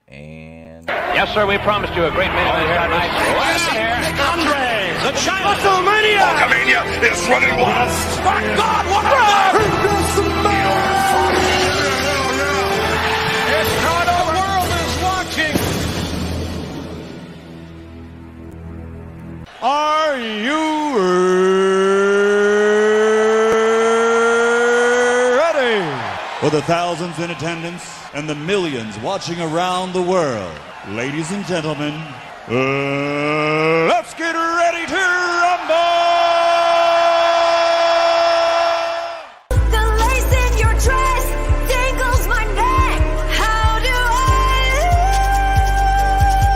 And yes, sir, we promised you a great main event here tonight. Andre, the China WrestleMania! Hulkamania is running wild. My God, what the? It's not the world is watching. Are you ready? For the thousands in attendance and the millions watching around the world, ladies and gentlemen, let's get ready to rumble! The lace in your dress dangles my neck. How do I live?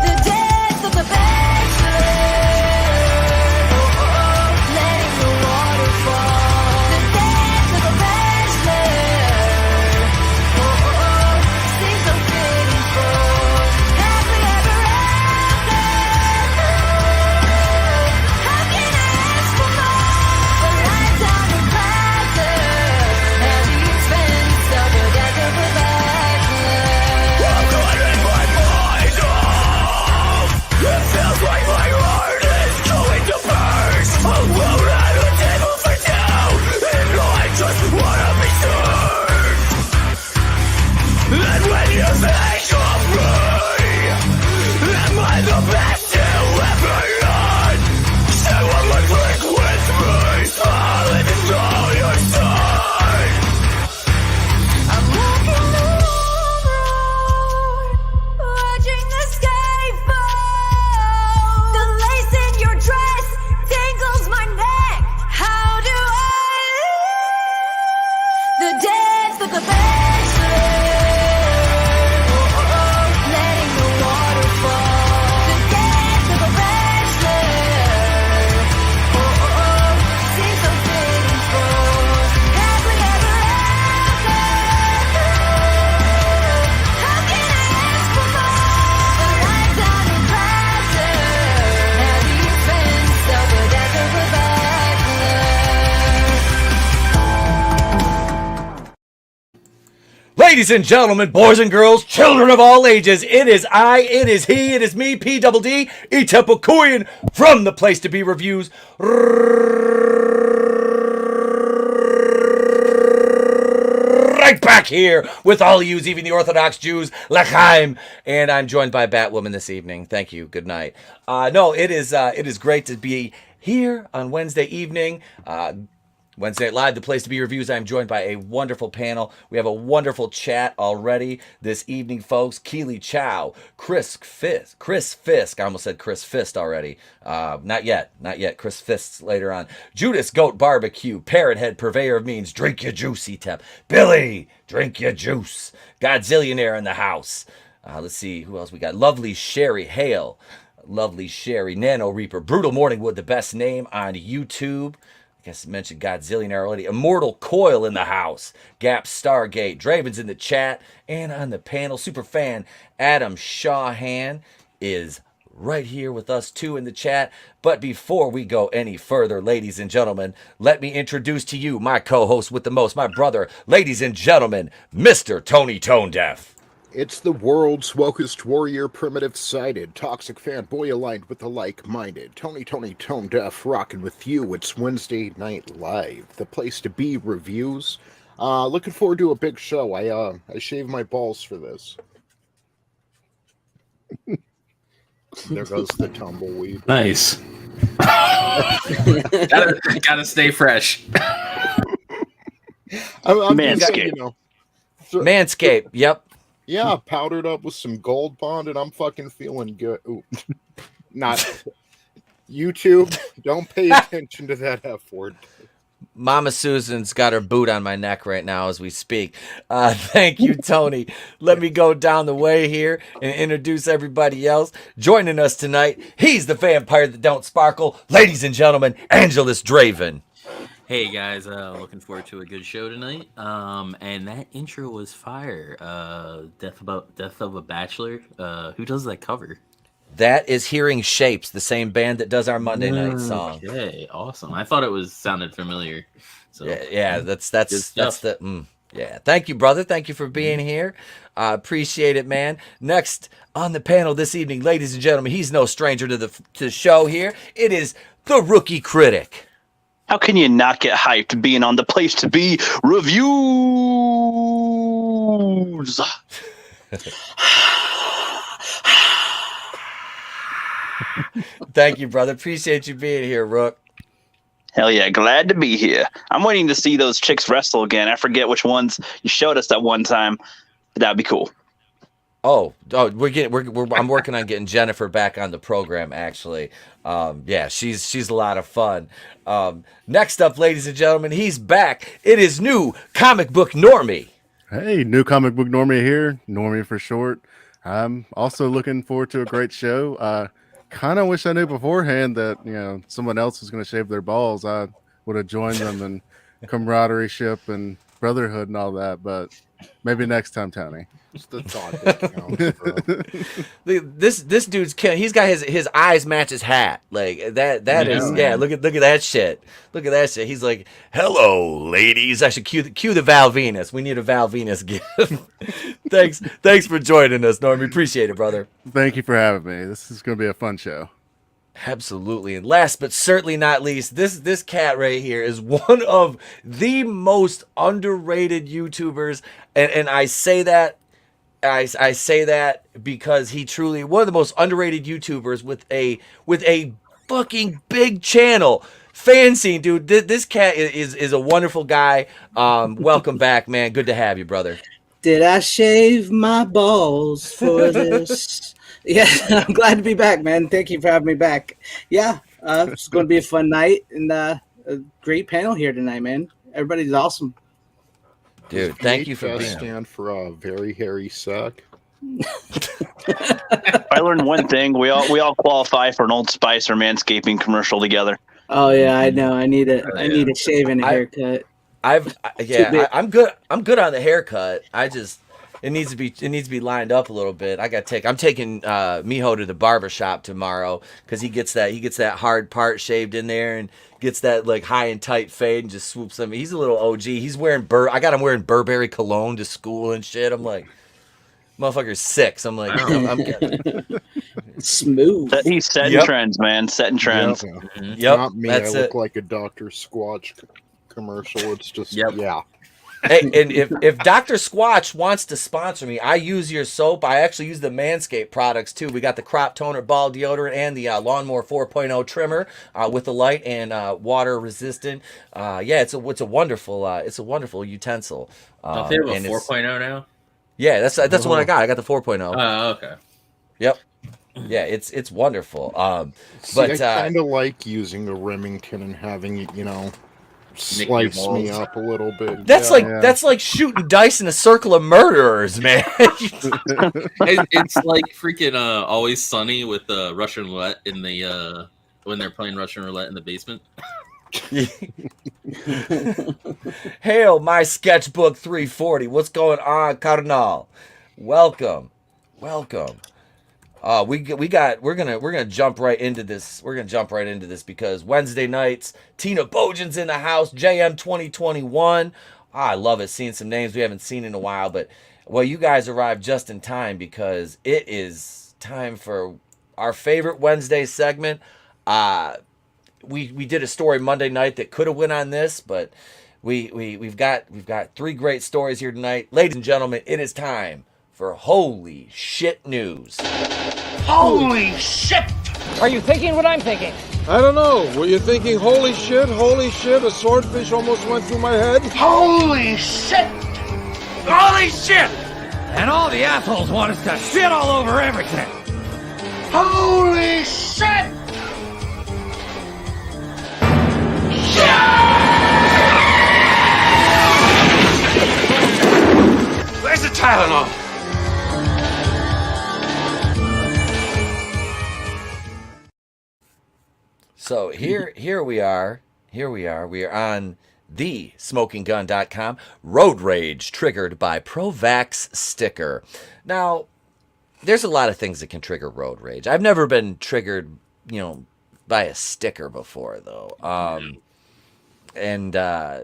The dance of the bachelor, letting the water fall. The dance of the bachelor, seems so fitting for happily ever after. How can I ask for more? A lifetime of laughter at the expense of a death of a bachelor. I'm cutting my mind off. It feels like my heart is going to burst. Alone at a table for two, and I just wanna be served. And when you think of me, am I the best you ever had? Someone would drink with me, solid and all your side. I'm walking the road, watching the sky fall. The lace in your dress tangles my neck. How do I live? The dance of the bachelor, letting the water fall. The dance of the bachelor, seems so fitting for happily ever after. How can I ask for more? A lifetime of laughter at the expense of the death of a bachelor. ladies and gentlemen, boys and girls, children of all ages, it is I, it is he, it is me, P double D, E Temple Kuyan from the Place to Be Reviews. Right back here with all of yous, even the Orthodox Jews, L'chaim, and I'm joined by Batwoman this evening. Thank you. Good night. No, it is great to be here on Wednesday evening. Wednesday Night Live, the Place to Be Reviews. I'm joined by a wonderful panel. We have a wonderful chat already this evening, folks. Keely Chow, Chris Fisk. I almost said Chris Fist already. Not yet. Chris Fists later on. Judas Goat Barbecue, Parrot Head, Purveyor of Means. Drink your juice, E-Tep. Billy, drink your juice. Godzillionaire in the house. Let's see who else we got. Lovely Sherry Hale. Lovely Sherry. Nano Reaper. Brutal Morningwood, the best name on YouTube. I guess I mentioned Godzillionaire already. Immortal Coil in the house. Gap Stargate. Draven's in the chat. And on the panel, super fan Adam Shawhan is right here with us too in the chat. But before we go any further, ladies and gentlemen, let me introduce to you my co-host with the most, my brother, ladies and gentlemen, Mr. Tony ToneDef. It's the world's wokest warrior, primitive-sided, toxic fanboy aligned with the like-minded. Tony ToneDef rocking with you. It's Wednesday Night Live, the Place to Be Reviews. Looking forward to a big show. I shaved my balls for this. There goes the tumbleweed. Nice. gotta stay fresh. I'm Manscaped. just saying, Manscaped, yep. Yeah, powdered up with some Gold Bond, and I'm fucking feeling good. Ooh. Not YouTube. Don't pay attention to that F word. Mama Susan's got her boot on my neck right now as we speak. Thank you, Tony. Let me go down the way here and introduce everybody else. Joining us tonight, he's the vampire that don't sparkle. Ladies and gentlemen, Angelus Draven. Hey guys, looking forward to a good show tonight. And that intro was fire. Death of a Bachelor. Who does that cover? That is Hearing Shapes, the same band that does our Monday night song. Okay, awesome. I thought it sounded familiar. So yeah, that's the Yeah, thank you, brother. Thank you for being here. Appreciate it, man. Next on the panel this evening, ladies and gentlemen, he's no stranger to the show here. It is the Rookie Critic. How can you not get hyped being on the place to be reviews? Thank you, brother. Appreciate you being here, Rook. Hell yeah, glad to be here. I'm waiting to see those chicks wrestle again. I forget which ones you showed us that one time. That'd be cool. Oh, I'm working on getting Jennifer back on the program. Actually, yeah, she's a lot of fun. Next up, ladies and gentlemen, he's back. It is new comic book Normie. Hey, new comic book Normie here, Normie for short. I'm also looking forward to a great show. Kind of wish I knew beforehand that someone else was going to shave their balls. I would have joined them in camaraderie and brotherhood and all that. But maybe next time, Tony. It's the thought that counts, bro. This dude's killing. He's got his eyes match his hat. Like that is look at that shit. Look at that shit. He's like, "Hello, ladies." I should cue the Val Venus. We need a Val Venus gift. Thanks for joining us, Norm. We appreciate it, brother. Thank you for having me. This is going to be a fun show. Absolutely. And last but certainly not least, this cat right here is one of the most underrated YouTubers, and I say that. I say that because he truly one of the most underrated YouTubers with a fucking big channel. Fan scene, dude. This cat is a wonderful guy. Welcome back, man. Good to have you, brother. Did I shave my balls for this? Yeah, I'm glad to be back, man. Thank you for having me back. Yeah, it's going to be a fun night and a great panel here tonight, man. Everybody's awesome. Dude, thank you for being here. Stand for a very hairy sack. I learned one thing: we all qualify for an Old Spice or Manscaping commercial together. Oh yeah, I know. I need a shave and a haircut. I'm good. I'm good on the haircut. It needs to be lined up a little bit. I'm taking Miho to the barber shop tomorrow because he gets that hard part shaved in there and gets that like high and tight fade and just swoops him. He's a little OG. He's wearing I got him wearing Burberry cologne to school and shit. I'm like, motherfucker's 6. I'm like, I'm smooth. He's setting trends, man. Setting trends. Yep. Yep. Not me. I look like a Dr. Squatch commercial. It's just yeah. Hey, and if Dr. Squatch wants to sponsor me, I use your soap. I actually use the Manscaped products too. We got the Crop Toner Ball Deodorant and the Lawnmower 4.0 trimmer with the light and water resistant. Yeah, it's a wonderful utensil. Don't they have a 4.0 now? Yeah, that's the one I got. I got the 4.0. Oh, okay. Yep. Yeah, it's wonderful. See, but I kind of like using a Remington and having it, slice me up a little bit. That's like shooting dice in a circle of murderers, man. It's like freaking Always Sunny with Russian roulette in the when they're playing Russian roulette in the basement. Hail my sketchbook 340. What's going on, Cardinal? Welcome. We're gonna jump right into this. We're gonna jump right into this because Wednesday nights, Tina Bojan's in the house. JM 2021. I love it. Seeing some names we haven't seen in a while, but you guys arrived just in time because it is time for our favorite Wednesday segment. We did a story Monday night that could have went on this, but we've got 3 great stories here tonight, ladies and gentlemen. It is time for Holy Shit News. Holy shit! Are you thinking what I'm thinking? I don't know. Were you thinking, holy shit, a swordfish almost went through my head? Holy shit! Holy shit! And all the assholes want us to shit all over everything. Holy shit! Where's the Tylenol? So here we are. We are on thesmokinggun.com. Road rage triggered by Provax sticker. Now, there's a lot of things that can trigger road rage. I've never been triggered, by a sticker before, though. And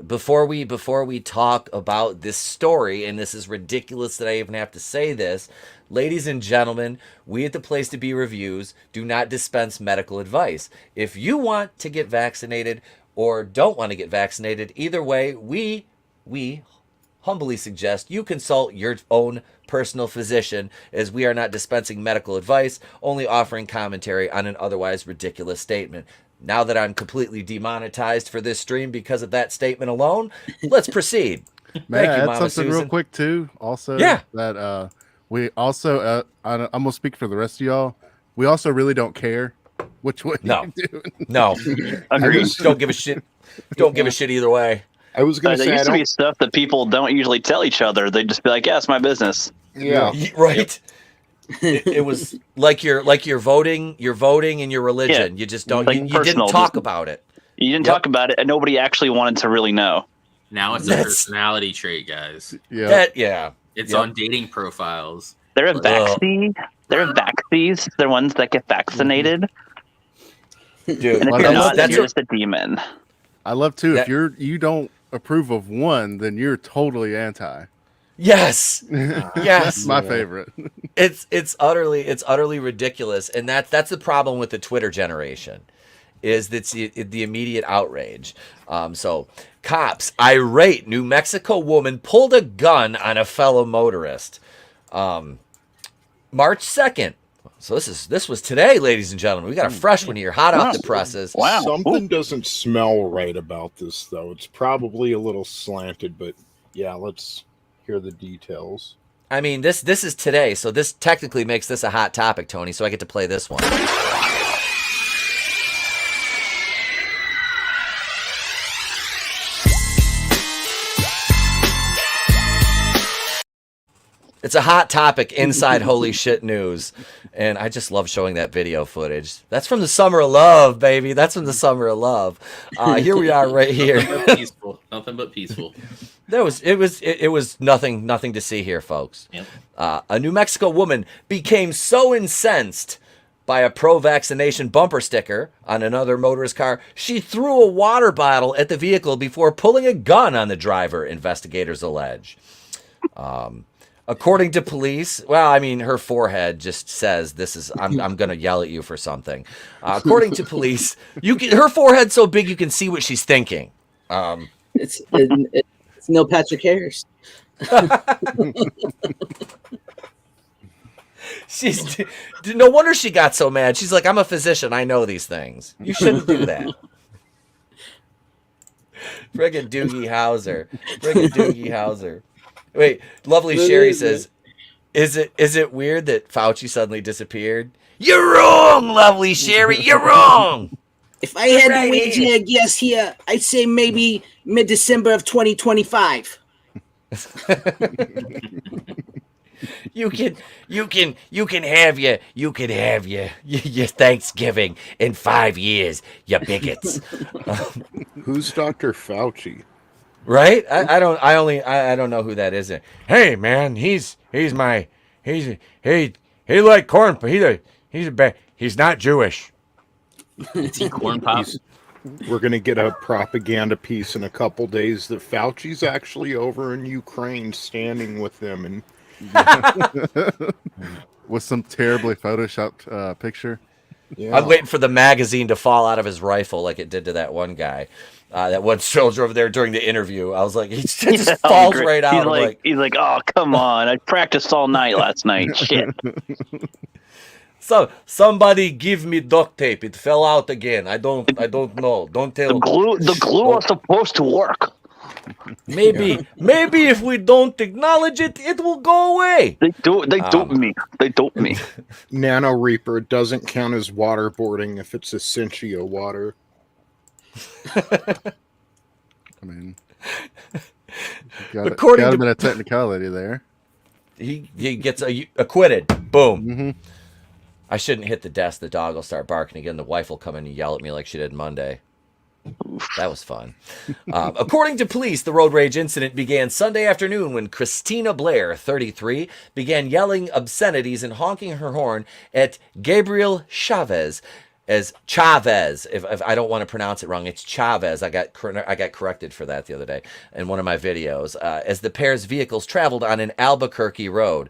before we talk about this story, and this is ridiculous that I even have to say this, ladies and gentlemen, we at the Place to Be Reviews do not dispense medical advice. If you want to get vaccinated or don't want to get vaccinated, either way, we humbly suggest you consult your own personal physician, as we are not dispensing medical advice, only offering commentary on an otherwise ridiculous statement. Now that I'm completely demonetized for this stream because of that statement alone, let's proceed. May Thank I you, add Mama something Susan. real quick too? Also, Yeah. that we also I'm gonna speak for the rest of y'all. We also really don't care which way No. you do. No, Agreed. don't give a shit. Don't give a shit either way. I was going to There say, I used to don't. be stuff that people don't usually tell each other. They'd just be like, "Yeah, it's my business." Yeah. Right. It was like your voting and your religion. Yeah. You just don't. Like You personal, didn't talk just- about it. You didn't Yep. talk about it, and nobody actually wanted to really know. Now it's a That's- personality trait, guys. Yeah. It's Yep. on dating profiles. There are Ugh. vaxies. There are vaxies. They're ones that get vaccinated. Dude, And if Well, you're I love not, that you're you're- just a demon. I love too. That- If you don't approve of one, then you're totally anti. yes. That's Yes. my favorite. It's utterly ridiculous, and that's the problem with the Twitter generation, is that's the immediate outrage. So cops, irate New Mexico woman pulled a gun on a fellow motorist. March 2nd. So this was today, ladies and gentlemen. We got a fresh one here, hot off the presses. Wow. Something doesn't smell right about this, though. It's probably a little slanted, but yeah, let's hear the details. I mean, this is today, so this technically makes this a hot topic, Tony. So I get to play this one. It's a hot topic inside Holy Shit News. And I just love showing that video footage. That's from the Summer of Love, baby. That's from the Summer of Love. Here we are right here. Nothing but peaceful. Nothing but peaceful. It was nothing to see here, folks. Yep. A New Mexico woman became so incensed by a pro-vaccination bumper sticker on another motorist car, she threw a water bottle at the vehicle before pulling a gun on the driver, investigators allege. According to police, well, I mean, her forehead just says this is. I'm going to yell at you for something. According to police, her forehead's so big you can see what she's thinking. It's Neil Patrick Harris. She's no wonder she got so mad. She's like, I'm a physician. I know these things. You shouldn't do that. Friggin' Doogie Howser. Wait, lovely Sherry says, is it weird that Fauci suddenly disappeared? You're wrong, lovely Sherry. You're wrong. If I had Right to wager here. a guess here, I'd say maybe mid-December of 2025. You can have your Thanksgiving in 5 years, you bigots. Who's Dr. Fauci? Right? I don't know who that is. Hey man, he like corn, but he's not Jewish. Is he corn pop? We're going to get a propaganda piece in a couple days that Fauci's actually over in Ukraine standing with them. And With some terribly photoshopped picture. yeah. I'm waiting for the magazine to fall out of his rifle like it did to that one guy. That one soldier over there during the interview. I was like, he just That would be falls great. right out. He's like, oh, come on. I practiced all night last night. Shit. So somebody give me duct tape. It fell out again. I don't know. Don't tell me. The glue was supposed to work. Maybe if we don't acknowledge it, it will go away. They duped me. They duped me. Nano Reaper doesn't count as waterboarding if it's Essentia water. I mean, got According a to- bit of technicality there. He gets acquitted. Boom. Mm-hmm. I shouldn't hit the desk. The dog will start barking again. The wife will come in and yell at me like she did Monday. That was fun. According to police, the road rage incident began Sunday afternoon when Christina Blair, 33, began yelling obscenities and honking her horn at Gabriel Chavez, as Chavez. If I don't want to pronounce it wrong, it's Chavez. I got corrected for that the other day in one of my videos. As the pair's vehicles traveled on an Albuquerque road,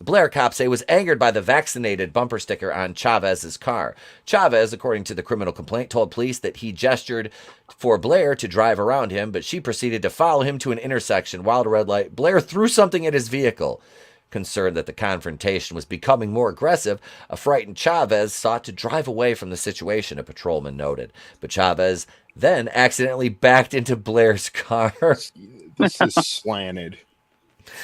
Blair cops say was angered by the vaccinated bumper sticker on Chavez's car. Chavez, according to the criminal complaint, told police that he gestured for Blair to drive around him, but she proceeded to follow him to an intersection. While at a red light, Blair threw something at his vehicle. Concerned that the confrontation was becoming more aggressive, a frightened Chavez sought to drive away from the situation, a patrolman noted. But Chavez then accidentally backed into Blair's car. This is slanted.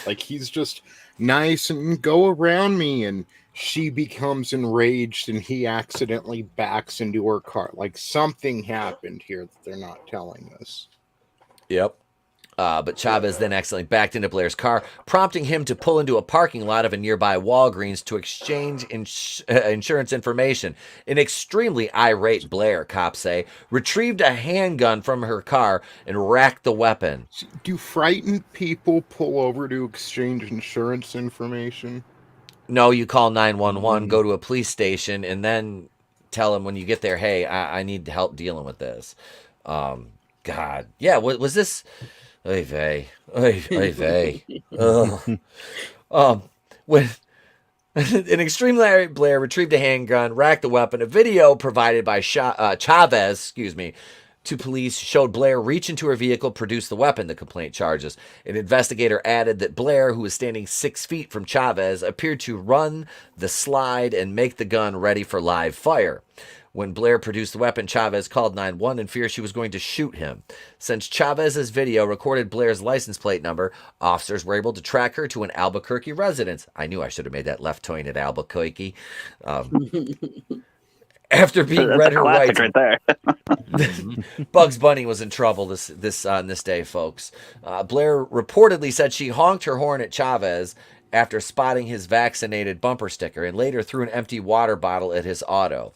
Like, he's just nice and go around me, and she becomes enraged and he accidentally backs into her car. Like, something happened here that they're not telling us. Yep. But Chavez then accidentally backed into Blair's car, prompting him to pull into a parking lot of a nearby Walgreens to exchange insurance information. An extremely irate Blair, cops say, retrieved a handgun from her car and racked the weapon. Do frightened people pull over to exchange insurance information? No, you call 911, go to a police station, and then tell them when you get there, hey, I need help dealing with this. God. Yeah, was this... Oy vey. Oy vey. When an extremely irate Blair retrieved a handgun, racked the weapon, a video provided by Chavez, to police showed Blair reach into her vehicle, produce the weapon, the complaint charges. An investigator added that Blair, who was standing 6 feet from Chavez, appeared to run the slide and make the gun ready for live fire. When Blair produced the weapon, Chavez called 911 in fear she was going to shoot him. Since Chavez's video recorded Blair's license plate number, officers were able to track her to an Albuquerque residence. I knew I should have made that left turn at Albuquerque. After being read her rights, right there. Bugs Bunny was in trouble this day, folks. Blair reportedly said she honked her horn at Chavez after spotting his vaccinated bumper sticker and later threw an empty water bottle at his auto.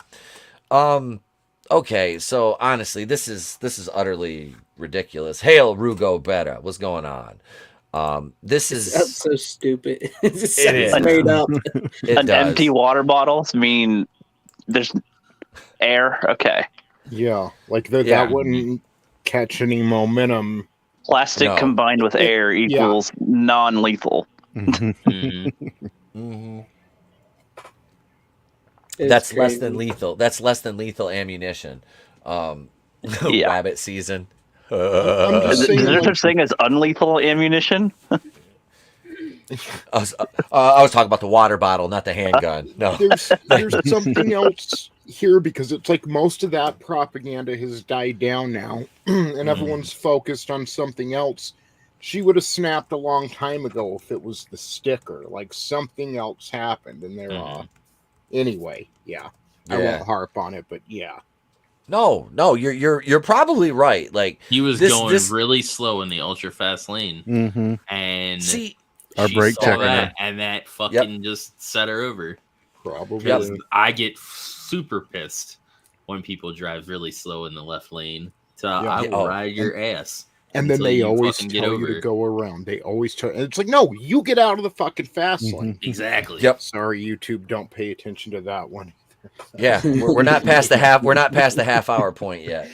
Okay, so honestly, this is utterly ridiculous. Hail Rugo Beta, what's going on? This is so stupid. It is made up. An empty water bottle? I mean, there's air? Okay. Yeah, like that wouldn't catch any momentum. Plastic combined with air equals non-lethal. That's less than lethal. That's less than lethal ammunition. Rabbit season. Is there such thing as unlethal ammunition? I was talking about the water bottle, not the handgun. No, there's something else here, because it's like most of that propaganda has died down now, and everyone's focused on something else. She would have snapped a long time ago if it was the sticker. Like, something else happened, and they're anyway, I won't harp on it, but No, you're probably right. Like, he was going really slow in the ultra fast lane, and see our brake checker, and that fucking just set her over. Probably. I get super pissed when people drive really slow in the left lane. So I will ride your ass. And then they always tell you to go around. They always tell. It's like, no, you get out of the fucking fast lane. Exactly. Yep. Sorry, YouTube. Don't pay attention to that one. Yeah, we're not past the half. We're not past the half-hour point yet.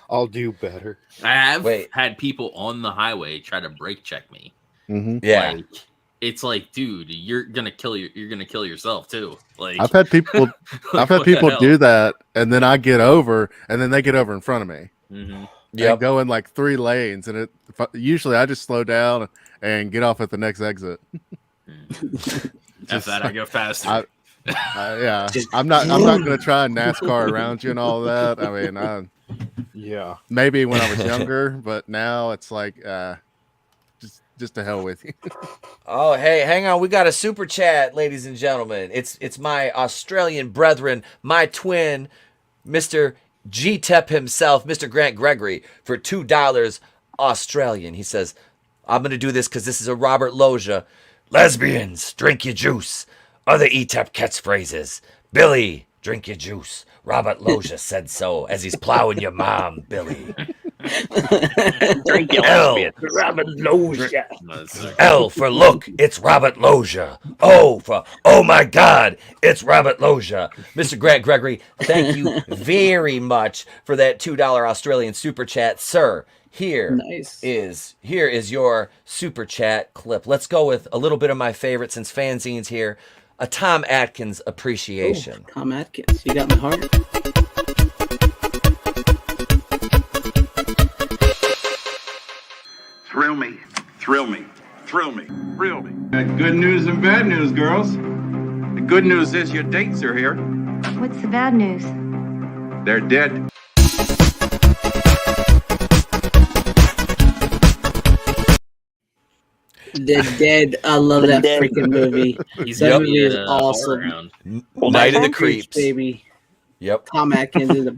I'll do better. I have had people on the highway try to brake check me. Yeah, like, it's like, dude, you're gonna kill yourself too. Like, I've had people do that, and then I get over, and then they get over in front of me. Yeah, go in like 3 lanes, and usually I just slow down and get off at the next exit. After that, I go faster. I'm not going to try and NASCAR around you and all that. I mean, maybe when I was younger, but now it's like, just to hell with you. Oh, hey, hang on. We got a super chat, ladies and gentlemen. It's my Australian brethren, my twin, Mr. G-Tep himself, Mr. Grant Gregory, for $2 Australian. He says, I'm going to do this because this is a Robert Loggia. Lesbians, drink your juice. Other E-Tep catchphrases. Billy, drink your juice. Robert Loggia said so as he's plowing your mom, Billy. Drink your L. lesbian. Robert Loggia. L for look, it's Robert Loggia. O for oh my God, it's Robert Loggia. Mr. Grant Gregory, thank you very much for that $2 Australian super chat, sir. Here is your super chat clip. Let's go with a little bit of my favorite since fanzine's here. A Tom Atkins appreciation. Tom Atkins, you got my heart. Thrill me, thrill me, thrill me, thrill me. Good news and bad news, girls. The good news is your dates are here. What's the bad news? They're dead. They're Dead. I love that freaking movie. That movie is awesome. Night of the Creeps, baby. Yep. Tom Atkins is a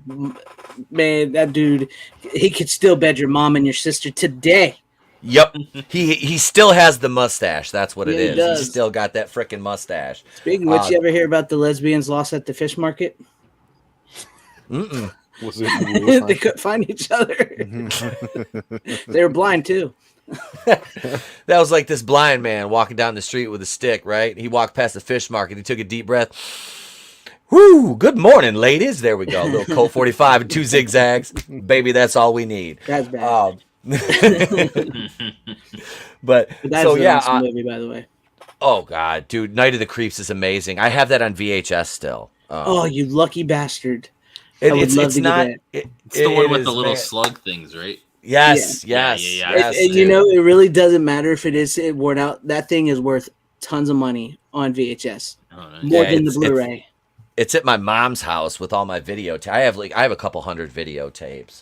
man. That dude, he could still bed your mom and your sister today. Yep. He still has the mustache. That's what it Yeah, he is. does. He's still got that freaking mustache. Speaking of which, you ever hear about the lesbians lost at the fish market? Mm-mm. Was it? They couldn't find each other. They were blind too. That was like this blind man walking down the street with a stick, right? He walked past the fish market. He took a deep breath. Whoo! Good morning, ladies. There we go. A little Colt 45 and 2 zigzags. Baby, that's all we need. That's bad. But That's so an yeah. awesome movie, by the way. Oh God, dude, Night of the Creeps is amazing. I have that on VHS still. Oh, you lucky bastard! I would love to not. get that. It's the one with is, the little man. slug things, right? Yes, Yeah. yes, Yeah. yes. And you dude. know, it really doesn't matter if it is worn out. That thing is worth tons of money on VHS, Oh, nice. more Yeah, than the it's- Blu-ray. It's at my mom's house with all my video. I have a couple hundred videotapes.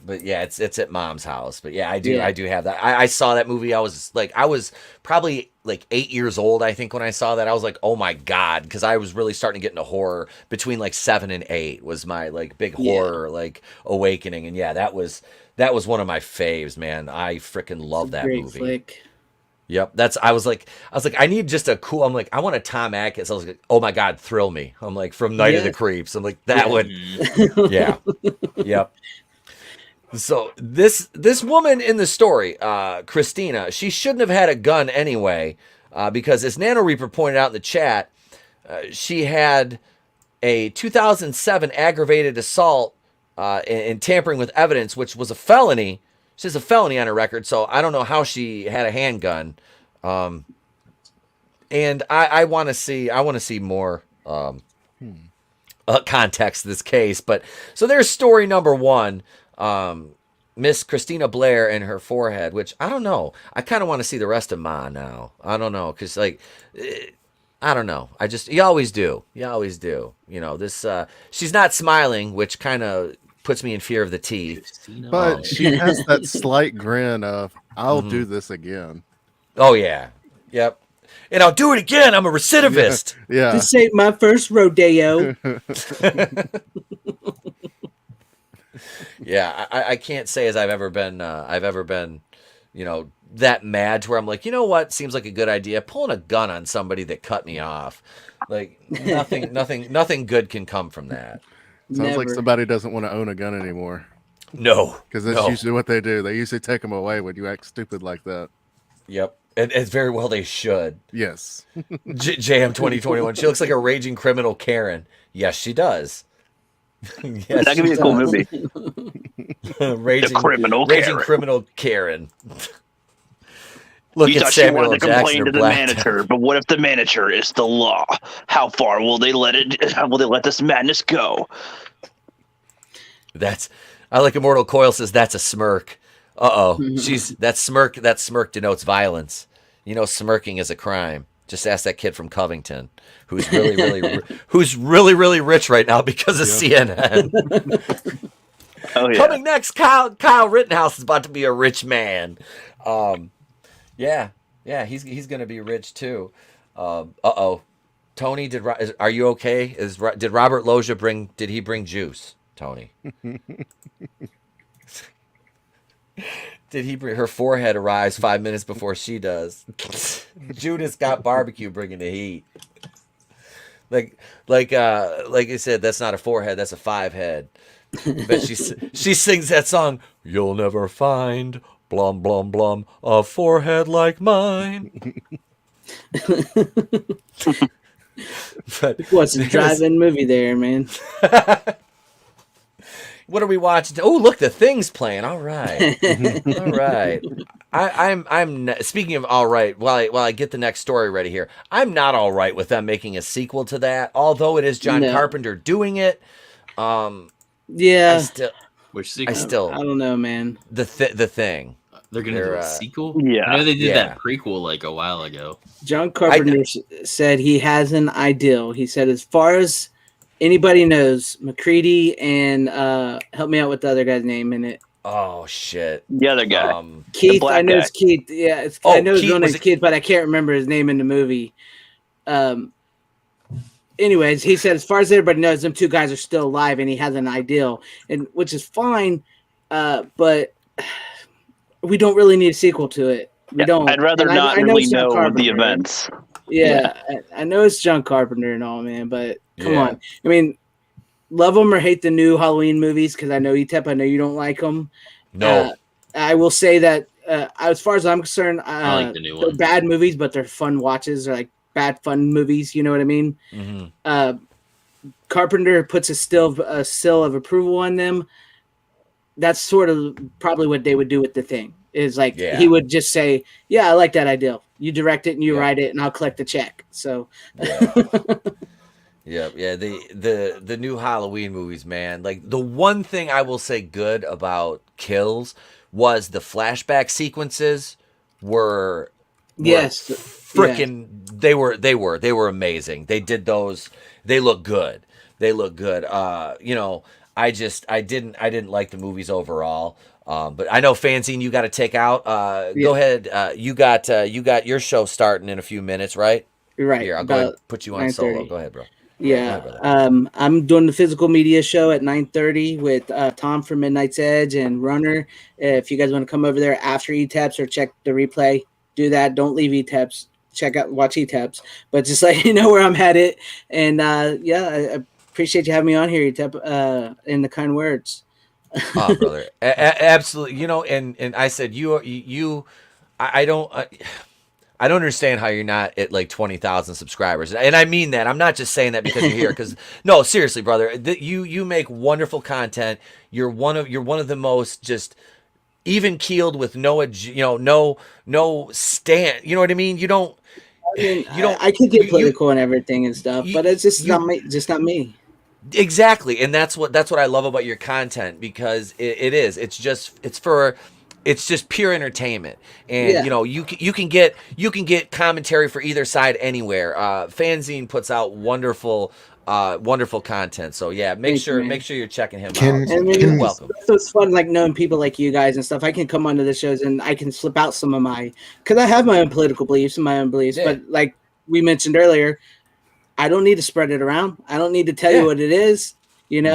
But yeah, it's at mom's house. But yeah, I do have that. I saw that movie. I was probably like 8 years old, I think, when I saw that. I was like, oh my God, because I was really starting to get into horror between like 7 and 8 was my like big horror like awakening. And yeah, that was one of my faves, man. I freaking love that Great movie. flick. Yep, I was like, I need just a cool. I'm like, I want a Tom Atkins. I was like, oh my God, Thrill Me. I'm like, from Night of the Yes. Creeps. I'm like, that would, yeah, yep. So this woman in the story, Christina, she shouldn't have had a gun anyway, because as Nano Reaper pointed out in the chat, she had a 2007 aggravated assault and tampering with evidence, which was a felony. She has a felony on her record, so I don't know how she had a handgun. And I want to see more context to this case. But so there's story number one. Miss Christina Blair and her forehead, which I don't know. I kind of want to see the rest of Ma now. I don't know, because like, I don't know. You always do. You always do. You know, this, she's not smiling, which kind of puts me in fear of the teeth. But she has that slight grin of, I'll do this again. Oh, yeah. Yep. And I'll do it again. I'm a recidivist. Yeah. This ain't my first rodeo. Yeah, I can't say as I've ever been, you know, that mad to where I'm like, you know what, seems like a good idea. Pulling a gun on somebody that cut me off, like nothing good can come from that. Sounds like somebody doesn't want to own a gun anymore. No, because that's usually what they do. They usually take them away when you act stupid like that. Yep, and it's very well they should. Yes. JM 2021. She looks like a raging criminal Karen. Yes, she does. Yes, that could be a cool movie. Raging Karen. criminal Karen. Look You at thought she Samuel wanted to L. complain Jackson to or the Black manager, but what if the manager is the law? How far will they let this madness go? I like Immortal Coil says that's a smirk. That smirk denotes violence. You know, smirking is a crime. Just ask that kid from Covington who's really rich right now because of CNN. Oh, yeah. Coming next, Kyle Rittenhouse is about to be a rich man. Yeah, he's gonna be rich too. Tony, are you okay? Did Robert Loggia bring juice, Tony? Did he bring her forehead arrives 5 minutes before she does? Judas got barbecue bringing the heat. Like I said, that's not a forehead, that's a 5 head. But she sings that song. You'll never find blum blum blum a forehead like mine. But What's a drive-in movie there, man? what are we watching? Oh, look, the Thing's playing. All right, all right. I'm speaking of all right. While I get the next story ready here, I'm not all right with them making a sequel to that. Although it is John Carpenter doing it. Yeah. Which sequel? I don't know, man. The Thing. They're gonna do a sequel. Yeah, I know they did that prequel like a while ago. John Carpenter said he has an ideal. He said, as far as anybody knows, McCready and help me out with the other guy's name in it. Oh shit, the other guy, Keith. I know it's Keith. Yeah, I know his real name's Keith, but I can't remember his name in the movie. Anyways, he said, as far as everybody knows, them two guys are still alive, and he has an ideal, and which is fine, but we don't really need a sequel to it. We don't. I'd rather not really know the events. Yeah, I know it's John Carpenter and all, man, but come on. I mean, love them or hate the new Halloween movies, because I know Etep, I know you don't like them. No. I will say that as far as I'm concerned, I like the new they're ones. bad movies, but they're fun watches. They're like bad fun movies, you know what I mean? Mm-hmm. Carpenter puts a seal of approval on them. That's sort of probably what they would do with The Thing. Is like he would just say, "Yeah, I like that idea. You direct it and you write it, and I'll collect the check." So, yeah. The new Halloween movies, man. Like the one thing I will say good about Kills was the flashback sequences were freaking. They were amazing. They did those. They look good. I didn't like the movies overall. But I know Fanzine, you got to take out. Go ahead. You got your show starting in a few minutes, right? Right. Here, I'll go ahead and put you on solo. Go ahead, bro. Yeah. I'm doing the physical media show at 9:30 with Tom from Midnight's Edge and Runner. If you guys want to come over there after ETAPS or check the replay, do that. Don't leave ETAPS. Watch ETAPS. But just let you know where I'm headed. And I appreciate you having me on here, ETAP, in the kind words. Oh, brother, absolutely. And I said I don't understand how you're not at like 20,000 subscribers, and I mean that. I'm not just saying that because you're here. Because no, seriously, brother, you make wonderful content. You're one of the most just even keeled with no stand. You know what I mean? You don't. I could get political and everything and stuff, but it's just not me. Exactly, and that's what I love about your content, because it's just pure entertainment, and you can get commentary for either side anywhere. Fanzine puts out wonderful content, so make sure you're checking him out. You're welcome. So it's fun, like knowing people like you guys and stuff. I can come onto the shows and I can slip out some of because I have my own political beliefs and my own beliefs, but like we mentioned earlier, I don't need to spread it around. I don't need to tell you what it is, and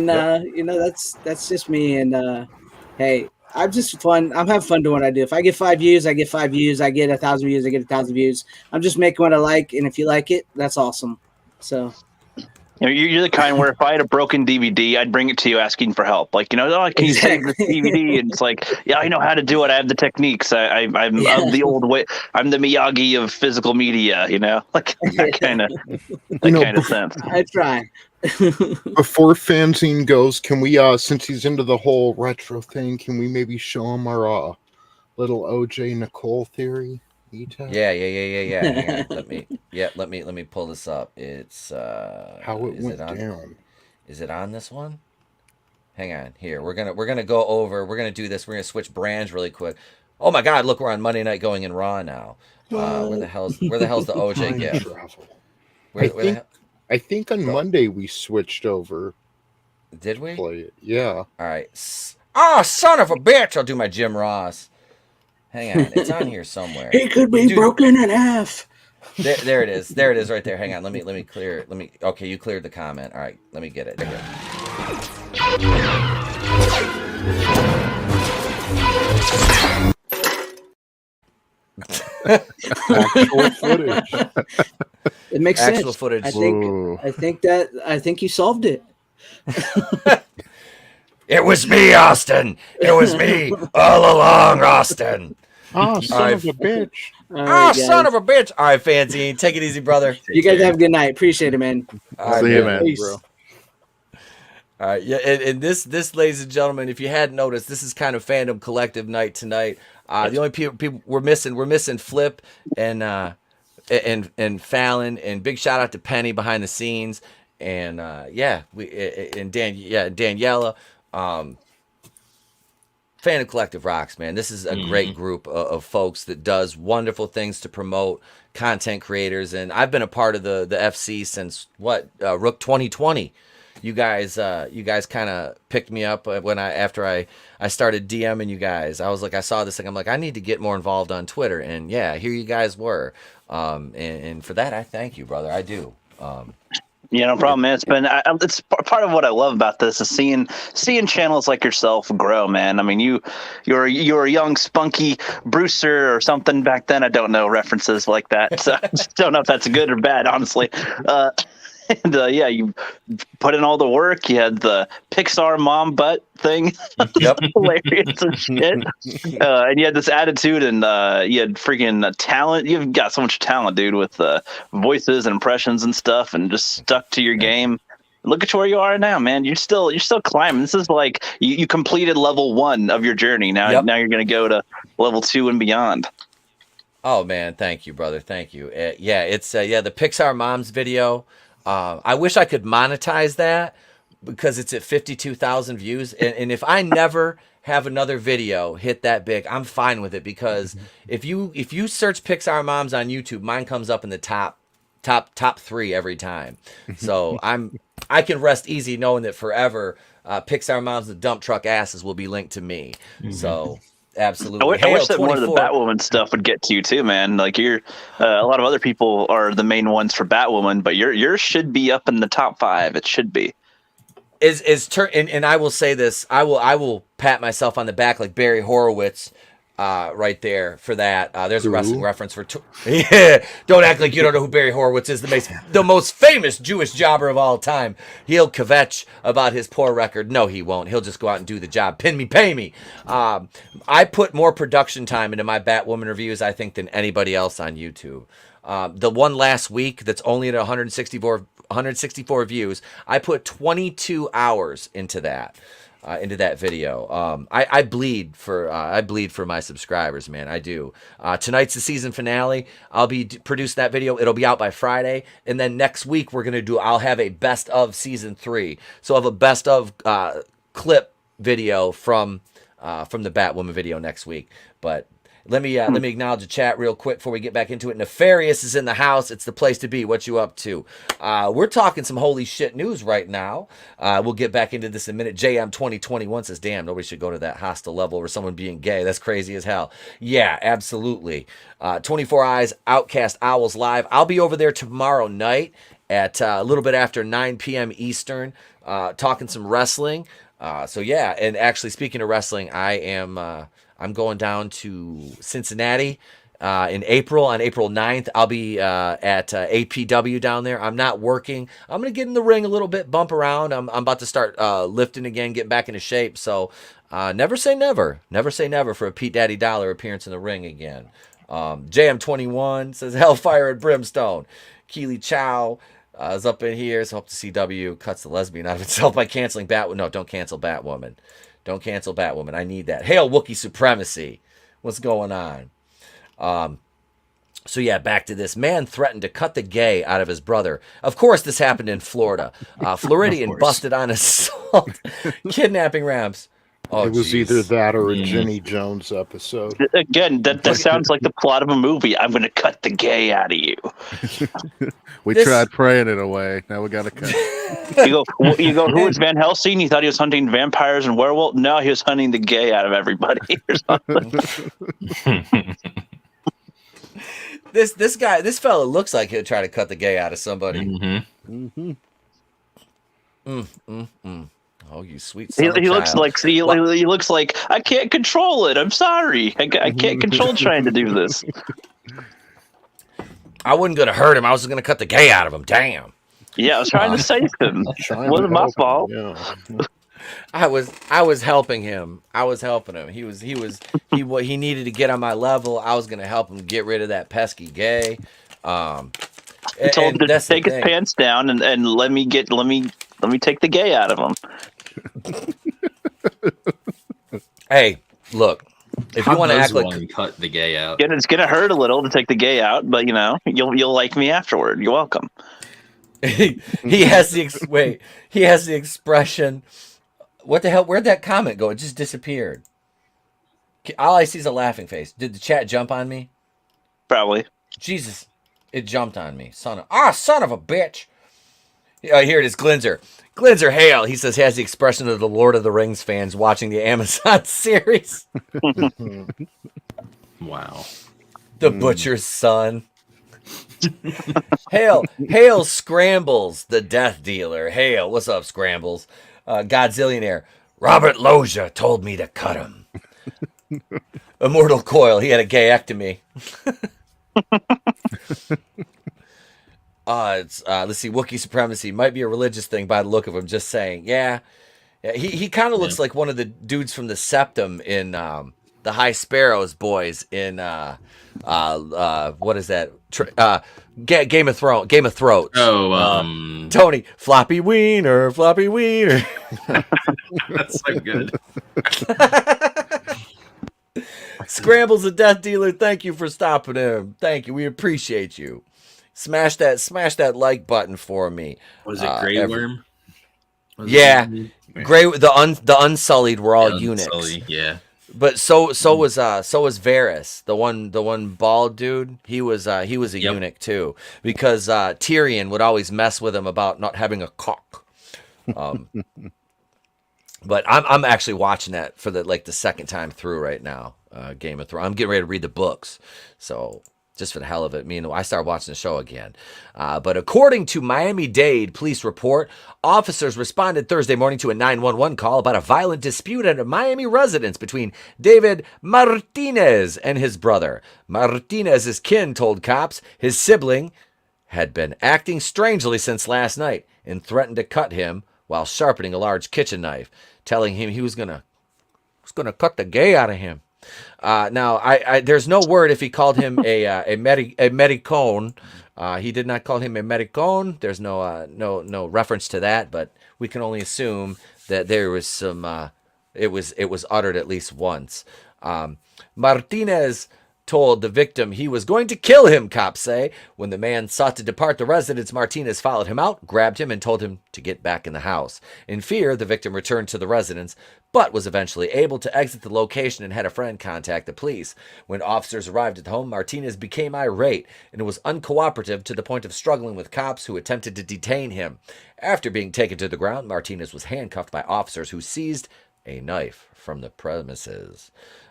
that's just me. And hey, I'm just fun. I'm having fun doing what I do. If I get 5 views, I get 5 views. I get 1,000 views, I get 1,000 views. I'm just making what I like, and if you like it, that's awesome. So. You're the kind where if I had a broken DVD, I'd bring it to you asking for help. Like, can you save this DVD? And it's like, yeah, I know how to do it. I have the techniques. I'm the old way. I'm the Miyagi of physical media, like that kind of sense. I try. Before Fanzine goes, can we, since he's into the whole retro thing, can we maybe show him our little OJ Nicole theory? Yeah. Hang on. Let me pull this up. It's how it went down. Is it on this one? Hang on. Here, we're gonna go over. We're gonna do this. We're gonna switch brands really quick. Oh my God! Look, we're on Monday Night Going in Raw now. Where the hell's the OJ gift? I think on Monday we switched over. Did we? Play it. Yeah. All right. Oh, son of a bitch! I'll do my Jim Ross. Hang on, it's on here somewhere. He could be broken in half. There it is. There it is right there. Hang on. Let me clear it. Okay, you cleared the comment. All right, let me get it. Actual footage. It makes Actual sense. footage. I think you solved it. It was me, Austin. It was me all along, Austin. Oh, son of a bitch. Ah, son of a bitch. All right, Fanzine. Take it easy, brother. You guys have a good night. Appreciate it, man. All right, See you, man. Peace. Bro. All right, yeah, and this, ladies and gentlemen, if you hadn't noticed, this is kind of Fandom Collective night tonight. The only people we're missing Flip and Fallon, and big shout out to Penny behind the scenes, and Daniela. Fandom Collective rocks, man. This is a great group of folks that does wonderful things to promote content creators, and I've been a part of the FC since Rook 2020. You guys kind of picked me up after I started DMing you guys. I was like, I saw this thing. I'm like, I need to get more involved on Twitter, and yeah, here you guys were. And for that, I thank you, brother. I do. Yeah, no problem, man. It's part of what I love about this is seeing channels like yourself grow, man. I mean, you're a young spunky Brewster or something back then. I don't know references like that, so I just don't know if that's good or bad, honestly. And you put in all the work. You had the Pixar mom butt thing. Yep. Hilarious as shit. And you had this attitude, and you had freaking talent. You've got so much talent, dude, with voices and impressions and stuff, and just stuck to your game. Look at where you are now, man. You're still climbing. This is like you completed level 1 of your journey. Now you're going to go to level 2 and beyond. Oh man, thank you, brother. Thank you. It's the Pixar moms video. I wish I could monetize that because it's at 52,000 views. And if I never have another video hit that big, I'm fine with it, because if you search Pixar moms on YouTube, mine comes up in the top 3 every time. So I can rest easy knowing that forever Pixar moms and dump truck asses will be linked to me. So absolutely. I wish that more of the Batwoman stuff would get to you too, man. Like a lot of other people are the main ones for Batwoman, but yours should be up in the top 5. It should be. And I will say this. I will pat myself on the back like Barry Horowitz. Right there for that. There's a wrestling reference for. Yeah, don't act like you don't know who Barry Horowitz is. The most famous Jewish jobber of all time. He'll kvetch about his poor record. No, he won't. He'll just go out and do the job. Pin me, pay me. I put more production time into my Batwoman reviews, I think, than anybody else on YouTube. The one last week that's only at 164 views. I put 22 hours into that. Into that video. I bleed for my subscribers, man. I do. Tonight's the season finale. I'll be producing that video. It'll be out by Friday, and then next week I'll have a best of season 3. So I'll have a best of clip video from the Batwoman video next week. But let me acknowledge the chat real quick before we get back into it. Nefarious is in the house. It's the place to be. What you up to? We're talking some holy shit news right now. We'll get back into this in a minute. JM 2021 says, damn, nobody should go to that hostile level over someone being gay. That's crazy as hell. Yeah, absolutely. 24 Eyes, Outcast Owls Live. I'll be over there tomorrow night at a little bit after 9 p.m. Eastern, talking some wrestling. So yeah, and actually speaking of wrestling, I'm going down to Cincinnati in April. On April 9th, I'll be at APW down there. I'm not working. I'm going to get in the ring a little bit, bump around. I'm about to start lifting again, getting back into shape. So never say never. Never say never for a Pete Daddy Dollar appearance in the ring again. JM21 says Hellfire and Brimstone. Keely Chow is up in here. So hope the CW cuts the lesbian out of itself by canceling Batwoman. No, don't cancel Batwoman. Don't cancel Batwoman. I need that. Hail Wookiee supremacy. What's going on? So yeah, back to this. Man threatened to cut the gay out of his brother. Of course, this happened in Florida. Floridian busted on assault, kidnapping Rams. Oh, it was either that or a Jenny Jones episode. Again, that sounds like the plot of a movie. I'm going to cut the gay out of you. We tried praying it away. Now we got to cut. You go. Who was Van Helsing? You thought he was hunting vampires and werewolves? No, he was hunting the gay out of everybody. Or something. This fella looks like he'll try to cut the gay out of somebody. Mm-hmm. Oh, you sweet he son looks like he looks like I can't control it. I'm sorry, I can't control trying to do this. I wasn't gonna hurt him. I was just gonna cut the gay out of him. Damn. Yeah, I was trying to save him. Trying Wasn't to my help him, fault. Yeah. I was helping him. I was helping him. He needed to get on my level. I was gonna help him get rid of that pesky gay. I told him to that's the take his thing. pants down and let me take the gay out of him. Hey, look. If How you want to does act like one cut the gay out? It's gonna hurt a little to take the gay out, but you'll like me afterward. You're welcome. he has the he has the expression. What the hell? Where'd that comment go? It just disappeared. All I see is a laughing face. Did the chat jump on me? Probably. Jesus, it jumped on me. Son of a bitch. Here it is, Glinzer. Glinzer Hale. He says has the expression of the Lord of the Rings fans watching the Amazon series. Wow. The Butcher's Son. Hale Scrambles, the Death Dealer. Hale, what's up, Scrambles? Godzillionaire. Robert Loggia told me to cut him. Immortal Coil, he had a gayectomy. Let's see, Wookiee Supremacy might be a religious thing by the look of him. Just saying, yeah. He kind of looks like one of the dudes from the Septum in the High Sparrows boys in what is that? Game of Thrones. Oh, Tony, floppy wiener. That's so good. Scrambles the Death Dealer. Thank you for stopping him. Thank you. We appreciate you. Smash that like button for me. Was it Grey Worm? Yeah, Grey. The Unsullied were all eunuchs. Yeah. But so was Varys, the one bald dude. He was a eunuch too, because Tyrion would always mess with him about not having a cock. But I'm actually watching that for the second time through right now. Game of Thrones. I'm getting ready to read the books, so just for the hell of it, I started watching the show again. But according to Miami-Dade police report, officers responded Thursday morning to a 911 call about a violent dispute at a Miami residence between David Martinez and his brother. Martinez's kin told cops his sibling had been acting strangely since last night and threatened to cut him while sharpening a large kitchen knife, telling him he was gonna cut the gay out of him. Now, there's no word if he called him a medicone. He did not call him a medicone. There's no reference to that, but we can only assume that there was some. It was uttered at least once. Martinez told the victim he was going to kill him, cops say. When the man sought to depart the residence, Martinez followed him out, grabbed him, and told him to get back in the house. In fear, the victim returned to the residence, but was eventually able to exit the location and had a friend contact the police. When officers arrived at the home, Martinez became irate and was uncooperative to the point of struggling with cops who attempted to detain him. After being taken to the ground, Martinez was handcuffed by officers who seized a knife from the premises.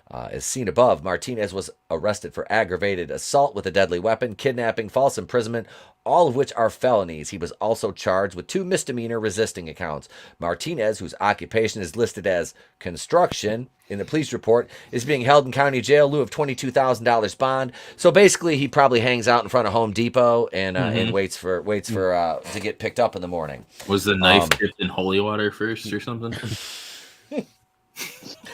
As seen above, Martinez was arrested for aggravated assault with a deadly weapon, kidnapping, false imprisonment, all of which are felonies. He was also charged with 2 misdemeanor resisting accounts. Martinez, whose occupation is listed as construction in the police report, is being held in county jail in lieu of $22,000 bond. So basically, he probably hangs out in front of Home Depot and waits for to get picked up in the morning. Was the knife dipped in holy water first or something?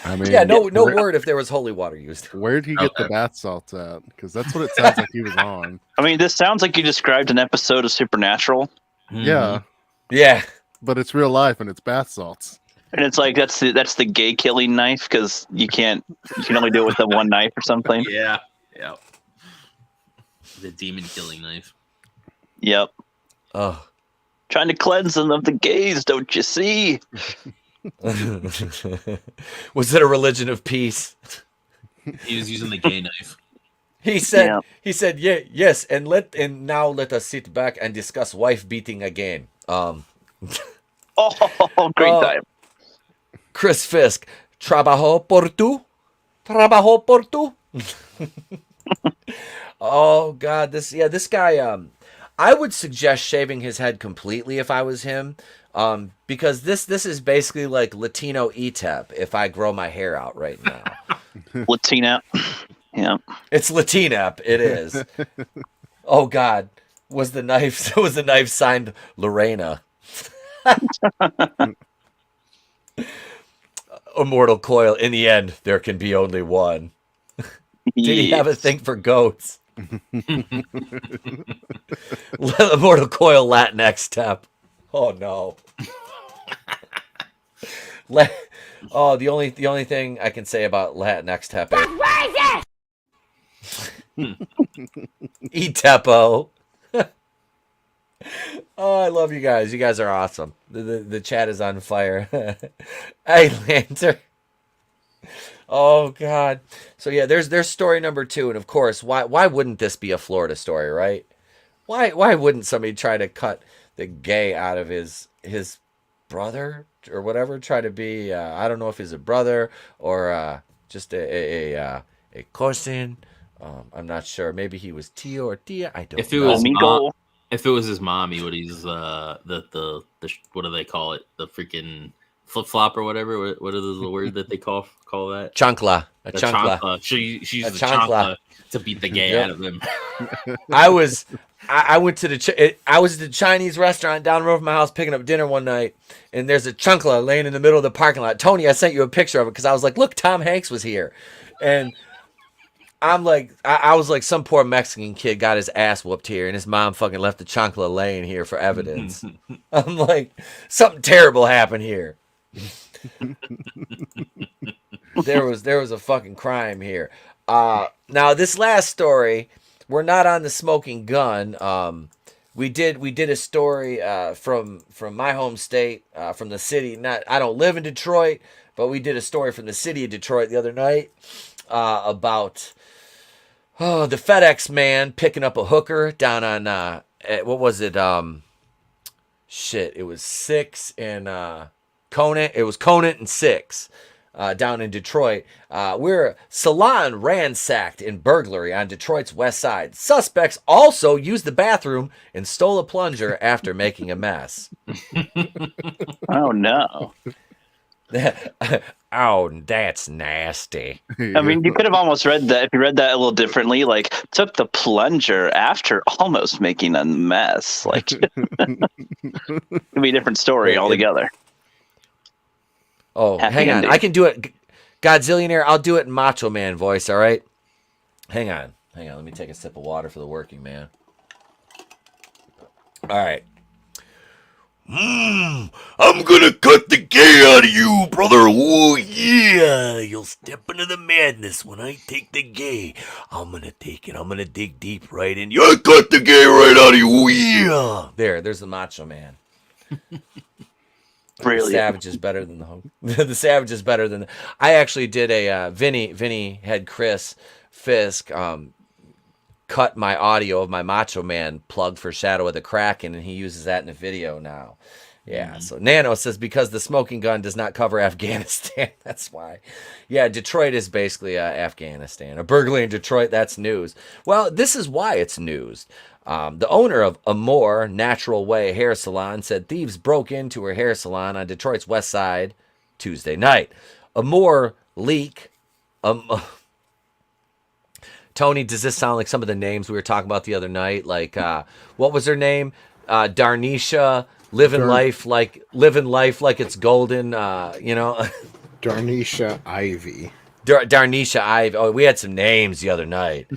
I mean, yeah, no word if there was holy water used. Where'd he get the bath salts at? Because that's what it sounds like he was on. I mean, this sounds like you described an episode of Supernatural. Yeah, yeah, but it's real life and it's bath salts. And it's like that's the gay killing knife because you can only do it with the one knife or something. Yeah. The demon killing knife. Yep. Oh, trying to cleanse them of the gays, don't you see? Was it a religion of peace? He was using the gay knife. He said, yeah, yes, and now let us sit back and discuss wife beating again. Oh, great time. Chris Fisk, trabajo por tú. Oh God, this guy. I would suggest shaving his head completely if I was him. Because this is basically like Latino ETEP if I grow my hair out right now. Latina. Yeah. It's Latinep. It is. Oh God. Was the knife signed Lorena? Immortal Coil. In the end, there can be only one. Did he have a thing for goats? Immortal Coil Latinx Tep. Oh no. The only thing I can say about Latinx Tep is E-Tepo. Oh, I love you guys. You guys are awesome. The chat is on fire. Hey, Lantern. Oh God. So yeah, there's story number 2, and of course, why wouldn't this be a Florida story, right? Why wouldn't somebody try to cut the gay out of his brother or whatever? Try to be I don't know if he's a brother or just a cousin. I'm not sure. Maybe he was Tio or Tia. I don't know. If it was his mom, he would use the what do they call it? The freaking flip flop or whatever. What are the words that they call that? Chancla. A chancla. She used the chancla to beat the gay out of him. I went to I was at the Chinese restaurant down the road from my house picking up dinner one night, and there's a chancla laying in the middle of the parking lot. Tony, I sent you a picture of it because I was like, look, Tom Hanks was here, and I'm like, I was like, some poor Mexican kid got his ass whooped here, and his mom fucking left the chancla laying here for evidence. I'm like, something terrible happened here. There was a fucking crime here. Now this last story, we're not on the smoking gun. We did a story from my home state, from the city. I don't live in Detroit, but we did a story from the city of Detroit the other night about the FedEx man picking up a hooker down on what was it? It was 6 and Conant. It was Conant and 6. Down in Detroit, where Salon ransacked in burglary on Detroit's west side. Suspects also used the bathroom and stole a plunger after making a mess. Oh no! Oh, that's nasty. I mean, you could have almost read that if you read that a little differently. Like, took the plunger after almost making a mess. Like, it'd be a different story altogether. Oh, hang on. I can do it. Godzillionaire, I'll do it in Macho Man voice, all right? Hang on. Let me take a sip of water for the working man. All right. I'm gonna cut the gay out of you, brother. Oh, yeah. You'll step into the madness when I take the gay. I'm gonna take it. I'm gonna dig deep right in. You cut the gay right out of you. Oh, yeah. There's the Macho Man. Brilliant. The Savage is better than the Savage is better than I actually did a Vinny had Chris Fisk cut my audio of my Macho Man plug for Shadow of the Kraken, and he uses that in a video now. Yeah, so Nano says because the smoking gun does not cover Afghanistan, that's why. Yeah, Detroit is basically Afghanistan. A burglary in Detroit, that's news. Well, this is why it's news. The owner of Amore Natural Way Hair Salon said thieves broke into her hair salon on Detroit's west side Tuesday night. Amore leak. Tony, does this sound like some of the names we were talking about the other night? Like, what was her name? Darnisha, living life like it's golden. Darnisha Ivy. Darnisha Ivy. Oh, we had some names the other night.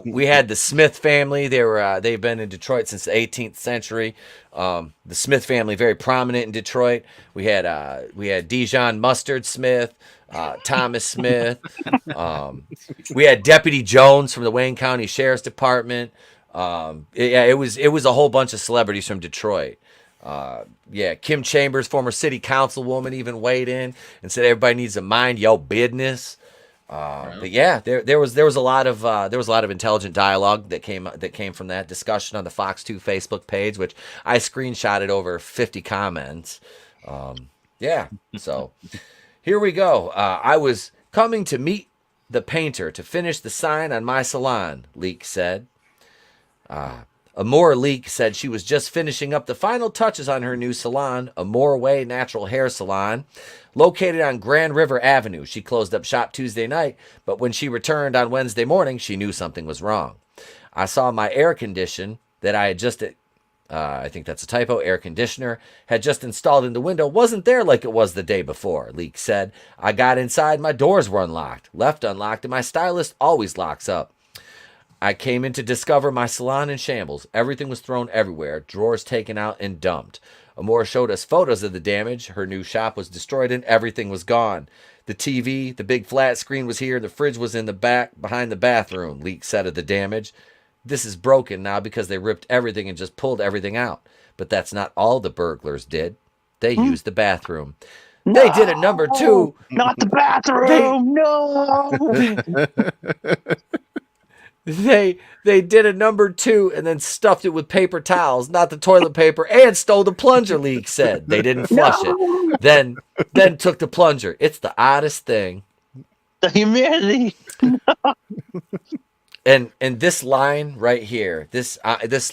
We had the Smith family. They've been in Detroit since the 18th century. The Smith family, very prominent in Detroit. We had Dijon Mustard Smith, Thomas Smith. We had Deputy Jones from the Wayne County Sheriff's Department. It was a whole bunch of celebrities from Detroit. Kim Chambers, former city councilwoman, even weighed in and said everybody needs to mind your business. But yeah, there was a lot of intelligent dialogue that came from that discussion on the Fox 2 Facebook page, which I screenshotted over 50 comments. So here we go. I was coming to meet the painter to finish the sign on my salon, Leak said. Amore Leak said she was just finishing up the final touches on her new salon, Amore Way Natural Hair Salon, located on Grand River Avenue. She closed up shop Tuesday night, but when she returned on Wednesday morning, she knew something was wrong. I saw my air condition that I had just, I think that's a typo, air conditioner, had just installed in the window wasn't there like it was the day before, Leak said. I got inside, my doors were unlocked, left unlocked, and my stylist always locks up. I came in to discover my salon in shambles. Everything was thrown everywhere, drawers taken out and dumped. Amora showed us photos of the damage. Her new shop was destroyed and everything was gone. The TV, the big flat screen was here. The fridge was in the back behind the bathroom, Leak said of the damage. This is broken now because they ripped everything and just pulled everything out. But that's not all the burglars did. They used the bathroom. No, they did a number 2. Not the bathroom. They did a number 2 and then stuffed it with paper towels, not the toilet paper, and stole the plunger, Leak said. They didn't flush it. Then took the plunger. It's the oddest thing. The humanity. And this line right here, this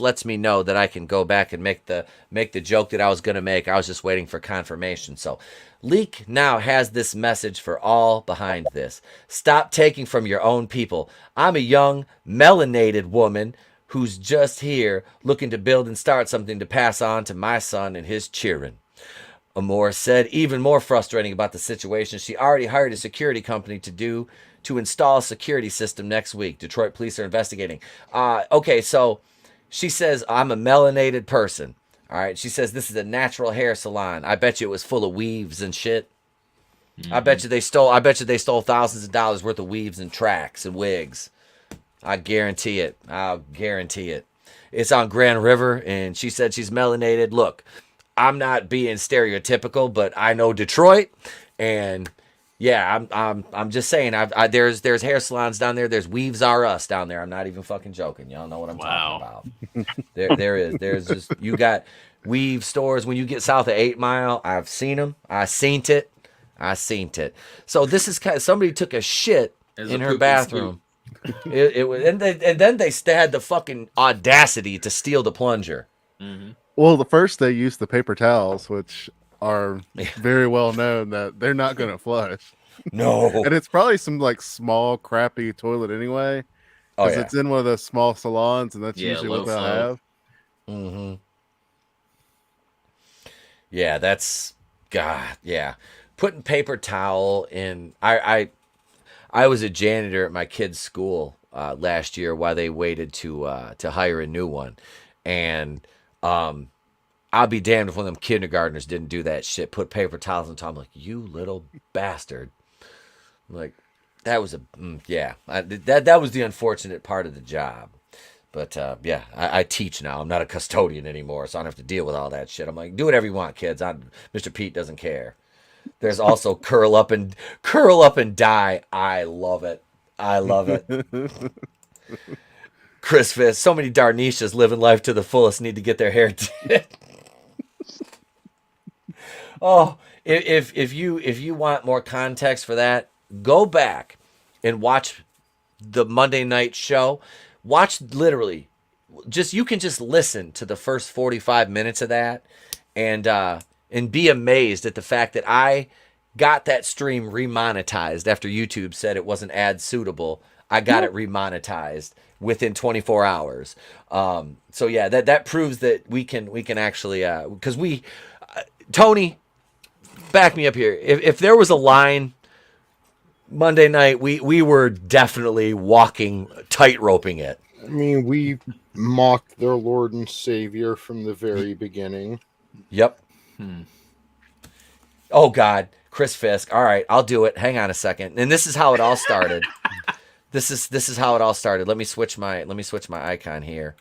lets me know that I can go back and make the joke that I was going to make. I was just waiting for confirmation. So Leak now has this message for all behind this. Stop taking from your own people. I'm a young, melanated woman who's just here looking to build and start something to pass on to my son and his children. Amor said, even more frustrating about the situation, she already hired a security company to install a security system next week. Detroit police are investigating. Okay, so she says, I'm a melanated person. All right, she says this is a natural hair salon. I bet you it was full of weaves and shit. I bet you they stole thousands of dollars worth of weaves and tracks and wigs. I guarantee it. I'll guarantee it. It's on Grand River, and she said she's melanated. Look, I'm not being stereotypical, but I know Detroit, and yeah, I'm just saying. There's hair salons down there. There's Weaves R Us down there. I'm not even fucking joking. Y'all know what I'm talking about. There's just, you got weave stores when you get south of 8 Mile. I've seen them. I seen it. So this is kind of, somebody took a shit in her bathroom. It was, and then they had the fucking audacity to steal the plunger. Mm-hmm. Well, the first they used the paper towels, which are very well known that they're not going to flush. No. And it's probably some like small, crappy toilet anyway. Oh, Because yeah. it's in one of those small salons, and that's usually what they'll have. Mm-hmm. Yeah, that's, God, yeah. Putting paper towel in, I was a janitor at my kid's school last year while they waited to hire a new one. And I'll be damned if one of them kindergartners didn't do that shit. Put paper towels on top. I'm like, you little bastard. I'm like, that was that was the unfortunate part of the job. But yeah, I teach now. I'm not a custodian anymore, so I don't have to deal with all that shit. I'm like, do whatever you want, kids. Mr. Pete doesn't care. There's also curl up and die. I love it. Chris Fist, so many Darnishas living life to the fullest need to get their hair did. Oh, if you want more context for that, go back and watch the Monday night show. Watch literally, you can just listen to the first 45 minutes of that, and be amazed at the fact that I got that stream remonetized after YouTube said it wasn't ad suitable. I got it remonetized within 24 hours. So yeah, that proves that we can actually, because Tony, back me up here. If there was a line Monday night, we were definitely walking, tightroping it. I mean, we mocked their Lord and Savior from the very beginning. Yep. Oh God, Chris Fisk. All right, I'll do it. Hang on a second. And this is how it all started. This is how it all started. Let me switch my icon here.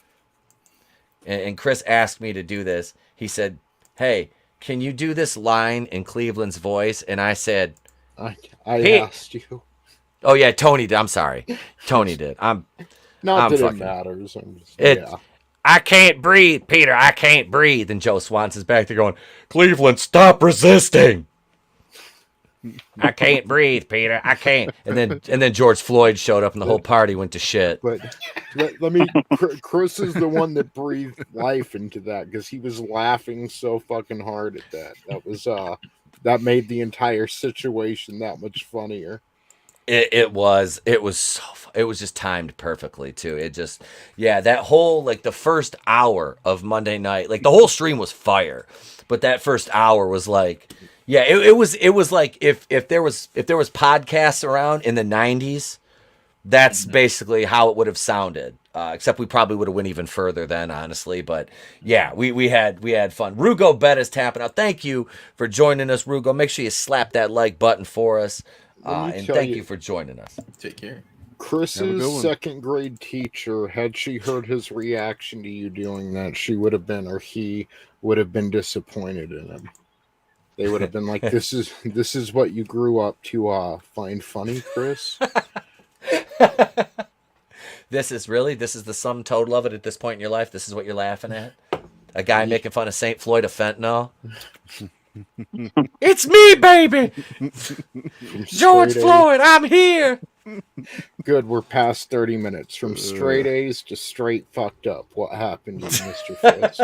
And Chris asked me to do this. He said, "Hey, can you do this line in Cleveland's voice?" And I said, I Pete. asked you. Oh yeah, Tony did. I'm sorry, Tony did. I'm Not that fucking, it matters. I'm just, yeah. I can't breathe, Peter. I can't breathe. And Joe Swanson's back there going, Cleveland, stop resisting. I can't breathe, Peter. I can't. And then George Floyd showed up and the whole party went to shit. But let me. Chris is the one that breathed life into that because he was laughing so fucking hard at that. That was that made the entire situation that much funnier. It was it was just timed perfectly too. It just, that whole, like, the first hour of Monday night, like, the whole stream was fire, but that first hour was like, it was like if there was podcasts around in the 90s, that's basically how it would have sounded. Except we probably would have went even further then, honestly. But yeah, we had fun. Rugo Bet is tapping out. Thank you for joining us, Rugo. Make sure you slap that like button for us. And thank you for joining us. Take care. Chris's second grade teacher, had she heard his reaction to you doing that, she would have been, or he would have been disappointed in him. They would have been like, this is what you grew up to find funny, Chris? This is the sum total of it at this point in your life. This is what you're laughing at? A guy making fun of St. Floyd of fentanyl? It's me, baby! George Floyd, I'm here! Good, we're past 30 minutes. From straight A's to straight fucked up. What happened to you, Mr. Fitz?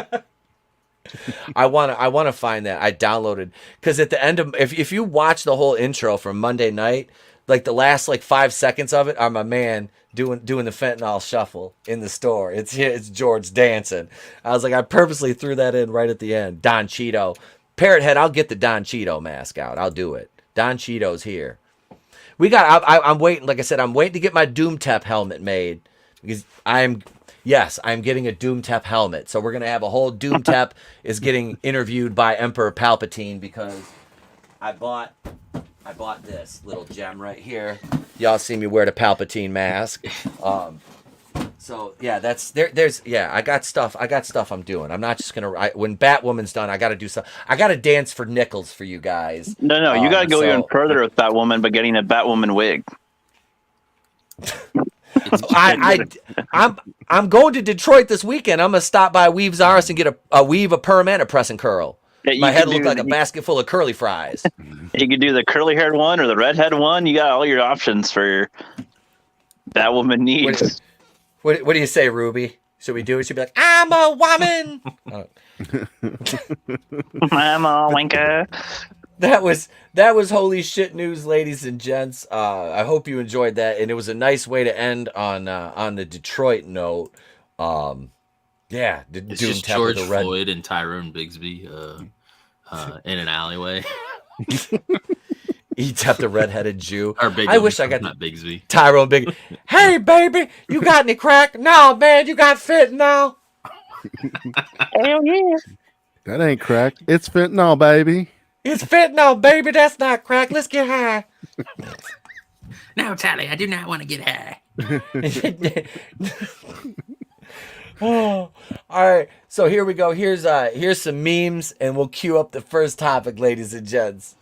I wanna find that. I downloaded, because at the end of, if you watch the whole intro from Monday night, like the last 5 seconds of it are my man doing the fentanyl shuffle in the store. It's George dancing. I was like, I purposely threw that in right at the end. Don Cheeto. Parrot Head, I'll get the Don Cheeto mask out. I'll do it. Don Cheeto's here. I'm waiting, like I said, I'm waiting to get my Doomtep helmet made, because I'm getting a Doomtep helmet. So we're going to have a whole Doomtep is getting interviewed by Emperor Palpatine, because I bought this little gem right here. Y'all see me wear the Palpatine mask. So yeah, I got stuff I'm doing. I'm not just gonna, when Batwoman's done, I gotta do something. I gotta dance for nickels for you guys. No, you gotta go even further with Batwoman by getting a Batwoman wig. I'm going to Detroit this weekend. I'm gonna stop by Weave's Arse and get a weave, a perm, and a press and curl. Yeah, my head will look like a basket full of curly fries. You could do the curly haired one or the redhead one. You got all your options for your Batwoman needs. What do you say, Ruby? Should we do it? She'd be like, I'm a woman. I'm a wanker. That was holy shit news, ladies and gents. I hope you enjoyed that, and it was a nice way to end on the Detroit note. It's just George Floyd and Tyrone Bigsby in an alleyway. He tapped the redheaded Jew. I wish I got that Bigsby. Tyrone Big. Hey, baby, you got any crack? No, man, you got fentanyl. Hell yeah. That ain't crack. It's fentanyl, baby. It's fentanyl, baby. That's not crack. Let's get high. No, Tally, I do not want to get high. Oh, all right. So here we go. Here's some memes, and we'll cue up the first topic, ladies and gents.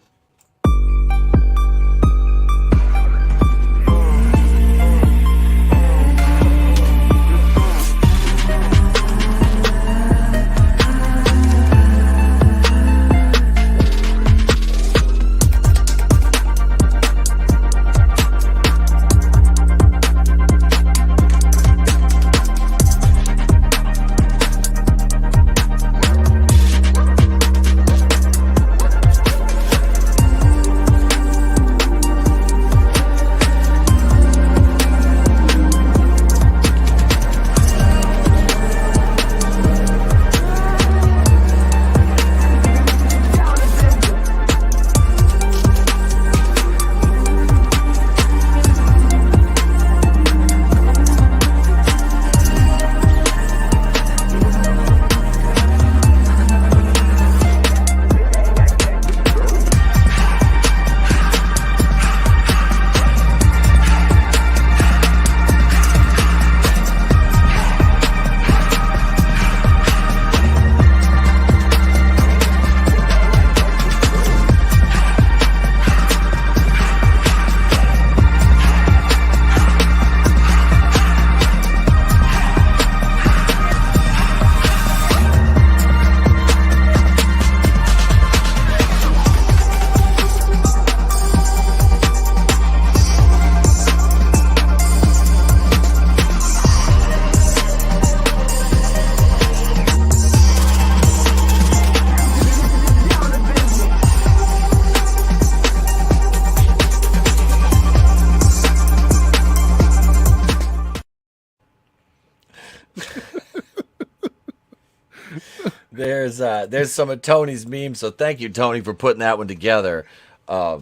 There's some of Tony's memes, so thank you, Tony, for putting that one together. I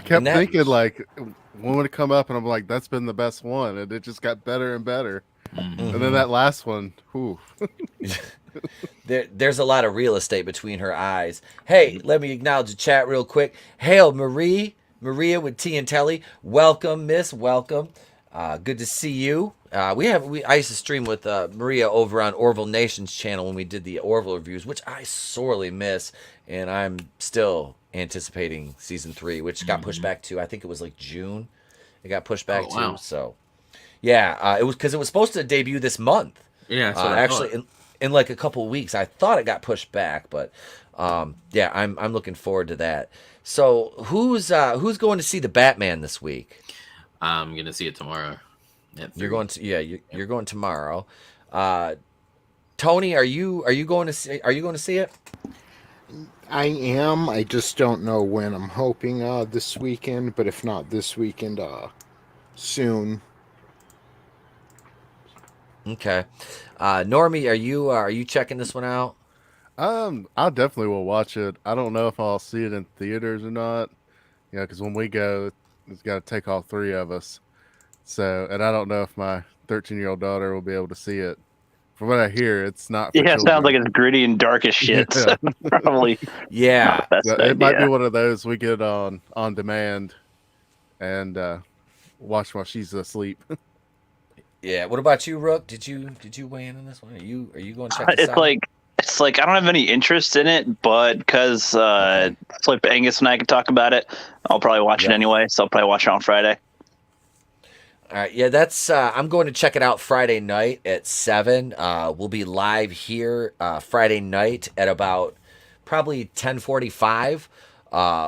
kept thinking like when would it come up, and I'm like, that's been the best one, and it just got better and better. And then that last one, whew. There's a lot of real estate between her eyes. Hey, let me acknowledge the chat real quick. Hail Maria with T and Telly. Welcome, Miss. Welcome. Good to see you. I used to stream with Maria over on Orville Nation's channel when we did the Orville reviews, which I sorely miss, and I'm still anticipating season 3, which got pushed back to, I think it was like June. It got pushed back to. So yeah, it was because it was supposed to debut this month. Yeah, so actually in like a couple of weeks. I thought it got pushed back, but yeah, I'm looking forward to that. So who's going to see the Batman this week? I'm gonna see it tomorrow. You're going to you're going tomorrow. Tony, are you going to see it? I am. I just don't know when. I'm hoping this weekend, but if not this weekend, soon. Okay. Normie, are you checking this one out? I definitely will watch it. I don't know if I'll see it in theaters or not. Yeah, because when we go, it's got to take all 3 of us. So, and I don't know if my 13-year-old daughter will be able to see it. From what I hear, it's not. For it sounds like it's gritty and dark as shit. Yeah. So probably. Yeah, it might be one of those we get on demand and watch while she's asleep. Yeah. What about you, Rook? Did you weigh in on this one? Are you going to check this out? It's like I don't have any interest in it, but because Flip Angus and I could talk about it, I'll probably watch it anyway. So I'll probably watch it on Friday. All right, yeah, that's. I'm going to check it out Friday night at 7. We'll be live here Friday night at about probably 10:45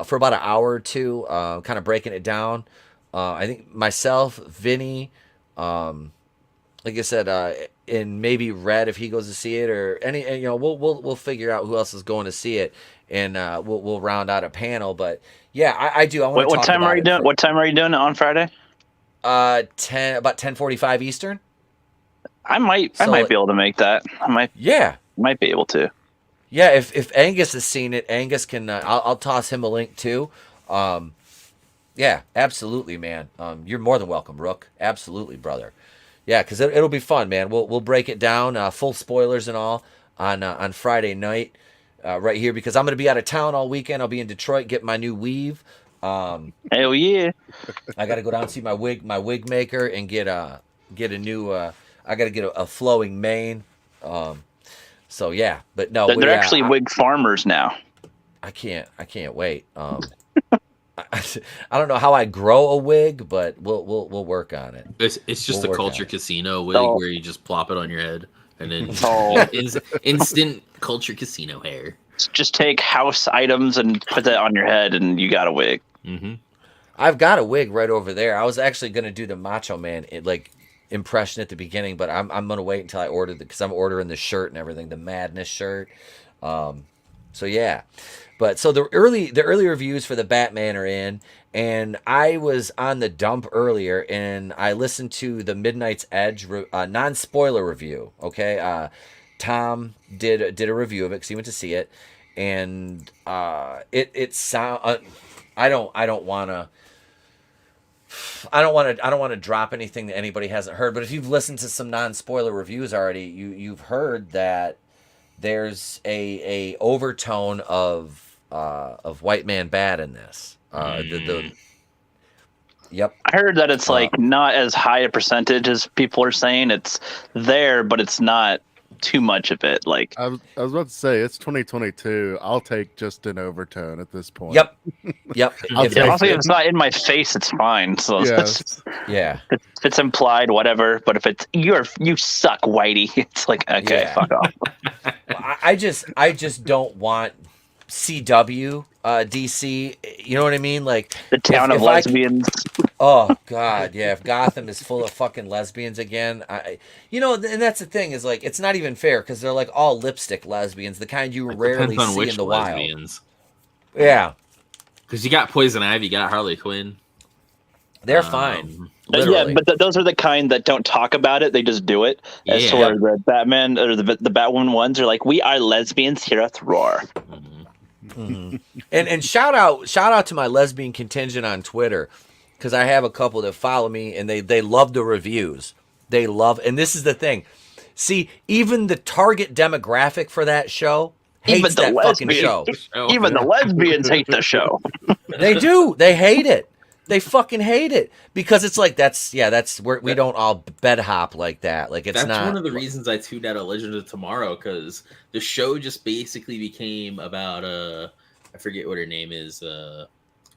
for about an hour or two, kind of breaking it down. I think myself, Vinny, like I said, and maybe Red if he goes to see it, or any. We'll figure out who else is going to see it, and we'll round out a panel. But yeah, I do. I want to. What time are you doing? What time are you doing it on Friday? About 10:45 Eastern. I might be able to make that. Might be able to. Yeah, if Angus has seen it, Angus can. I'll toss him a link too. Yeah, absolutely, man. You're more than welcome, Rook. Absolutely, brother. Yeah, because it'll be fun, man. We'll break it down, full spoilers and all on Friday night, right here, because I'm gonna be out of town all weekend. I'll be in Detroit getting my new weave. Hell yeah! I got to go down and see my wig maker and get a new. I got to get a flowing mane. So yeah, but no, they're actually wig farmers now. I can't wait. I don't know how I grow a wig, but we'll work on it. It's just a Culture Casino wig where you just plop it on your head and then instant Culture Casino hair. Just take house items and put that on your head, and you got a wig. Mm-hmm. I've got a wig right over there. I was actually gonna do the Macho Man impression at the beginning, but I'm gonna wait until I order because I'm ordering the shirt and everything, the Madness shirt. So yeah, but so the early reviews for the Batman are in, and I was on the dump earlier, and I listened to the Midnight's Edge non-spoiler review. Okay, Tom did a review of it because he went to see it, and it sound. I don't want to drop anything that anybody hasn't heard. But if you've listened to some non-spoiler reviews already, you've heard that there's a overtone of white man bad in this. Yep. I heard that it's not as high a percentage as people are saying. It's there, but it's not too much of it. Like I was about to say, it's 2022. I'll take just an overtone at this point. Yep. Honestly, if it's not in my face, it's fine. So yeah, if it's implied, whatever. But if it's you suck, Whitey, it's like okay, fuck off. Well, I just don't want CW DC. You know what I mean? Like the town of lesbians. Oh God, yeah. If Gotham is full of fucking lesbians again, and that's the thing is like it's not even fair because they're like all lipstick lesbians, the kind you rarely see in the lesbians. Wild. Yeah, because you got Poison Ivy, you got Harley Quinn. They're fine. Literally. Yeah, but those are the kind that don't talk about it; they just do it. As Yeah. sort of the Batman or the Batwoman ones are like, "We are lesbians here at Roar." And shout out to my lesbian contingent on Twitter, because I have a couple that follow me and they love the reviews. They love, and this is the thing. See, even the target demographic for that show hates that fucking show. Even the lesbians hate the show. They do. They hate it. They fucking hate it because it's like that's we don't all bed hop like that. Like it's That's not one of the reasons I tuned out of Legends of Tomorrow, because the show just basically became about I forget what her name is, the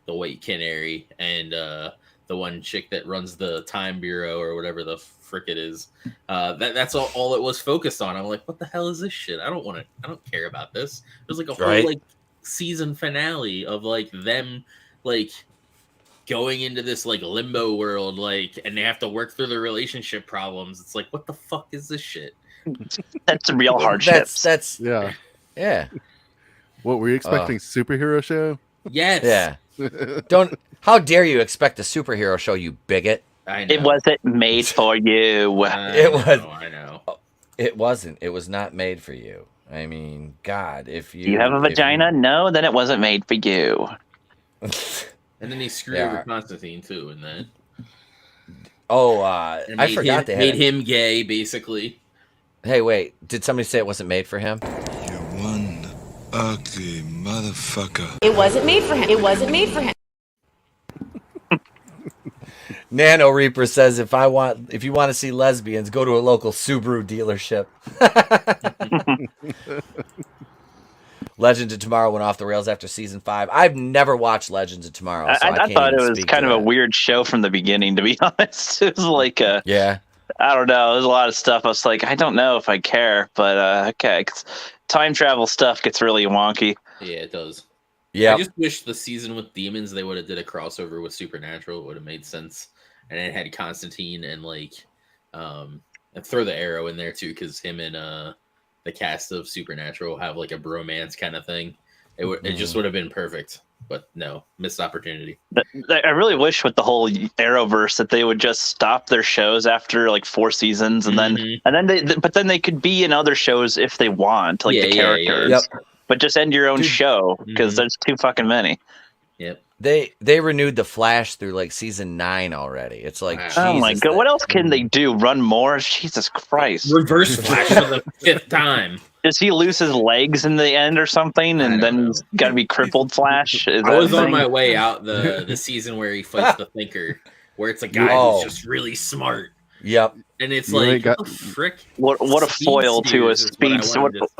White Canary and the one chick that runs the Time Bureau or whatever the frick it is. That's all it was focused on. I'm like, what the hell is this shit? I don't care about this. There's like a whole like season finale of like them like going into this like limbo world, like, and they have to work through their relationship problems. It's like, what the fuck is this shit? That's real hardships. That's Yeah. yeah. What were you expecting? Superhero show? Yes. Yeah. Don't. How dare you expect a superhero show, you bigot? I know. It wasn't made for you. I know. It wasn't. It was not made for you. I mean, God, if you You have a vagina? No, then it wasn't made for you. And then he screwed over Constantine too, and then I forgot they made him gay, basically. Hey, wait, did somebody say it wasn't made for him? You one ugly motherfucker. It wasn't made for him. It wasn't made for him. Nano Reaper says if you want to see lesbians, go to a local Subaru dealership. Legends of Tomorrow went off the rails after season 5. I've never watched Legends of Tomorrow. So I thought it was kind of a weird show from the beginning, to be honest. It was like I don't know. There's a lot of stuff. I was like, I don't know if I care, but okay. 'Cause time travel stuff gets really wonky. Yeah, it does. Yeah. I just wish the season with demons they would have did a crossover with Supernatural. It would have made sense, and it had Constantine and and throw the Arrow in there too, because him and the cast of Supernatural have like a bromance kind of thing. It just would have been perfect, but no, missed opportunity. I really wish with the whole Arrowverse that they would just stop their shows after like 4 seasons, and then they could be in other shows if they want, like the characters. Yep. But just end your own show because there's too fucking many. Yep. They renewed the Flash through like season 9 already. It's like oh my Jesus, god, what else can they do? Run more? Jesus Christ! Reverse Flash for the 5th time. Does he lose his legs in the end or something, and then he's got to be crippled? Flash. I was on my way out the season where he fights the Thinker, where it's a guy who's just really smart. Yep. And it's like, what the frick? What a foil to a speed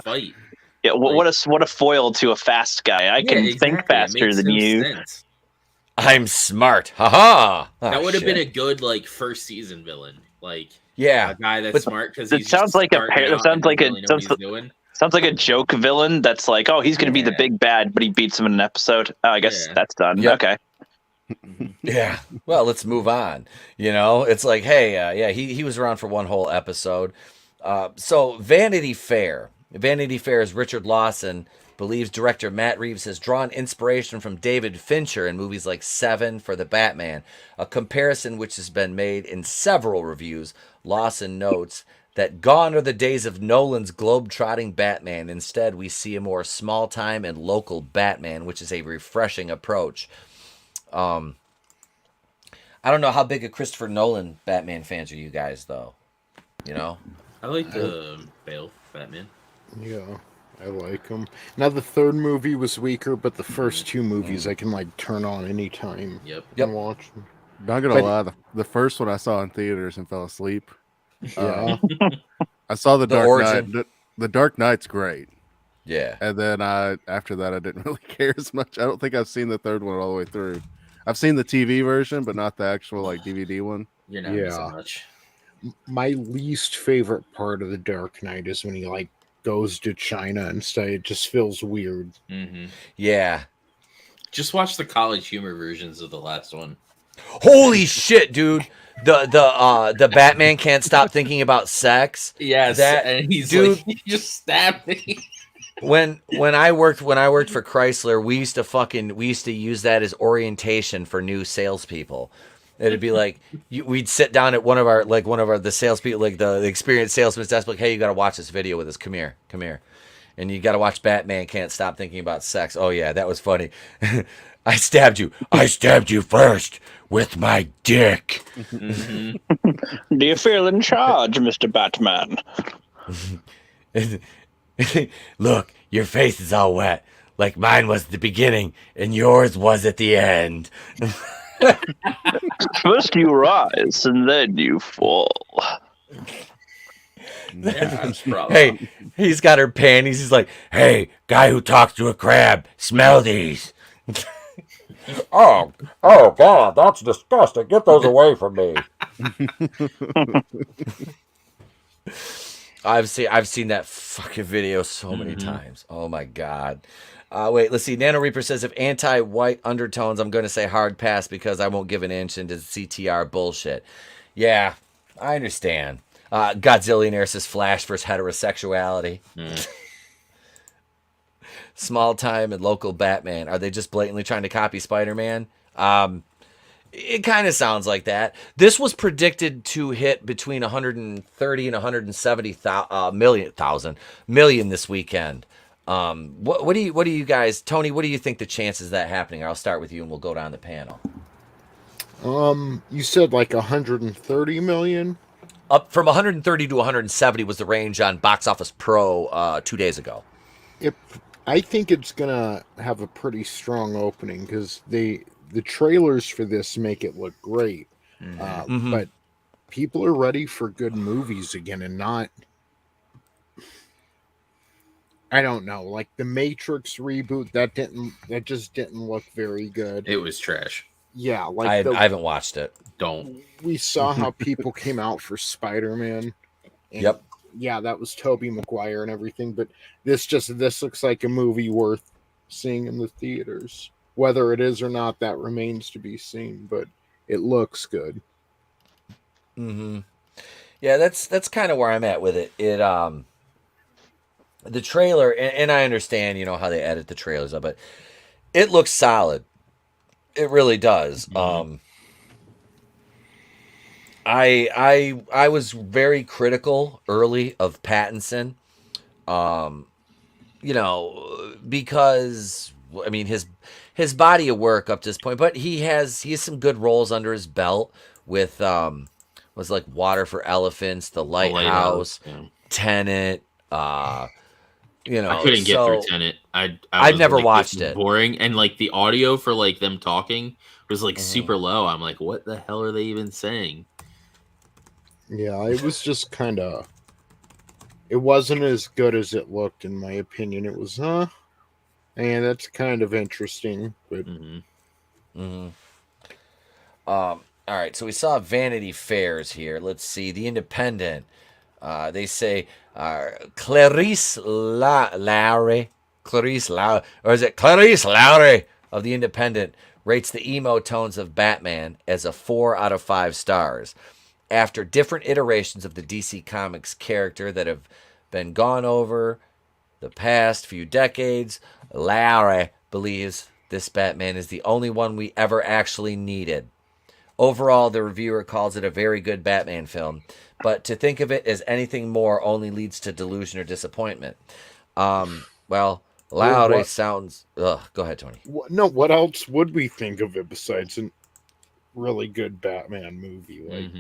fight. Yeah, what a foil to a fast guy. I can think faster than you. Sense. I'm smart. Haha. That would have been a good like first season villain. Like a guy that's smart because it sounds like sounds like a joke villain that's like, oh, he's gonna be the big bad, but he beats him in an episode. Oh, I guess that's done. Yep. Okay. Yeah. Well, let's move on. You know, it's like, hey, he was around for one whole episode. So Vanity Fair. Vanity Fair's Richard Lawson believes director Matt Reeves has drawn inspiration from David Fincher in movies like Seven for the Batman, a comparison which has been made in several reviews. Lawson notes that gone are the days of Nolan's globe-trotting Batman. Instead, we see a more small-time and local Batman, which is a refreshing approach. I don't know how big a Christopher Nolan Batman fans are you guys, though? You know? I like the Bale Batman. Yeah, I like them. Now, the third movie was weaker, but the first 2 movies I can, like, turn on anytime and watch them. Not gonna lie, the first one I saw in theaters and fell asleep. Yeah. I saw The Dark Origin. Knight. The Dark Knight's great. Yeah. And then after that, I didn't really care as much. I don't think I've seen the third one all the way through. I've seen the TV version, but not the actual like DVD one. You're not missing much. My least favorite part of The Dark Knight is when he, like, goes to China instead. It just feels weird. Mm-hmm. Yeah. Just watch the college humor versions of the last one. Holy shit, dude. The Batman can't stop thinking about sex. Yes, and he's dude, like, you just stabbed me. When I worked for Chrysler, we used to use that as orientation for new salespeople. It'd be like we'd sit down at one of the salespeople, like the experienced salesman's desk, like, hey, you got to watch this video with us. Come here. And you got to watch Batman Can't Stop Thinking About Sex. Oh, yeah, that was funny. I stabbed you. I stabbed you first with my dick. Do you feel in charge, Mr. Batman? Look, your face is all wet, like mine was at the beginning and yours was at the end. First you rise and then you fall. Hey, he's got her panties. He's like, hey, guy who talks to a crab, smell these. Oh God, that's disgusting. Get those away from me. I've seen that fucking video so many times. Oh my God. Wait, let's see. Nano Reaper says, if anti-white undertones, I'm going to say hard pass because I won't give an inch into CTR bullshit. Yeah, I understand. Godzillionaire says Flash versus heterosexuality. Small time and local Batman. Are they just blatantly trying to copy Spider-Man? It kind of sounds like that. This was predicted to hit between 130 and 170 million this weekend. What do you guys, Tony? What do you think the chances of that happening? I'll start with you, and we'll go down the panel. You said like 130 million. Up from 130 to 170 was the range on Box Office Pro 2 days ago. I think it's gonna have a pretty strong opening because the trailers for this make it look great. But people are ready for good movies again, and not. I don't know, like the Matrix reboot that just didn't look very good. It was trash. Yeah, like I haven't watched it. We saw how people came out for Spider-Man. Yep. Yeah, that was Tobey Maguire and everything, but this looks like a movie worth seeing in the theaters. Whether it is or not, that remains to be seen, but it looks good. Yeah, that's kind of where I'm at with it. The trailer, and I understand, how they edit the trailers up, but it looks solid. It really does. I was very critical early of Pattinson, because I mean his body of work up to this point, but he has some good roles under his belt with was like Water for Elephants, The Lighthouse, Tenet. I couldn't get through Tenet. I've never watched it. Boring, and like the audio for like them talking was like super low. I'm like, what the hell are they even saying? Yeah, it was just kind of. It wasn't as good as it looked, in my opinion. It was, and that's kind of interesting. But all right, so we saw Vanity Fairs here. Let's see, The Independent. They say Clarice Lowry, or is it Clarice Lowry of The Independent rates the emo tones of Batman as a 4 out of 5 stars. After different iterations of the DC Comics character that have been gone over the past few decades, Lowry believes this Batman is the only one we ever actually needed. Overall, the reviewer calls it a very good Batman film, but to think of it as anything more only leads to delusion or disappointment. Well, Lowry sounds... Go ahead, Tony. What else would we think of it besides a really good Batman movie? Like,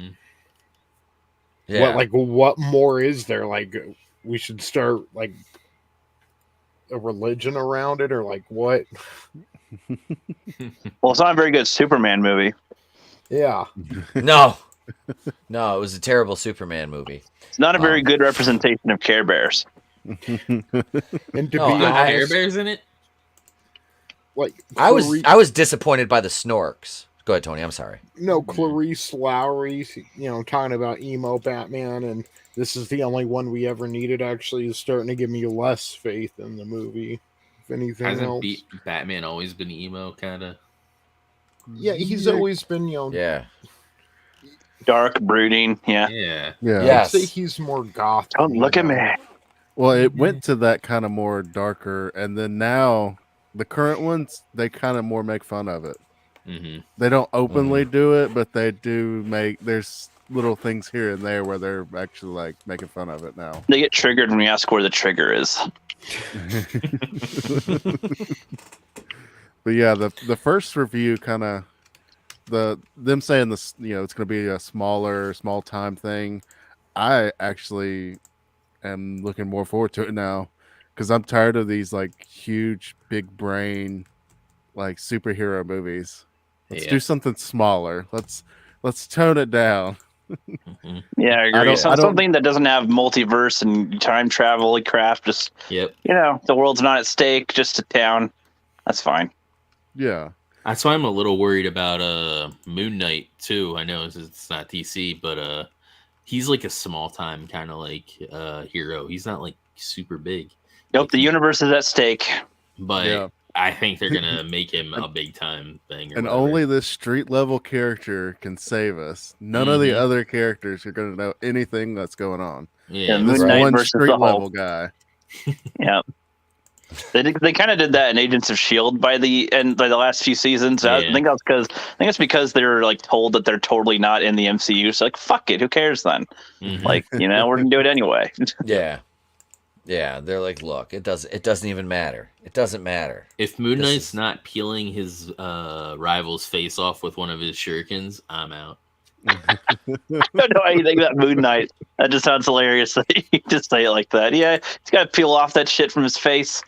yeah. What more is there? Like, we should start, like, a religion around it, or, like, what? Well, it's not a very good Superman movie. Yeah. No, it was a terrible Superman movie. It's not a very good representation of Care Bears. And to be honest, Care Bears in it. Like, I was disappointed by the Snorks. Go ahead, Tony. I'm sorry. No, Clarice Lowry, talking about emo Batman, and this is the only one we ever needed. Actually, is starting to give me less faith in the movie. If anything else, Batman always been emo, kind of. Yeah, he's always been, dark, brooding. Yeah. I'd say he's more goth. Don't look at me. Well, it went to that kind of more darker, and then now the current ones, they kind of more make fun of it. They don't openly do it, but they do make. There's little things here and there where they're actually like making fun of it now. They get triggered when we ask where the trigger is. But yeah, the first review kind of them saying this, it's going to be a small time thing. I actually am looking more forward to it now because I'm tired of these like huge, big brain, like superhero movies. Let's do something smaller. Let's tone it down. Yeah, I agree. Something that doesn't have multiverse and time travel craft. Just the world's not at stake. Just a town. That's fine. Yeah, that's why I'm a little worried about Moon Knight too. I know it's not DC, but he's like a small time kind of like hero. He's not like super big. Nope, the universe is at stake. But I think they're gonna make him a big time thing. And only this street level character can save us. None of the other characters are gonna know anything that's going on. Yeah, this Moon Knight one versus street the level Hulk. guy. Yeah. They kind of did that in Agents of S.H.I.E.L.D. by the last few seasons. I think it's because they're like told that they're totally not in the MCU. So like, fuck it, who cares then? Like, we're gonna do it anyway. Yeah, they're like, look, it doesn't even matter. It doesn't matter. If Moon Knight's not peeling his rival's face off with one of his shurikens, I'm out. I don't know how you think that Moon Knight. That just sounds hilarious that you just say it like that. Yeah, he's got to peel off that shit from his face.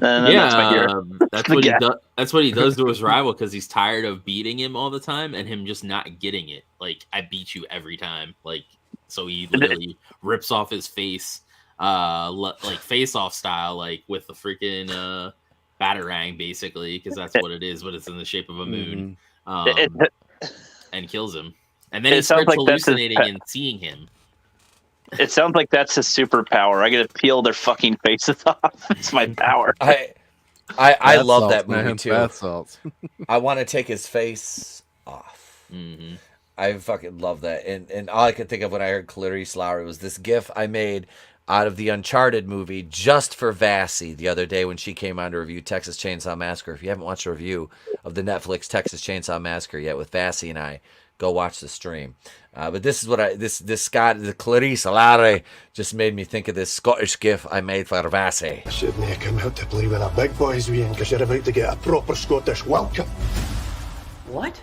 And then that's my hero. That's what he does. That's what he does to his rival because he's tired of beating him all the time and him just not getting it. Like, I beat you every time. Like, so he literally rips off his face, like face-off style, like with the freaking batarang, basically, because that's what it is. But it's in the shape of a moon, and kills him. And then he starts hallucinating and seeing him. It sounds like that's his superpower. I get to peel their fucking faces off. It's my power. I love that movie too. Bath salts. I want to take his face off. I fucking love that. And all I could think of when I heard Clarice Lowry was this GIF I made out of the Uncharted movie just for Vassy the other day when she came on to review Texas Chainsaw Massacre. If you haven't watched a review of the Netflix Texas Chainsaw Massacre yet with Vassy and I, go watch the stream. But this is what the Clarice Lowry just made me think of this Scottish GIF I made for Vassy. I shouldn't have come out to play with a big boys ween because you're about to get a proper Scottish welcome. What?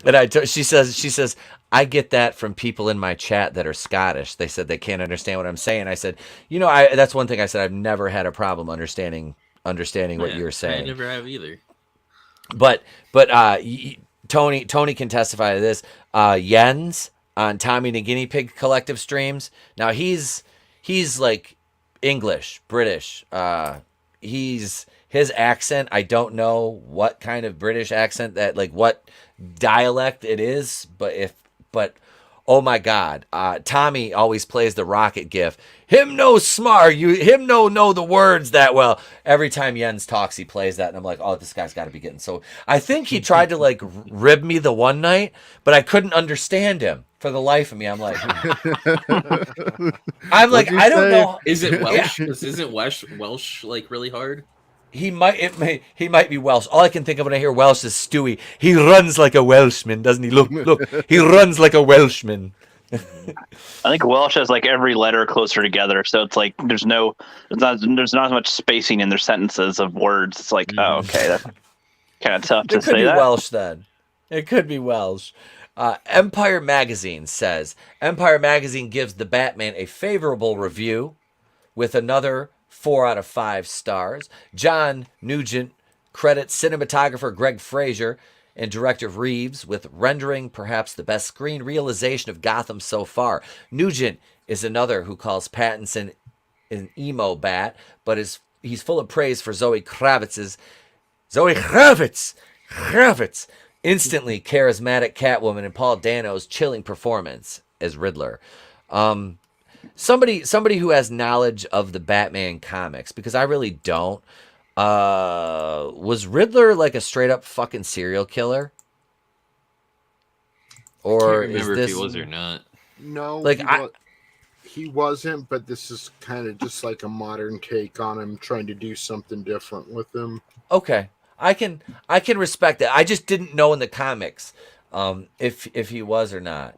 And she says, I get that from people in my chat that are Scottish. They said they can't understand what I'm saying. I said, that's one thing I said. I've never had a problem understanding what you're saying. I never have either. But Tony can testify to this. Jens on Tommy the Guinea Pig Collective streams. Now he's like English, British. His accent, I don't know what kind of British accent that, like what dialect it is, but oh my God, Tommy always plays the rocket gif. Him no smart, him no know the words that well. Every time Jens talks, he plays that, and I'm like, oh, this guy's got to be getting so. I think he tried to like rib me the one night, but I couldn't understand him for the life of me. I'm like, I don't know. Is it Welsh? Yeah. Isn't Welsh like really hard? He might be Welsh. All I can think of when I hear Welsh is Stewie. He runs like a Welshman, doesn't he? Look, he runs like a Welshman. I think Welsh has like every letter closer together, so it's like there's not as much spacing in their sentences of words. It's like, oh, okay, that's kind of tough to say that. It could be Welsh then. It could be Welsh. Empire Magazine says, Empire Magazine gives The Batman a favorable review with another 4 out of 5 stars. John Nugent credits cinematographer Greg Fraser and director Reeves with rendering perhaps the best screen realization of Gotham so far. Nugent is another who calls Pattinson an emo bat, but he's full of praise for Zoe Kravitz, instantly charismatic Catwoman and Paul Dano's chilling performance as Riddler. Somebody who has knowledge of the Batman comics, because I really don't. Was Riddler like a straight up fucking serial killer? Or I can't remember is this, if he was or not. No, like he wasn't, but this is kind of just like a modern take on him, trying to do something different with him. Okay, I can respect that. I just didn't know in the comics if he was or not.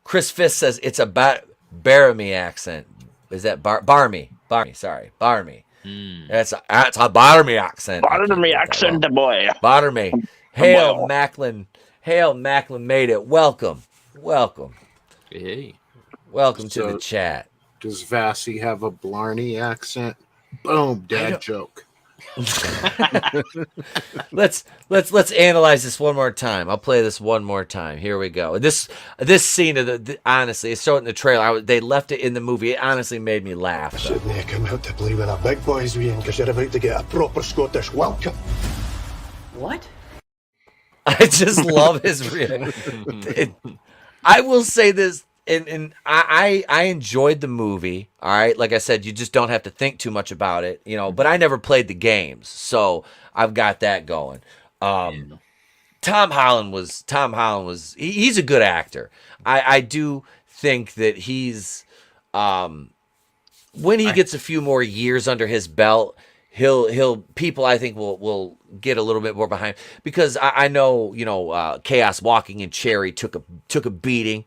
Chris Fisk says it's a Barmy accent. Is that Barmy? Sorry, Barmy. That's a Barmy accent. Barmy accent, the boy. Barmy. Hail Macklin. Hail Macklin made it. Welcome. Hey. Welcome to the chat. Does Vassy have a Blarney accent? Boom, dad joke. Let's analyze this one more time. I'll play this one more time. Here we go. This scene of the honestly, it's showing in the trailer. They left it in the movie. It honestly made me laugh. I shouldn't have come out to play with a big boys ween because you're about to get a proper Scottish welcome. What? I just love his I will say this, and I enjoyed the movie. All right, like I said, you just don't have to think too much about it, But I never played the games, so I've got that going. Tom Holland was he's a good actor. I do think that he's when he gets a few more years under his belt, he'll people I think will get a little bit more behind, because I know Chaos Walking and Cherry took a beating.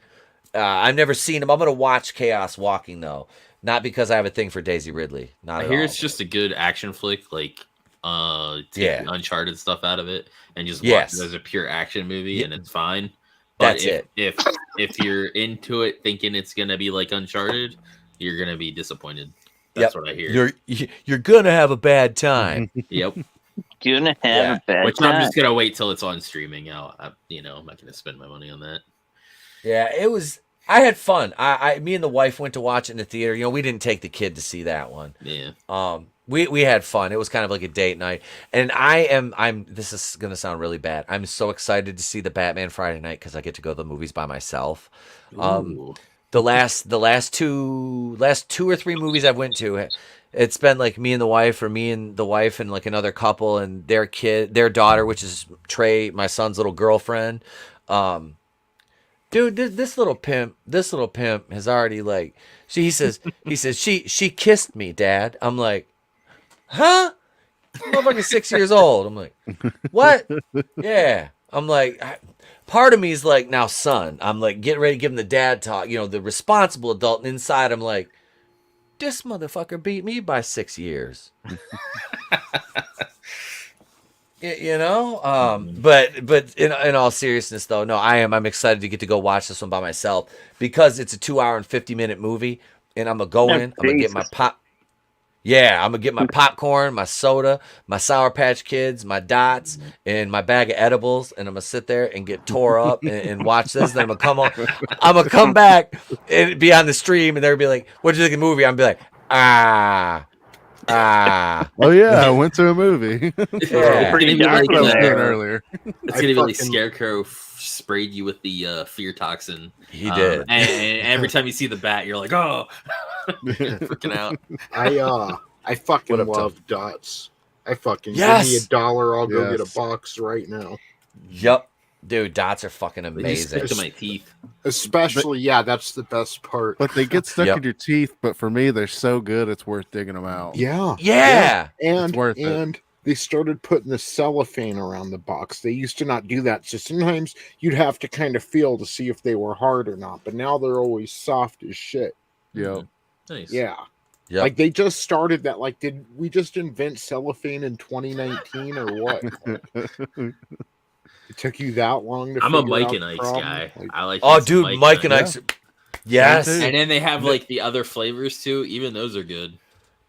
I've never seen him. I'm gonna watch Chaos Walking though, not because I have a thing for Daisy Ridley. Not I at hear all. it's just a good action flick, like take the Uncharted stuff out of it and just watch Yes. it as a pure action movie, and it's fine. But if you're into it thinking it's gonna be like Uncharted, you're gonna be disappointed. That's what I hear. You're gonna have a bad time. Yep. Gonna have a bad Which time. I'm just gonna wait till it's on streaming. I'm not gonna spend my money on that. Yeah, it was. I had fun. Me and the wife went to watch it in the theater. We didn't take the kid to see that one. Yeah. We had fun. It was kind of like a date night. And I'm. This is gonna sound really bad. I'm so excited to see the Batman Friday night because I get to go to the movies by myself. The last two or three movies I've went to, it's been like me and the wife, or me and the wife and like another couple and their daughter, which is Trey, my son's little girlfriend. Dude, this little pimp has already like. He says she kissed me, Dad. I'm like, huh? Motherfucking 6 years old. I'm like, what? Yeah. I'm like, part of me is like, now, son. I'm like, getting ready to give him the dad talk. The responsible adult. And inside, I'm like, this motherfucker beat me by 6 years. But in all seriousness though, no, I'm excited to get to go watch this one by myself because it's a 2 hour and 50-minute movie, and I'm gonna go in, I'm gonna get my I'm gonna get my popcorn, my soda, my Sour Patch Kids, my dots, and my bag of edibles, and I'm gonna sit there and get tore up and watch this. Then I'm gonna come back and be on the stream, and they'll be like, "What'd you think of the movie?" I'm gonna be like, Oh yeah, I went to a movie. Yeah. Pretty dark in there earlier. It's gonna be like Scarecrow sprayed you with the fear toxin. He did. And every time you see the bat, you're like, oh, freaking out. I fucking What up, love dots. I fucking Yes! give me $1, I'll go get Yes. a box right now. Yep. Dude, dots are fucking They just amazing. stick to my teeth. Especially, that's the best part. But they get stuck Yep. in your teeth. But for me, they're so good, it's worth digging them out. Yeah. And It's worth it. and they started putting the cellophane around the box. They used to not do that. So sometimes you'd have to kind of feel to see if they were hard or not. But now they're always soft as shit. Yep. Nice. Yeah. Yep. Like they just started that. Like, did we just invent cellophane in 2019 or what? It took you that long to I'm a figure Mike out and the Ike's problem? guy. Like, I like. Oh, me some dude, Mike and Ike's. Ike's. Yes. Me too. And then they have like the other flavors too. Even those are good.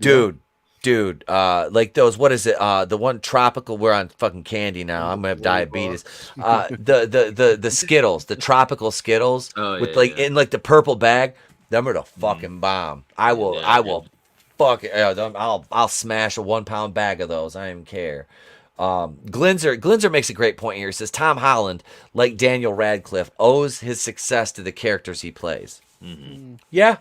Dude, like those, what is it? The one tropical, we're on fucking candy now. I'm gonna have diabetes. The Skittles, the tropical Skittles with in like the purple bag. Them are the fucking bomb. I will I'll smash a 1 pound bag of those. I don't even care. Glinzer makes a great point here. He says Tom Holland, like Daniel Radcliffe, owes his success to the characters he plays. Mm-hmm. Yeah.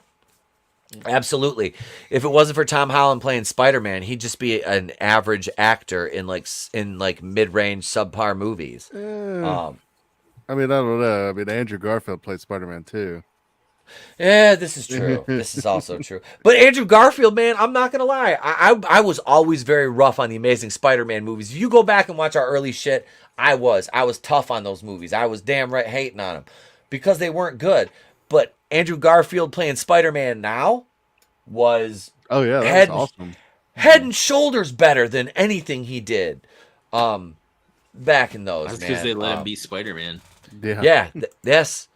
Absolutely. If it wasn't for Tom Holland playing Spider-Man, he'd just be an average actor in like mid-range subpar movies. I mean, I don't know. I mean, Andrew Garfield played Spider-Man too. Yeah, this is true. This is also true. But Andrew Garfield, man, I'm not gonna lie. I was always very rough on the Amazing Spider-Man movies. If you go back and watch our early shit, I was tough on those movies. I was damn right hating on them because they weren't good. But Andrew Garfield playing Spider-Man now was Oh yeah, that was awesome. head and shoulders better than anything he did back in those. That's man. because they let him be Spider-Man. Yeah. Yes.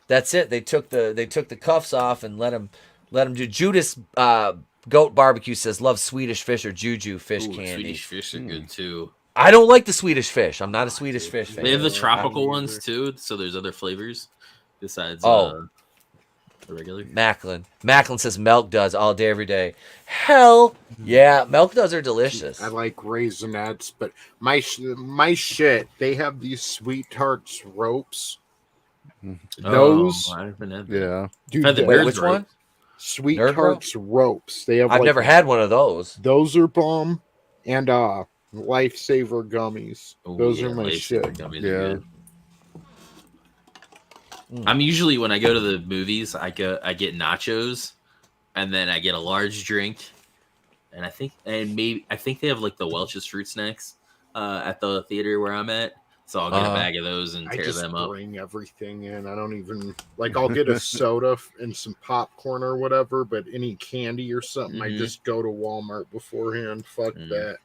That's it. They took the cuffs off and let him do. Judas Goat Barbecue says love Swedish fish or juju fish candy. Swedish fish are good too. I don't like the Swedish fish. I'm not a Swedish fish fan. They have the tropical ones too, so there's other flavors besides the regular. Macklin says milk does all day every day. Hell yeah, milk does are delicious. I like Raisinets, but my shit, they have these Sweet Tarts ropes. Those, yeah. Dude, wait, which one? Sweet Nerd Tarts ropes. They have. I've never had one of those. Those are bomb, and Lifesaver gummies. Ooh, Those yeah, are my Lifesaver shit. gummies are good. I'm usually when I go to the movies, I get nachos, and then I get a large drink, and I think they have like the Welch's fruit snacks at the theater where I'm at. So I'll get a bag of those and tear them up. I just bring everything in. I don't even like. I'll get a soda and some popcorn or whatever, but any candy or something, I just go to Walmart beforehand. Fuck that.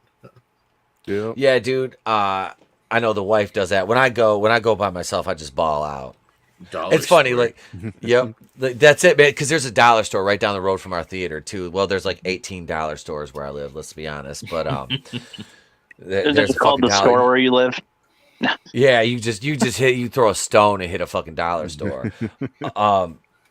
Yeah, dude. I know the wife does that. When I go by myself, I just ball out. It's funny, like, yep, that's it, man. Because there's a dollar store right down the road from our theater too. Well, there's like $18 stores where I live. Let's be honest, but there's called the store where you live. Yeah, you throw a stone and hit a fucking dollar store.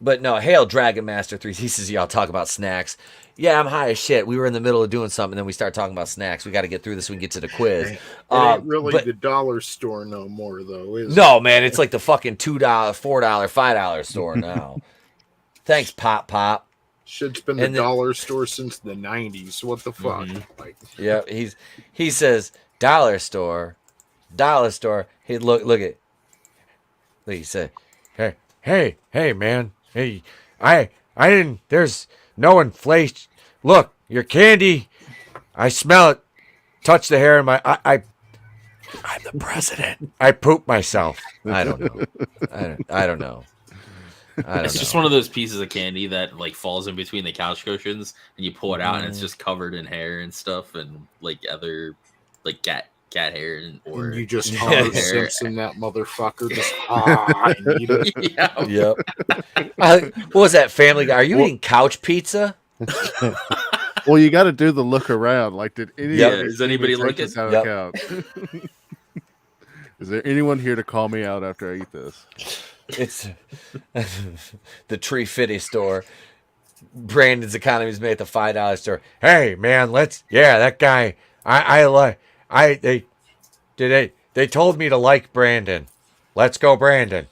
But no, hail Dragon Master 3. He says y'all talk about snacks. Yeah, I'm high as shit. We were in the middle of doing something, and then we start talking about snacks. We got to get through this so we can get to the quiz. It ain't really the dollar store no more, though, is no, it? man, it's like the fucking $2, $4, $5 store now. Thanks, Pop. Shit's been the dollar store since the 90s. What the fuck? Like, yeah, he says dollar store. He look at. He said, hey, man. Hey, I didn't. There's no inflation. Look, your candy. I smell it. Touch the hair in my. I'm the president. I poop myself. I don't know. I don't know. It's just one of those pieces of candy that like falls in between the couch cushions, and you pull it out, and it's just covered in hair and stuff, and like other like cat hair and you just Homer Simpson that motherfucker. Just I need it. Yep. What was that, Family Guy? Are you eating couch pizza? Well, you got to do the look around. Like, did is anybody looking? Is there anyone here to call me out after I eat this? It's the Tree Fitty store. Brandon's Economy's made at the $5 store. Hey, man, that guy. They told me to like Brandon. Let's go, Brandon.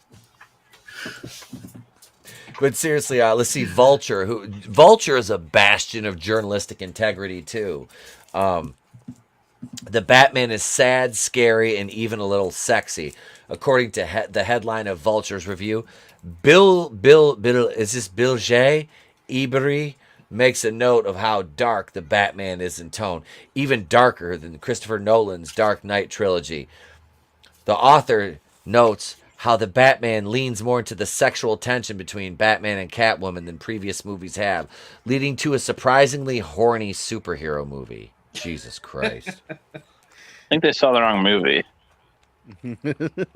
But seriously, let's see Vulture. Vulture is a bastion of journalistic integrity too. The Batman is sad, scary, and even a little sexy, according to the headline of Vulture's review. Bill is this Bill J. Ebery makes a note of how dark the Batman is in tone, even darker than Christopher Nolan's Dark Knight trilogy. The author notes how the Batman leans more into the sexual tension between Batman and Catwoman than previous movies have, leading to a surprisingly horny superhero movie. Jesus Christ. I think they saw the wrong movie.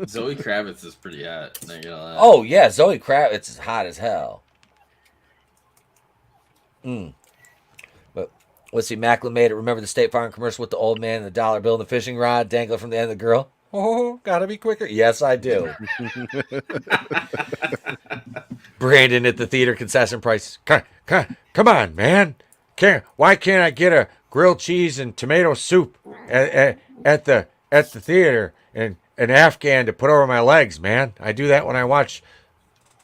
Zoe Kravitz is pretty hot. Not gonna lie. Oh, yeah, Zoe Kravitz is hot as hell. But let's see, Macklin made it. Remember the State Farm commercial with the old man and the dollar bill and the fishing rod dangling from the end of the girl? Oh, gotta be quicker. Yes, I do. Brandon at the theater concession price. Come on, man. Why can't I get a grilled cheese and tomato soup at the theater and an Afghan to put over my legs, man? I do that when I watch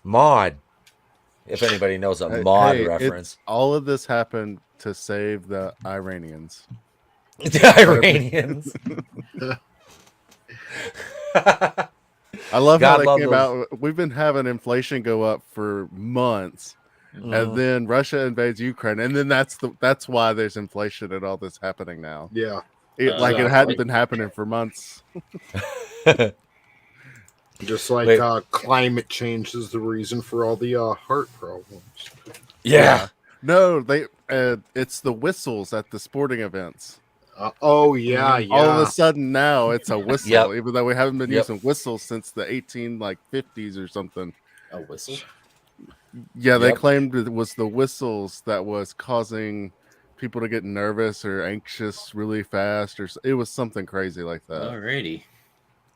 Maude. If anybody knows a Maude reference. All of this happened to save the Iranians. The Iranians. I love God how love they came those. out. We've been having inflation go up for months, and then Russia invades Ukraine, and then that's why there's inflation and all this happening now. Yeah. It hadn't been happening for months. Just like Wait. climate change is the reason for all the heart problems. Yeah. No, it's the whistles at the sporting events. Oh yeah, yeah. All of a sudden now it's a whistle, Yep. even though we haven't been Yep. using whistles since the 50s or something. A whistle? Yeah, they Yep. claimed it was the whistles that was causing people to get nervous or anxious really fast, or it was something crazy like that. Alrighty.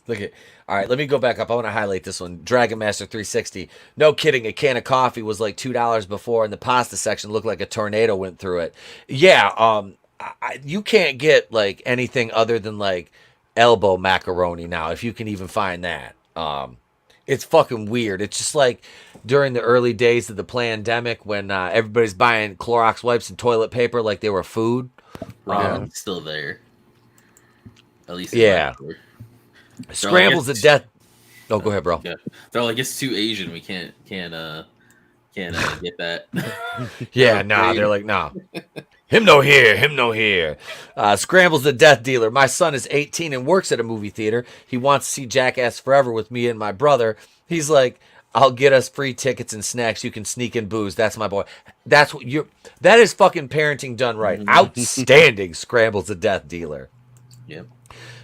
Look at. All right, let me go back up. I want to highlight this one. Dragon Master 360. No kidding. A can of coffee was like $2 before, and the pasta section looked like a tornado went through it. Yeah. You can't get like anything other than like elbow macaroni now, if you can even find that. It's fucking weird. It's just like during the early days of the pandemic when everybody's buying Clorox wipes and toilet paper like they were food. Ramen's still there. At least. Yeah. Scrambles to death. Oh, go ahead, bro. Yeah. They're like, it's too Asian. We can't get that. Yeah, nah. They're like, nah. Him no here. Scrambles the death dealer. My son is 18 and works at a movie theater. He wants to see Jackass Forever with me and my brother. He's like, I'll get us free tickets and snacks. You can sneak in booze. That's my boy. That is fucking parenting done right. Outstanding. Scrambles the death dealer. Yep.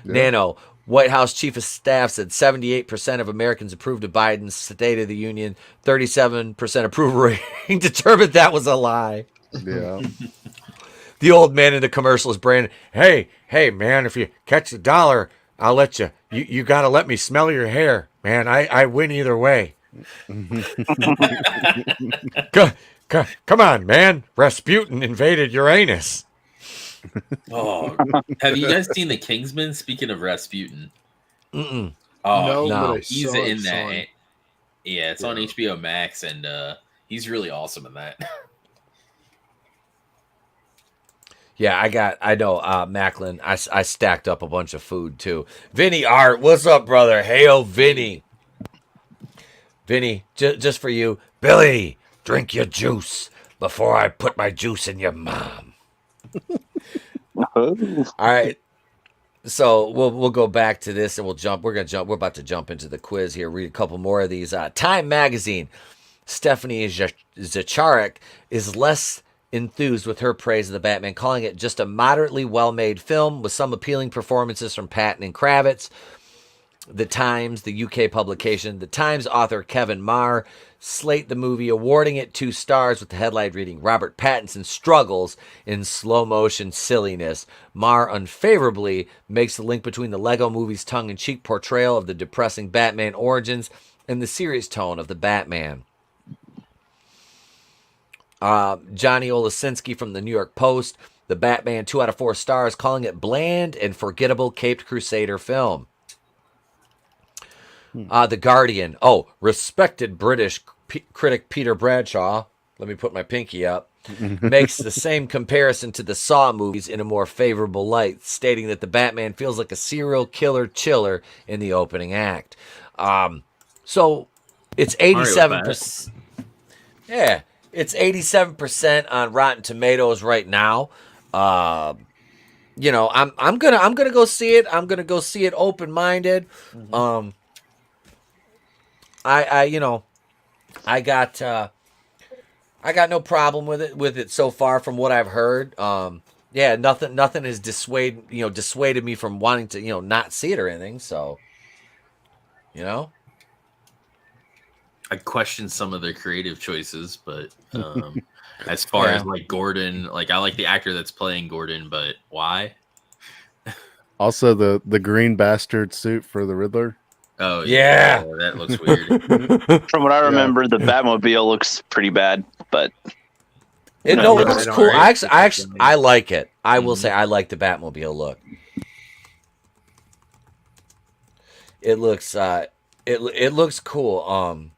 Nano. White House Chief of Staff said 78% of Americans approved of Biden's State of the Union. 37% approval rating determined that was a lie. Yeah. The old man in the commercial is Brandon. Hey, man, if you catch the dollar, I'll let you. You got to let me smell your hair, man. I win either way. Come on, man. Rasputin invaded Uranus. Oh, have you guys seen The Kingsman? Speaking of Rasputin. Mm-mm. Oh, No. he's in that. Yeah, it's on HBO Max, and he's really awesome in that. Yeah, I know, Macklin. I stacked up a bunch of food too. Vinnieart, what's up, brother? Hey, Vinny. Vinny, just for you. Billy, drink your juice before I put my juice in your mom. All right. So we'll go back to this and we'll jump. We're about to jump into the quiz here. Read a couple more of these. Time Magazine. Stephanie Zacharek is less enthused with her praise of the Batman, calling it just a moderately well-made film with some appealing performances from Patton and Kravitz. The Times, the UK publication, The Times author Kevin Marr slate the movie, awarding it 2 stars with the headline reading, Robert Pattinson struggles in slow-motion silliness. Marr unfavorably makes the link between the Lego movie's tongue-in-cheek portrayal of the depressing Batman origins and the serious tone of the Batman. Johnny Olasinski from the New York Post, the Batman 2 out of 4 stars, calling it bland and forgettable Caped Crusader film. The Guardian, respected British critic Peter Bradshaw, let me put my pinky up, makes the same comparison to the Saw movies in a more favorable light, stating that the Batman feels like a serial killer chiller in the opening act. So it's 87%. Yeah. It's 87% on Rotten Tomatoes right now. I'm gonna go see it. I'm gonna go see it open-minded. I got no problem with it so far from what I've heard. Nothing has dissuaded me from wanting to not see it or anything. So, I question some of their creative choices, but as far as like Gordon, like I like the actor that's playing Gordon, but why? Also, the green bastard suit for the Riddler. Oh yeah, that looks weird. From what I remember, the Batmobile looks pretty bad, but it looks cool. I like it. I will say I like the Batmobile look. It looks it looks cool.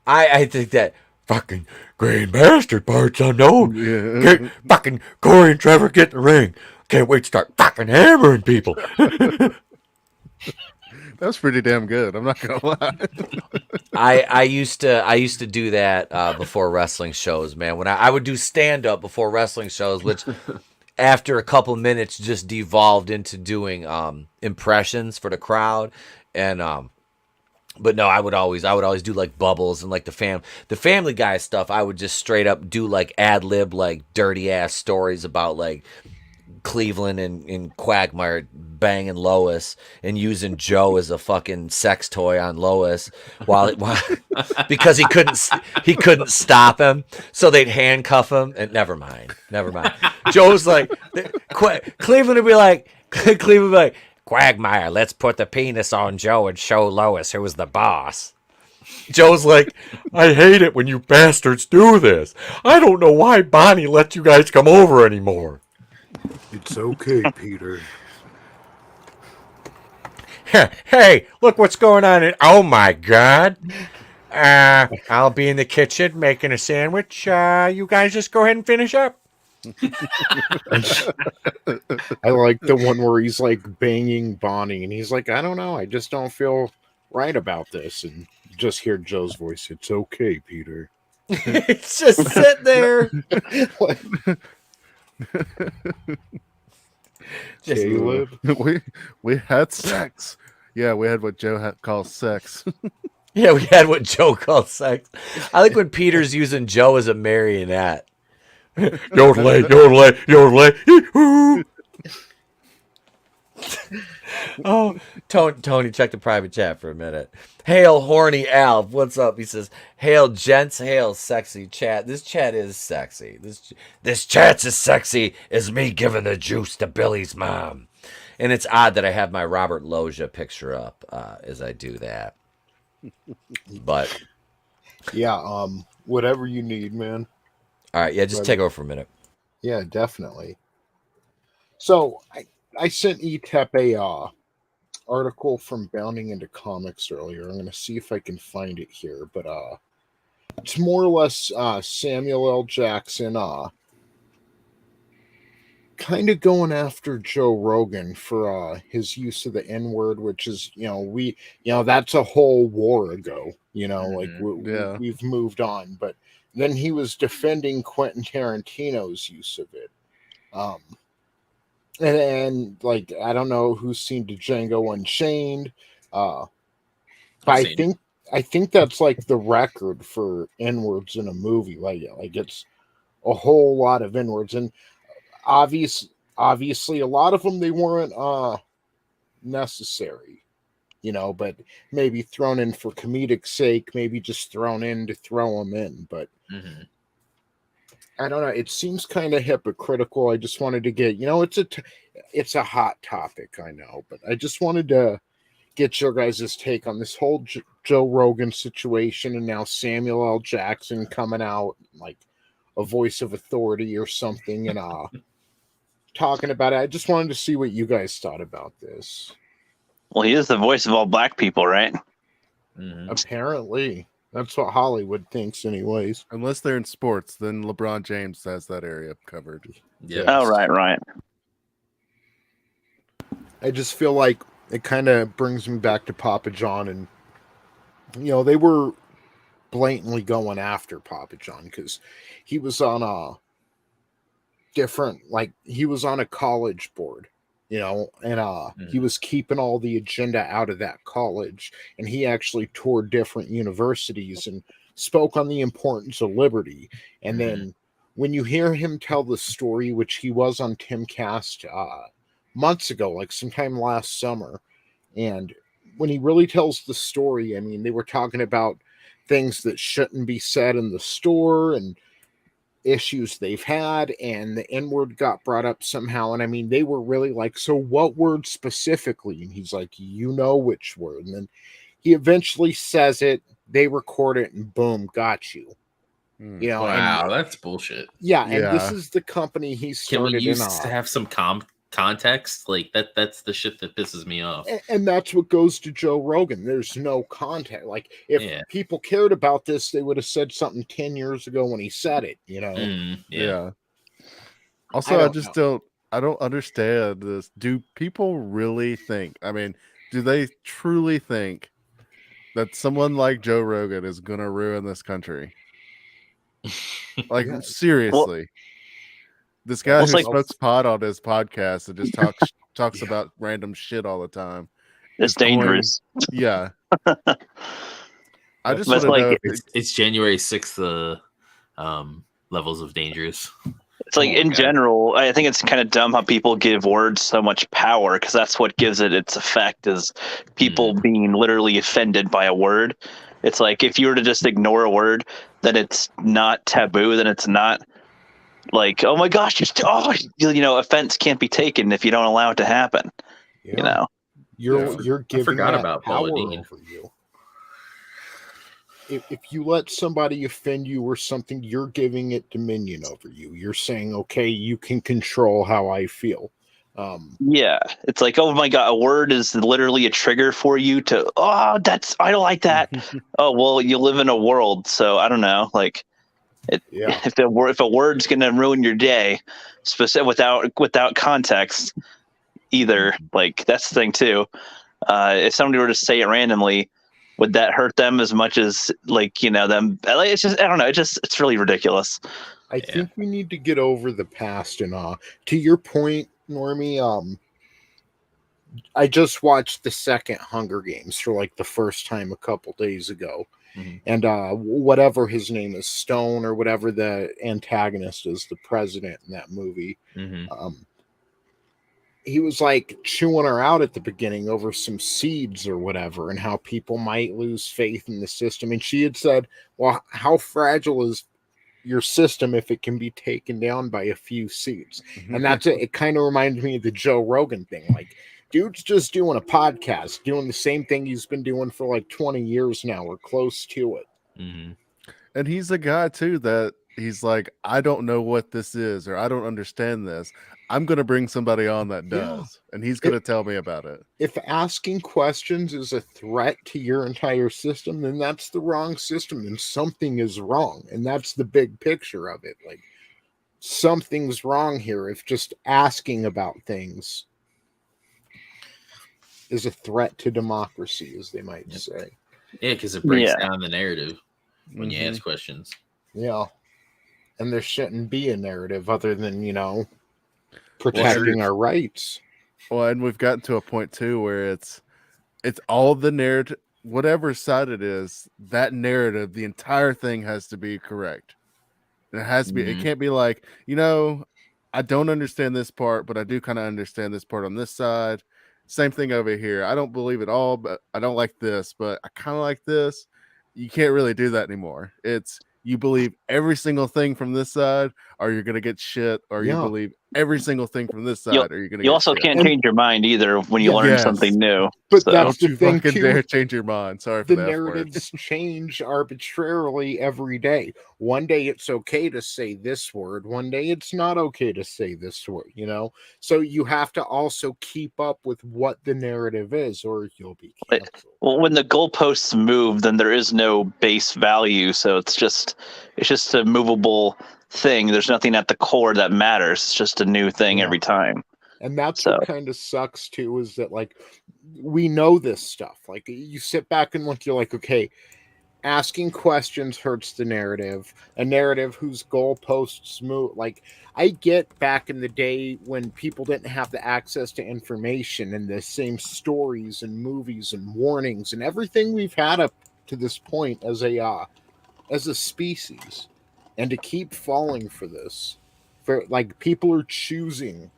I think that fucking green bastard part's unknown. Get fucking Corey and Trevor get in the ring. Can't wait to start fucking hammering people. That's pretty damn good. I'm not gonna lie. I used to do that before wrestling shows, man. When I would do stand up before wrestling shows, which after a couple minutes just devolved into doing impressions for the crowd, and but no, I would always do like Bubbles and like the Family Guy stuff. I would just straight up do like ad lib like dirty ass stories about like Cleveland and Quagmire banging Lois and using Joe as a fucking sex toy on Lois while because he couldn't stop him, so they'd handcuff him. And never mind. Joe's like Cleveland would be like Quagmire, let's put the penis on Joe and show Lois who was the boss. Joe's like, I hate it when you bastards do this. I don't know why Bonnie let you guys come over anymore. It's okay, Peter. Hey, look what's going on. Oh, my God. I'll be in the kitchen making a sandwich. You guys just go ahead and finish up. I like the one where he's like banging Bonnie and he's like, I don't know, I just don't feel right about this. And you just hear Joe's voice. It's okay, Peter. It's just sit there. Caleb. we had sex. Yeah, we had what Joe calls sex. Yeah, we had what Joe called sex. I like when Peter's using Joe as a marionette. Yodelay, yodelay, yodelay. Oh, Tony, check the private chat for a minute. Hail, horny Alf. What's up? He says, hail, gents. Hail, sexy chat. This chat is sexy. This chat's as sexy as me giving the juice to Billy's mom. And it's odd that I have my Robert Loggia picture up as I do that. But yeah, whatever you need, man. All right, yeah, just take over for a minute. Yeah, definitely. So I sent ETEP a article from Bounding into Comics earlier. I'm going to see if I can find it here, but it's more or less Samuel L. Jackson kind of going after Joe Rogan for his use of the N-word, which is, that's a whole war ago. We've moved on, but then he was defending Quentin Tarantino's use of it. And like, I don't know who's seen Django Unchained. But I think that's like the record for N-words in a movie. Like it's a whole lot of N-words. And obviously a lot of them, they weren't necessary, but maybe thrown in for comedic sake, maybe just thrown in to throw them in. But I don't know. It seems kind of hypocritical. I just wanted to get, it's a hot topic, I know, but I just wanted to get your guys' take on this whole Joe Rogan situation, and now Samuel L. Jackson coming out like a voice of authority or something and talking about it. I just wanted to see what you guys thought about this. Well, he is the voice of all black people, right? Apparently. That's what Hollywood thinks anyways. Unless they're in sports, then LeBron James has that area covered. Yeah. Oh, right. I just feel like it kind of brings me back to Papa John, and they were blatantly going after Papa John because he was on a he was on a college board, and he was keeping all the agenda out of that college, and he actually toured different universities and spoke on the importance of liberty. And then when you hear him tell the story, which he was on Timcast months ago, like sometime last summer, and when he really tells the story, I mean, they were talking about things that shouldn't be said in the store and issues they've had, and the N-word got brought up somehow. And I mean, they were really like, so what word specifically? And he's like, which word? And then he eventually says it, they record it, and boom, got you. Wow, and, that's bullshit. Yeah, and this is the company he started. Can we use to have some context? Like that's the shit that pisses me off. And that's what goes to Joe Rogan. There's no context. Like if people cared about this, they would have said something 10 years ago when he said it, Yeah. Also, I don't understand this. Do people really think, I mean, do they truly think that someone like Joe Rogan is going to ruin this country? Like, Yeah. seriously. This guy who smokes pot on his podcast and just talks about random shit all the time. It's dangerous. Yeah. I just But want to know it's January 6th. Levels of dangerous. It's like in general, I think it's kind of dumb how people give words so much power, because that's what gives it its effect, is people being literally offended by a word. It's like if you were to just ignore a word, then it's not taboo, then it's not like, oh my gosh, offense can't be taken if you don't allow it to happen. Yeah. You're giving forgot that about power Paula Deen. over you. If you let somebody offend you or something, you're giving it dominion over you. You're saying, okay, you can control how I feel. Yeah, it's like, oh my god, a word is literally a trigger for you to, I don't like that. Oh well, you live in a world, so I don't know, like if a word's gonna ruin your day, without context either, like that's the thing too. If somebody were to say it randomly, would that hurt them as much as them? It's just, I don't know. It's really ridiculous. I think we need to get over the past and to your point, Normie, I just watched the second Hunger Games for like the first time a couple days ago. And whatever his name is, Stone or whatever the antagonist is, the president in that movie, he was like chewing her out at the beginning over some seeds or whatever, and how people might lose faith in the system. And she had said, well, how fragile is your system if it can be taken down by a few seeds? And that's it. It kind of reminded me of the Joe Rogan thing. Like, dude's just doing a podcast, doing the same thing he's been doing for like 20 years now, or close to it. And he's a guy too that he's like, I don't know what this is, or I don't understand this. I'm going to bring somebody on that does, and he's going to tell me about it. If asking questions is a threat to your entire system, then that's the wrong system, and something is wrong. And that's the big picture of it. Like, something's wrong here if just asking about things is a threat to democracy, as they might say. Yeah, because it breaks down the narrative when you ask questions. Yeah. And there shouldn't be a narrative other than, protecting our rights. Well, and we've gotten to a point too where it's all the narrative, whatever side it is, that narrative, the entire thing has to be correct. And it has to be, it can't be like, I don't understand this part, but I do kind of understand this part on this side. Same thing over here. I don't believe it all, but I don't like this, but I kind of like this. You can't really do that anymore. It's, you believe every single thing from this side, or you're going to get shit, or you believe every single thing from this side, or you're going to get You also shit. can't change your mind either when you learn something new. But So- that's Don't the you thing, fucking too. dare change your mind. Sorry for The that word. narratives change arbitrarily every day. One day it's okay to say this word. One day it's not okay to say this word, So you have to also keep up with what the narrative is, or you'll be canceled. Well, when the goalposts move, then there is no base value, so it's just a movable thing. There's nothing at the core that matters. It's just a new thing every time. And that's what kind of sucks too, is that like we know this stuff. Like you sit back and look, you're like, okay, asking questions hurts the narrative. A narrative whose goalposts move. Like I get back in the day when people didn't have the access to information and the same stories and movies and warnings and everything we've had up to this point as a species, and to keep falling for this, for like people are choosing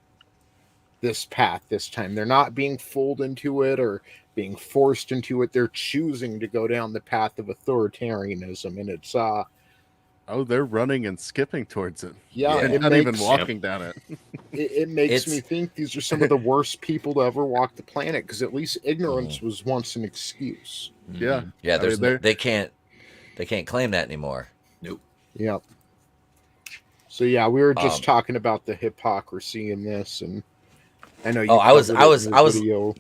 this path this time. They're not being fooled into it or being forced into it. They're choosing to go down the path of authoritarianism, and it's they're running and skipping towards it. Yeah, and it not even makes- walking down it. it makes me think these are some of the worst people to ever walk the planet, because at least ignorance was once an excuse. Yeah. Yeah, I mean, they can't claim that anymore. Nope. Yep. So yeah, we were just talking about the hypocrisy in this, and I know you. I was video.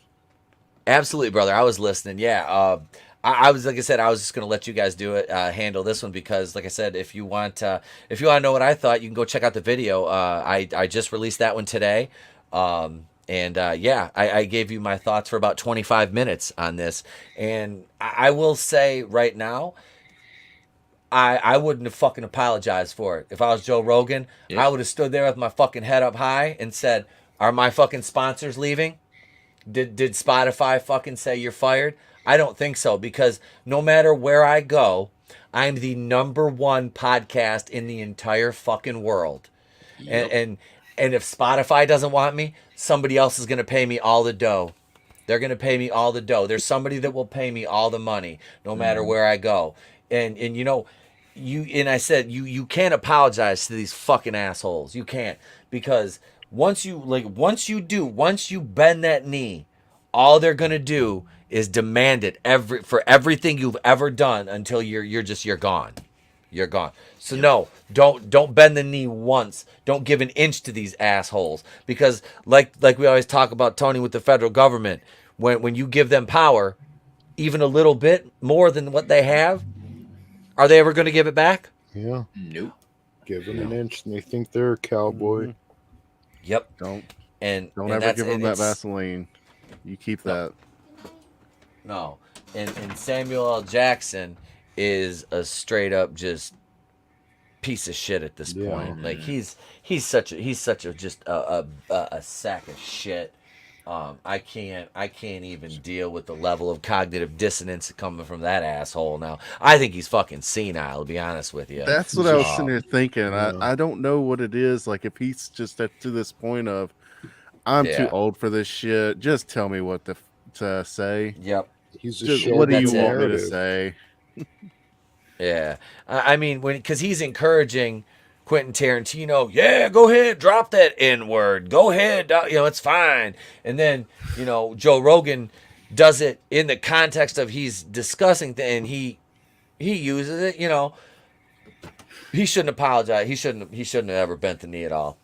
Absolutely, brother. I was listening. Yeah. I was, like I said, I was just going to let you guys do it, handle this one, because like I said, if you want to know what I thought, you can go check out the video. I just released that one today. And And I gave you my thoughts for about 25 minutes on this. And I will say right now, I wouldn't have fucking apologized for it. If I was Joe Rogan, I would have stood there with my fucking head up high and said, are my fucking sponsors leaving? Did Spotify fucking say you're fired? I don't think so, because no matter where I go, I'm the #1 podcast in the entire fucking world. Yep. And if Spotify doesn't want me, somebody else is going to pay me all the dough. They're going to pay me all the dough. There's somebody that will pay me all the money, no matter where I go. And you know, I said you can't apologize to these fucking assholes. You can't, because once you bend that knee, all they're going to do is demand it for everything you've ever done until you're gone. You're gone. So no, don't bend the knee once. Don't give an inch to these assholes, because like we always talk about, Tony, with the federal government, when you give them power, even a little bit more than what they have, are they ever going to give it back? Yeah. Nope. Give them an inch and they think they're a cowboy. Yep. Don't ever give them that Vaseline. You keep that. No. And Samuel L. Jackson is a straight up just piece of shit at this point. Like he's such a just a sack of shit. I can't even deal with the level of cognitive dissonance coming from that asshole now. I think he's fucking senile, to be honest with you. That's what I was sitting there thinking. I don't know what it is. Like, if he's just to this point of, I'm too old for this shit. Just tell me what to say. Yep. He's what do you want me to say? Yeah. I mean, because he's encouraging Quentin Tarantino, yeah, go ahead, drop that N-word. Go ahead, it's fine. And then, Joe Rogan does it in the context of he's discussing things, and he uses it, He shouldn't apologize. He shouldn't have ever bent the knee at all.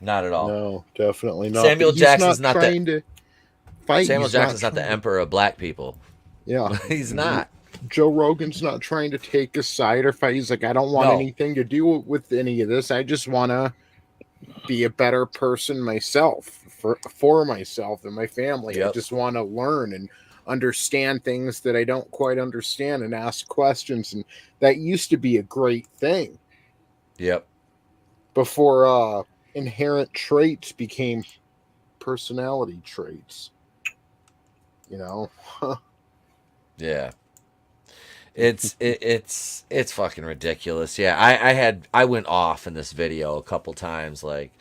Not at all. No, definitely not. Samuel Jackson's not trying to fight. Samuel Jackson's not the emperor of black people. Yeah. He's not. Joe Rogan's not trying to take a side or fight. He's like, I don't want anything to do with any of this. I just want to be a better person myself, for myself and my family. Yep. I just want to learn and understand things that I don't quite understand and ask questions. And that used to be a great thing. Yep. Before inherent traits became personality traits. Yeah. It's fucking ridiculous. Yeah, I went off in this video a couple times. Like,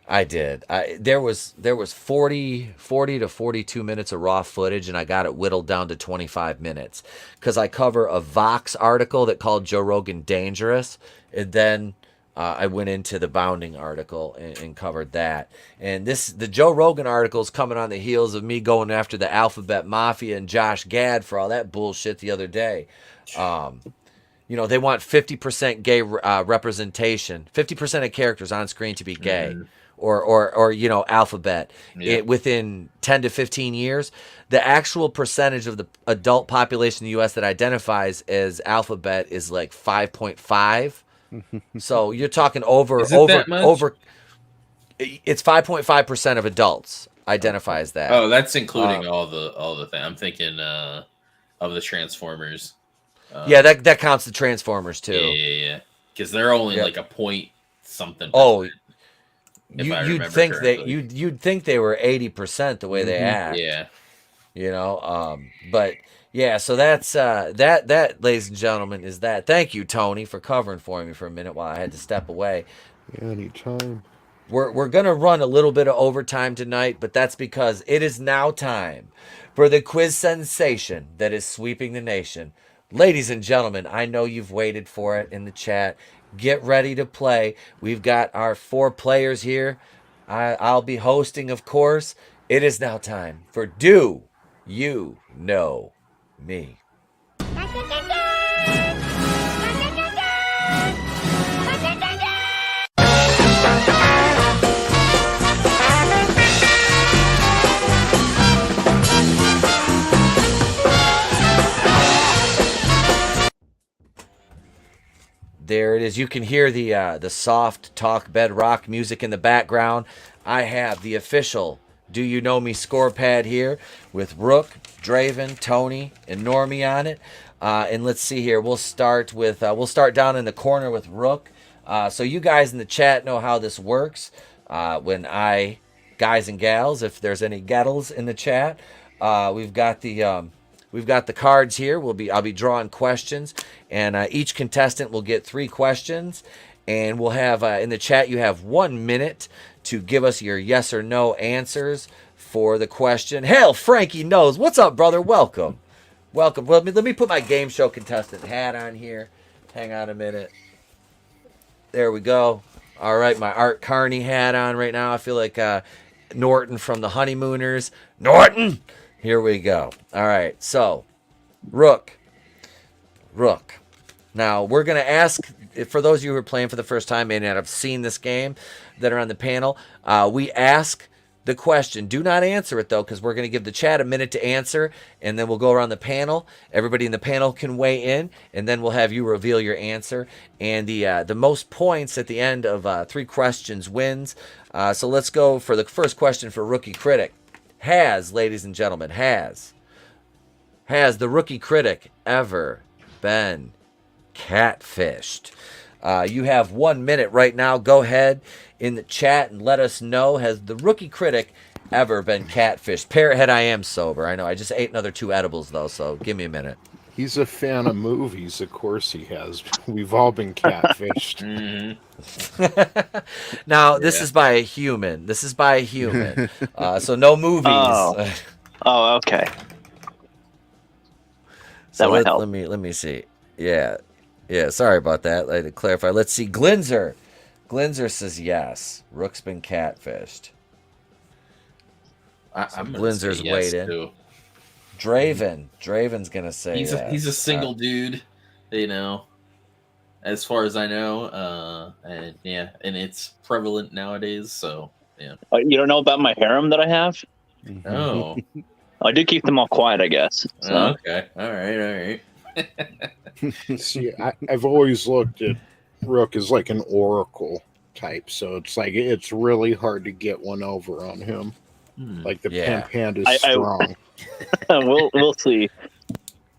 I did. There was 40 to 42 minutes of raw footage, and I got it whittled down to 25 minutes because I cover a Vox article that called Joe Rogan dangerous, and then I went into the Bounding article and covered that. And the Joe Rogan article is coming on the heels of me going after the Alphabet Mafia and Josh Gad for all that bullshit the other day. They want 50% gay representation, 50% of characters on screen to be gay, or Alphabet. Within 10 to 15 years, the actual percentage of the adult population in the U.S. that identifies as Alphabet is like 5.5. So you're talking over. It's 5.5% of adults identify as that. Oh, that's including all the thing. I'm thinking of the Transformers. That counts the Transformers too. Yeah. Because they're only like a point something. Oh, you'd think they were 80% the way they act. Yeah. But. Yeah, so that's that, ladies and gentlemen, is that. Thank you, Tony, for covering for me for a minute while I had to step away. Yeah, anytime. We're gonna run a little bit of overtime tonight, but that's because it is now time for the quiz sensation that is sweeping the nation. Ladies and gentlemen, I know you've waited for it in the chat. Get ready to play. We've got our 4 players here. I'll be hosting, of course. It is now time for Do You Know Me? There it is. You can hear the soft talk bedrock music in the background. I have the official Do You Know Me score pad here with Rook, Draven, Tony, and Normie on it. And let's see here. We'll start down in the corner with Rook. So you guys in the chat know how this works. Guys and gals, if there's any gettles in the chat, we've got the cards here. I'll be drawing questions, and each contestant will get 3 questions, and we'll have in the chat you have 1 minute to give us your yes or no answers for the question. Hell, Frankie knows. What's up, brother? Welcome. Well, let me put my game show contestant hat on here. Hang on a minute. There we go. All right, my Art Carney hat on right now. I feel like Norton from the Honeymooners. Norton! Here we go. All right, so Rook. Now, we're going to ask, for those of you who are playing for the first time, may not have seen this game that are on the panel, we ask the question. Do not answer it, though, because we're going to give the chat a minute to answer, and then we'll go around the panel. Everybody in the panel can weigh in, and then we'll have you reveal your answer. And the most points at the end of 3 questions wins. So let's go for the first question for Rookie Critic. Ladies and gentlemen, has the Rookie Critic ever been catfished? You have 1 minute right now. Go ahead in the chat and let us know, has the Rookie Critic ever been catfished? Parrothead, I am sober. I know. I just ate another 2 edibles, though, so give me a minute. He's a fan of movies. Of course he has. We've all been catfished. Now, this is by a human. So no movies. Oh, okay. So let me see. Yeah, sorry about that. I had to clarify. Let's see. Glinzer says yes. Rook's been catfished. I'm Glinzer's yes, weighed in. too. Draven's gonna say he's a single dude, as far as I know, and it's prevalent nowadays. So yeah. You don't know about my harem that I have? Oh, I do keep them all quiet, I guess. So. Oh, okay, all right. See, I've always looked at Rook as like an oracle type, so it's like it's really hard to get one over on him. Like the Pimp is strong. We'll see.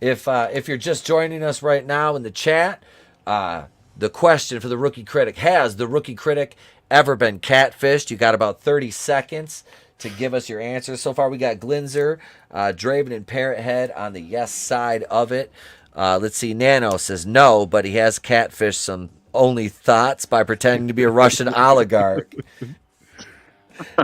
If you're just joining us right now in the chat, the question for the Rookie Critic: has the Rookie Critic ever been catfished? You got about 30 seconds to give us your answers. So far, we got Glinzer, Draven, and Parrothead on the yes side of it. Let's see. Nano says no, but he has catfished some only thoughts by pretending to be a Russian oligarch.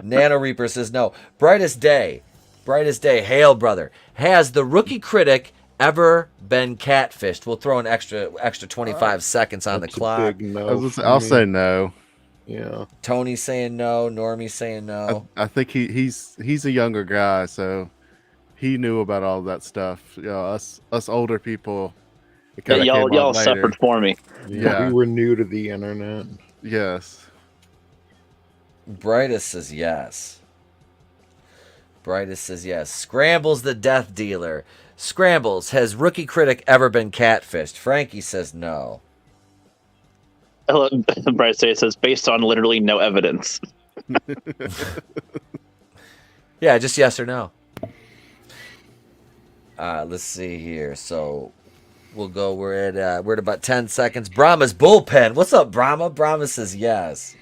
Nano Reaper says no. Brightest day, hail brother. Has the Rookie Critic ever been catfished? We'll throw an extra 25 seconds on the clock. Big no I'll say no. Yeah. Tony's saying no. Normie's saying no. I think he's a younger guy, so he knew about all that stuff. Us older people. Y'all suffered for me. Yeah, we were new to the internet. Yes. Brightest says yes. Scrambles the Death Dealer. Scrambles, has Rookie Critic ever been catfished? Frankie says no. Bryce says based on literally no evidence. Yeah, just yes or no. Let's see here. So we'll go. We're at about 10 seconds. Brahma's bullpen. What's up, Brahma? Brahma says yes.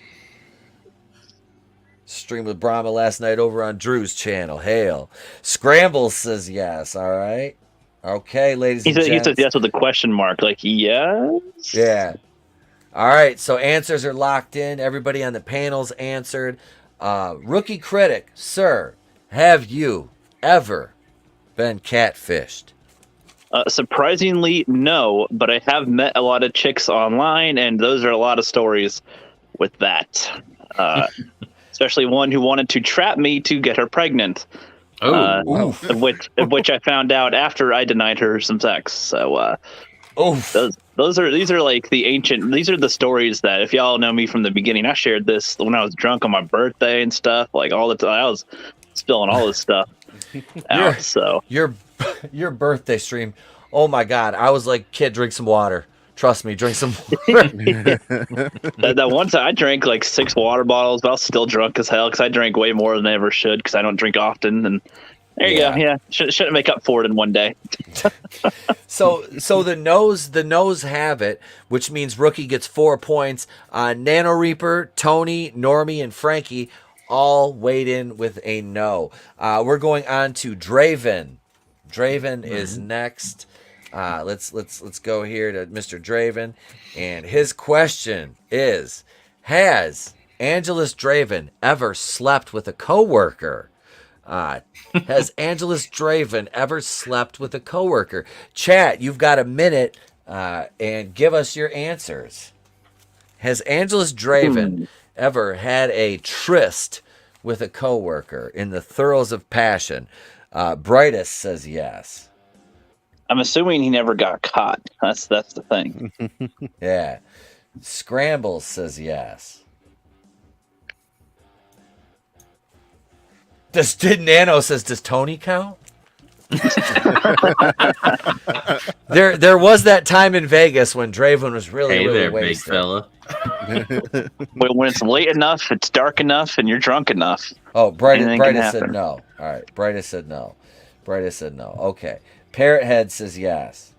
Streamed with Brahma last night over on Drew's channel. Hail. Scramble says yes. All right. Okay, ladies and gents. He says yes with a question mark. Like, yes? Yeah. All right, so answers are locked in. Everybody on the panel's answered. Rookie Critic, sir, have you ever been catfished? Surprisingly, no, but I have met a lot of chicks online, and those are a lot of stories with that. Especially one who wanted to trap me to get her pregnant. Of which I found out after I denied her some sex. So these are like the ancient. These are the stories that, if y'all know me from the beginning, I shared this when I was drunk on my birthday and stuff. Like all the time, I was spilling all this stuff out. So your birthday stream. Oh my God, I was like, kid, drink some water. Trust me, drink some more. That one time I drank like 6 water bottles, but I was still drunk as hell because I drank way more than I ever should because I don't drink often. And there you go. Yeah, shouldn't make up for it in one day. So the nose have it, which means Rookie gets 4 points. Nano Reaper, Tony, Normie, and Frankie all weighed in with a no. We're going on to Draven. Draven is next. Let's go here to Mr. Draven, and his question is: has Angelus Draven ever slept with a coworker? Has Angelus Draven ever slept with a coworker? Chat, you've got a minute, and give us your answers. Has Angelus Draven ever had a tryst with a coworker in the throes of passion? Brightest says yes. I'm assuming he never got caught. That's the thing. Yeah. Scrambles says yes. Nano says, does Tony count? There was that time in Vegas when Draven was really there, wasted. big fella. When it's late enough, it's dark enough, and you're drunk enough. Oh, Brightest said happen. no. All right, Brightest said no. Brightest said no. Okay. Parrothead says yes.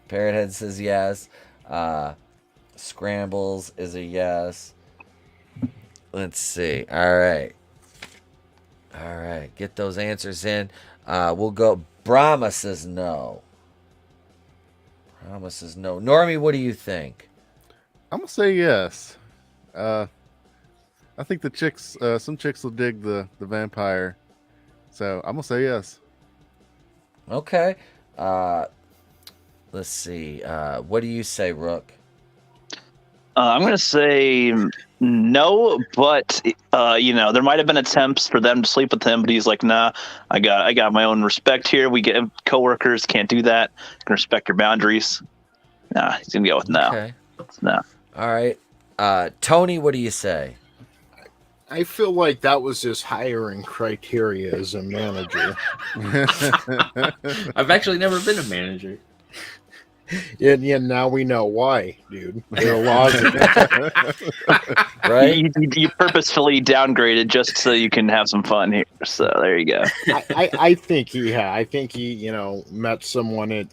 Parrothead says yes. Scrambles is a yes. Let's see. All right. Get those answers in. We'll go. Brahma says no. Brahma says no. Normie, what do you think? I'm gonna say yes. I think the chicks, some chicks will dig the vampire, so I'm gonna say yes. Okay. Let's see. What do you say, Rook? I'm going to say no, but there might have been attempts for them to sleep with him, but he's like, nah, I got my own respect here. We get coworkers, can't do that. Can respect your boundaries. Nah, he's gonna go with no. Okay. No. All right. Tony, what do you say? I feel like that was his hiring criteria as a manager. I've actually never been a manager. Yeah, now we know why, dude. There are laws right? You purposefully downgraded just so you can have some fun here. So there you go. I think he met someone at,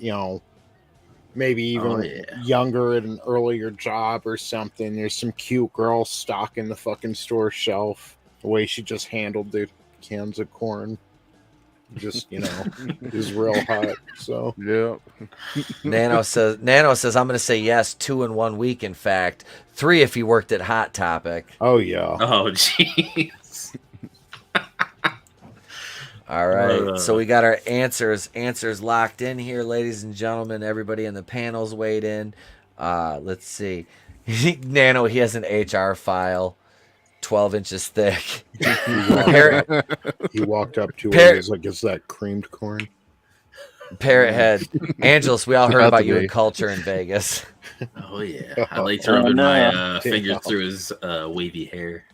maybe even younger at an earlier job or something. There's some cute girl stocking the fucking store shelf. The way she just handled the cans of corn. Just, is real hot. So yeah. Nano says I'm gonna say yes, 2 in 1 week, in fact. 3 if he worked at Hot Topic. Oh yeah. Oh jeez. All right. So we got our answers locked in here, ladies and gentlemen. Everybody in the panel's weighed in. Let's see. Nano, he has an HR file 12 inches thick. He walked up to her. He's like, "Is that creamed corn?" Parrothead. Angelus, we all heard about you in culture in Vegas. Oh yeah. I like to rub my fingers through his wavy hair.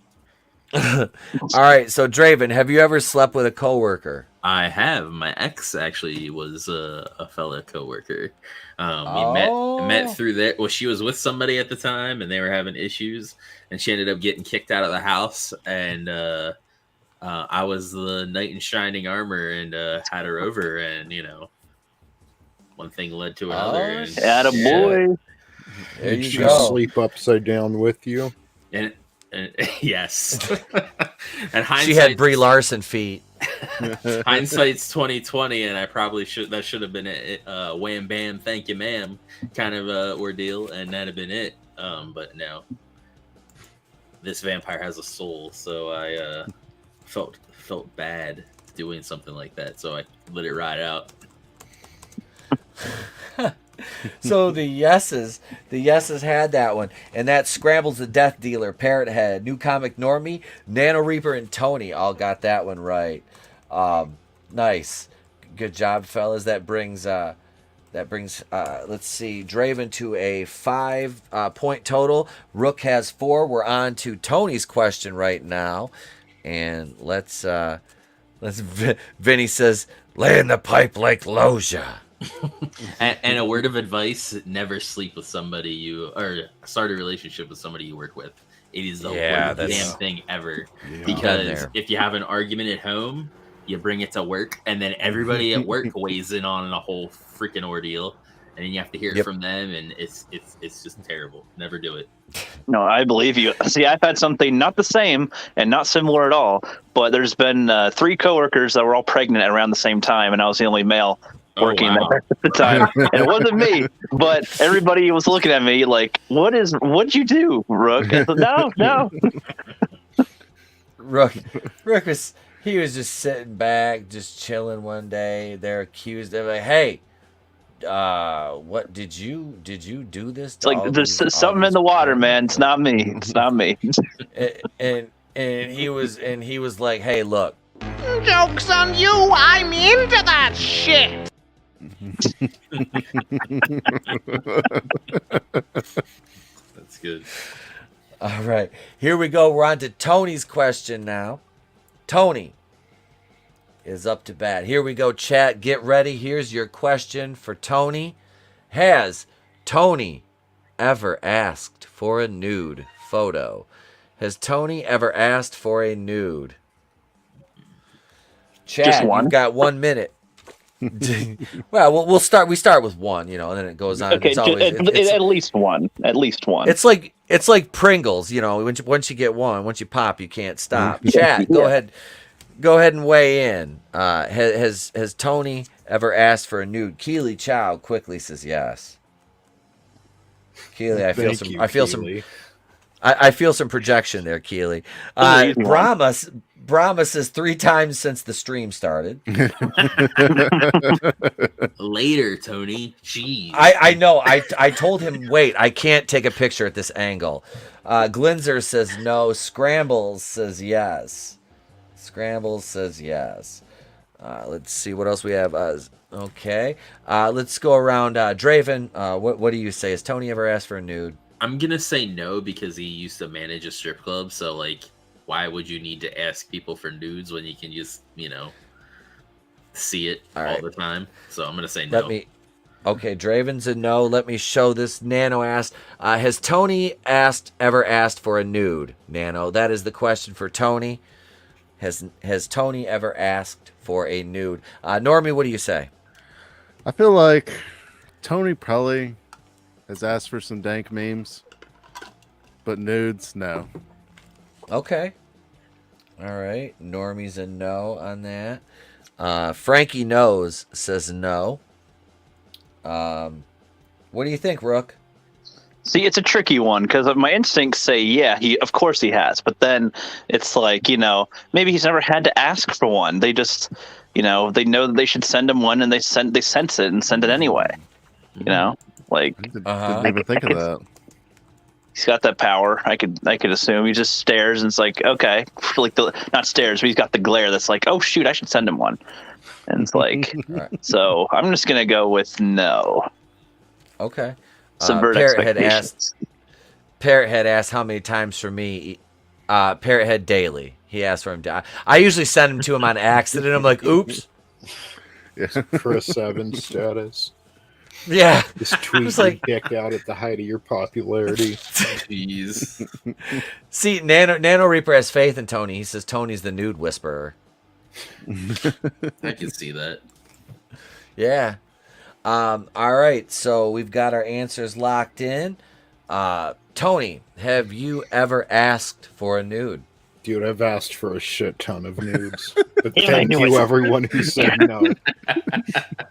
All right, so Draven, have you ever slept with a coworker? I have. My ex actually was a fellow coworker. We met through that. Well, she was with somebody at the time, and they were having issues, and she ended up getting kicked out of the house. And I was the knight in shining armor, and had her over, and one thing led to another. Attaboy. There Did you she go. sleep upside down with you? And yes. And She had Brie Larson feet. Hindsight's 20/20, and I probably that should have been it. Wham bam, thank you, ma'am, kind of ordeal, and that'd have been it. But no, this vampire has a soul, so I felt bad doing something like that, so I let it ride out. So the yeses had that one, and that Scrambles the Death Dealer, Parrothead, New Comic Normie, Nano Reaper, and Tony all got that one right. Nice, good job, fellas. That brings let's see, Draven to a 5 point total. Rook has 4. We're on to Tony's question right now, and let's Vinny says, "Lay in the pipe like Loja." And a word of advice: never sleep with somebody or start a relationship with somebody you work with. It is the worst damn thing ever. Because if you have an argument at home, you bring it to work, and then everybody at work weighs in on a whole freaking ordeal, and then you have to hear it from them, and it's just terrible. Never do it. No, I believe you. See, I've had something not the same and not similar at all, but there's been 3 coworkers that were all pregnant around the same time, and I was the only male working there at the time. And it wasn't me, but everybody was looking at me like, what'd you do, Rook? I said, no. Rook was just sitting back, just chilling one day. They're accused of like, hey, what did you do this? It's like there's something in the water, man. It's not me. It's not me. and he was like, hey, look. Joke's on you, I'm into that shit! That's good. All right, here we go. We're on to Tony's question now. Tony is up to bat. Here we go, chat. Get ready. Here's your question for Tony. Has Tony ever asked for a nude photo? Has Tony ever asked for a nude? Chat, Just one? you've got 1 minute. Well, we start with one, and then it goes on. Okay, it's always, at least one. At least one. It's like Pringles, once you get one, once you pop, you can't stop. Chat, go ahead and weigh in. Has Tony ever asked for a nude? Keely Chow quickly says yes. Keely, I feel some projection there, Keely. Brahma says 3 times since the stream started. Later, Tony. Jeez. I know. I told him, wait, I can't take a picture at this angle. Glinzer says no. Scrambles says yes. Scrambles says yes. Let's see what else we have. Okay. Let's go around. Draven, what do you say? Has Tony ever asked for a nude? I'm going to say no because he used to manage a strip club. So, why would you need to ask people for nudes when you can just, see it all the time? So I'm going to say no. Okay, Draven's a no. Let me show this. Nano asked, has Tony ever asked for a nude? Nano, that is the question for Tony. Has Tony ever asked for a nude? Normie, what do you say? I feel like Tony probably has asked for some dank memes, but nudes, no. Okay. All right. Normie's a no on that. Frankie knows says no. What do you think, Rook? See, it's a tricky one because my instincts say, yeah, of course he has. But then it's like, maybe he's never had to ask for one. They just, they know that they should send him one, and they sense it and send it anyway. I didn't even think of that. He's got that power. I could assume he just stares and it's like, okay, not stares, but he's got the glare that's like, oh shoot, I should send him one. And it's like, so I'm just gonna go with no. Okay. Subvert expectations. Parrot had asked how many times for me. Parrot had daily. He asked for him. I usually send him to him on accident. I'm like, oops. Chris Evans status. Yeah. Just tweet your dick out at the height of your popularity. Jeez. See, Nano Reaper has faith in Tony. He says Tony's the nude whisperer. I can see that. Yeah. All right. So we've got our answers locked in. Tony, have you ever asked for a nude? Dude, I've asked for a shit ton of nudes. But thank you, everyone who said no.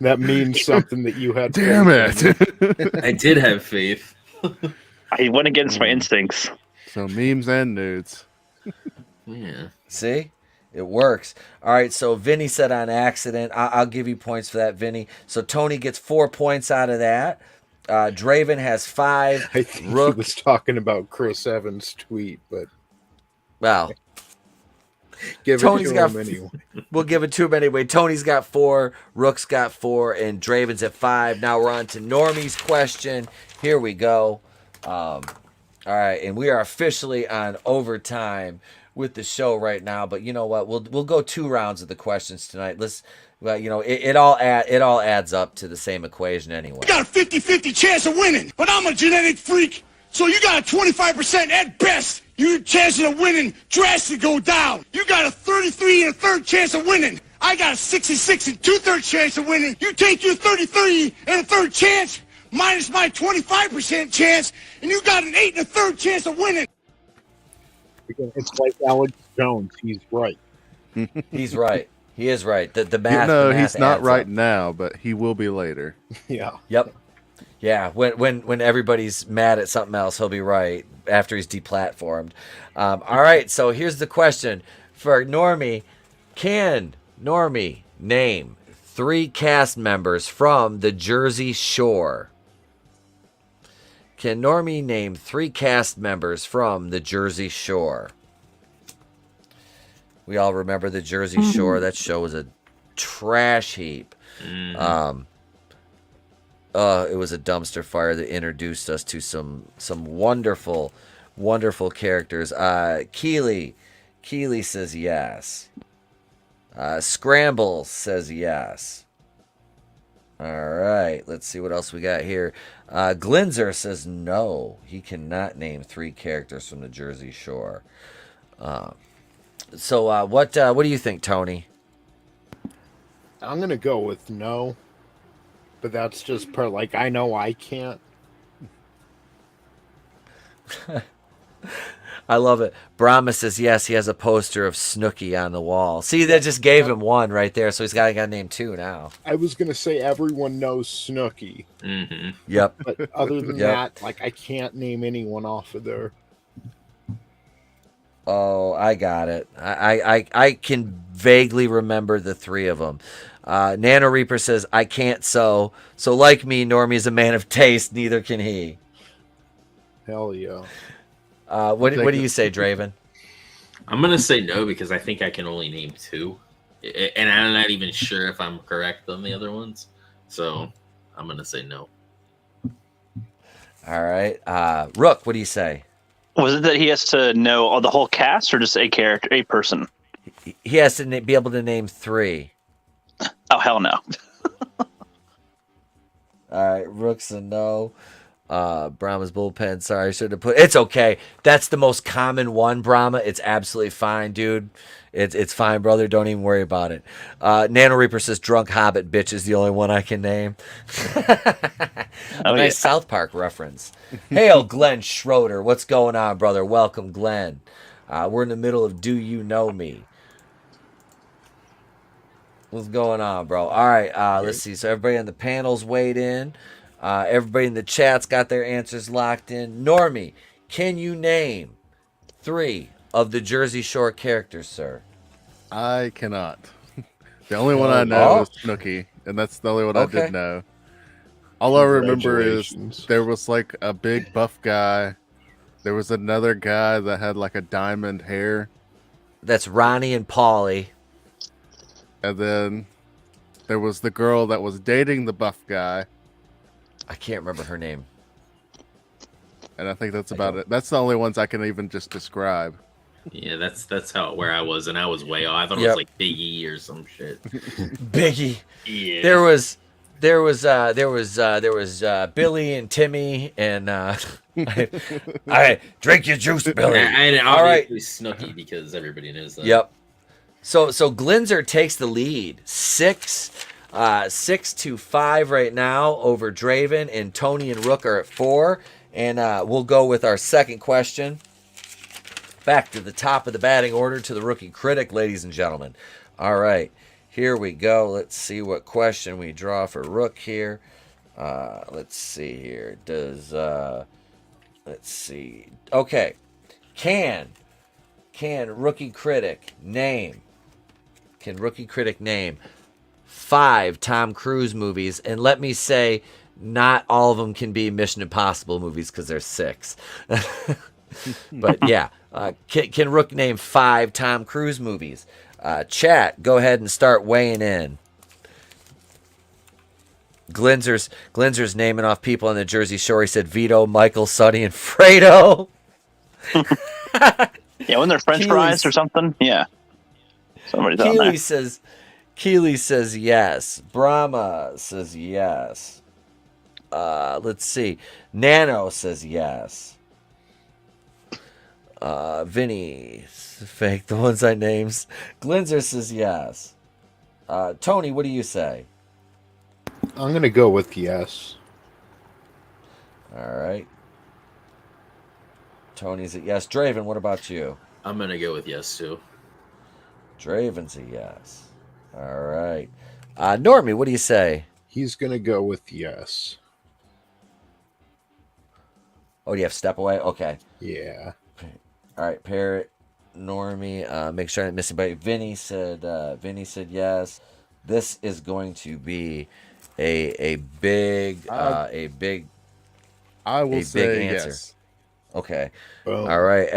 That means something that you had. Damn it! I did have faith. I went against my instincts. So memes and nudes. Yeah. See? It works. All right, so Vinny said on accident. I'll give you points for that, Vinny. So Tony gets 4 points out of that. Draven has 5. I think he was talking about Chris Evans' tweet, but... Well, Tony's got anyway. We'll give it to him anyway. Tony's got 4, Rook's got 4, and Draven's at 5. Now we're on to Normie's question. Here we go. All right, and we are officially on overtime with the show right now, but you know what? We'll go 2 rounds of the questions tonight. Well, you know, it all adds up to the same equation anyway. You got a 50-50 chance of winning, but I'm a genetic freak, so you got a 25% at best. Your chances of winning drastically go down. You got a 33 and a third chance of winning. I got a 66 and 2/3 chance of winning. You take your 33 and a third chance minus my 25% chance, and you got an 8 and a third chance of winning. It's like Alex Jones. He's right. He's right. He is right. The math. You know, the math he's not adds right up. now, but he will be later. Yeah. Yep. Yeah. When everybody's mad at something else, he'll be right after he's deplatformed. All right. So here's the question for Normie: can Normie name 3 cast members from the Jersey Shore? Can Normie name 3 cast members from the Jersey Shore? We all remember the Jersey Shore. That show was a trash heap. It was a dumpster fire that introduced us to some wonderful, wonderful characters. Keely says yes. Scramble says yes. All right, let's see what else we got here. Glinzer says no. He cannot name 3 characters from the Jersey Shore. So what do you think, Tony? I'm gonna go with no, but that's just per like I know I can't. I love it. Brahma says yes. He has a poster of Snooki on the wall. See, that just gave him 1 right there, so he's got to name 2 now. I was gonna say everyone knows Snooki. Mm-hmm. Yep. But other than that, like I can't name anyone off of there. Oh, I got it. I can vaguely remember the 3 of them. Nano Reaper says, I can't sew. So like me, Normie's a man of taste. Neither can he. Hell yeah. What do you say, Draven? I'm going to say no because I think I can only name 2. And I'm not even sure if I'm correct on the other ones. So I'm going to say no. All right. Rook, what do you say? Was it that he has to know the whole cast or just a character, a person? He has to be able to name 3. Oh, hell no. All right. Rook's a no. Brahma's bullpen. Sorry, I should have put. It's okay. That's the most common one, Brahma. It's absolutely fine, dude. It's fine, brother. Don't even worry about it. Nano Reaper says drunk hobbit bitch is the only one I can name. Nice South Park reference. Hail, Glenn Schroeder. What's going on, brother? Welcome, Glenn. We're in the middle of Do You Know Me? What's going on, bro? All right, let's see. So everybody on the panel's weighed in. Everybody in the chat's got their answers locked in. Normie, can you name 3 of the Jersey Shore characters, sir? I cannot. The only one I know is Snooki, and that's the only one I did know. All I remember is there was like a big buff guy. There was another guy that had like a diamond hair. That's Ronnie and Paulie. And then there was the girl that was dating the buff guy. I can't remember her name. And I think that's about it. That's the only ones I can even just describe. Yeah, that's where I was, and I was way off. I thought it was like Biggie or some shit. Biggie. Yeah. There was Billy and Timmy and all right, drink your juice, Billy. And all right, Snooki because everybody knows that. Yep. So Glinzer takes the lead, 6-5 right now over Draven, and Tony and Rook are at 4. And we'll go with our second question. Back to the top of the batting order to the rookie critic, ladies and gentlemen. All right, here we go. Let's see what question we draw for Rook here. Let's see here. Let's see. Okay. Can rookie critic name 5 Tom Cruise movies? And let me say, not all of them can be Mission Impossible movies because there's 6. But yeah, can Rook name 5 Tom Cruise movies? Chat, go ahead and start weighing in. Glinzer's naming off people on the Jersey Shore. He said Vito, Michael, Sonny, and Fredo. Yeah, when they're French fries or something. Yeah. Somebody's on there. Keely says yes. Brahma says yes. Let's see. Nano says yes. Vinny, fake the ones I names. Glinzer says yes. Tony, what do you say? I'm gonna go with yes. All right. Tony's at yes. Draven, what about you? I'm gonna go with yes too. Draven's a yes. All right. Normie, what do you say? He's gonna go with yes. Oh, do you have step away? Okay. Yeah. All right, Parrot, Normie, make sure I didn't miss anybody. Vinny said yes. This is going to be a big I will say answer. yes. Okay. Boom. All right.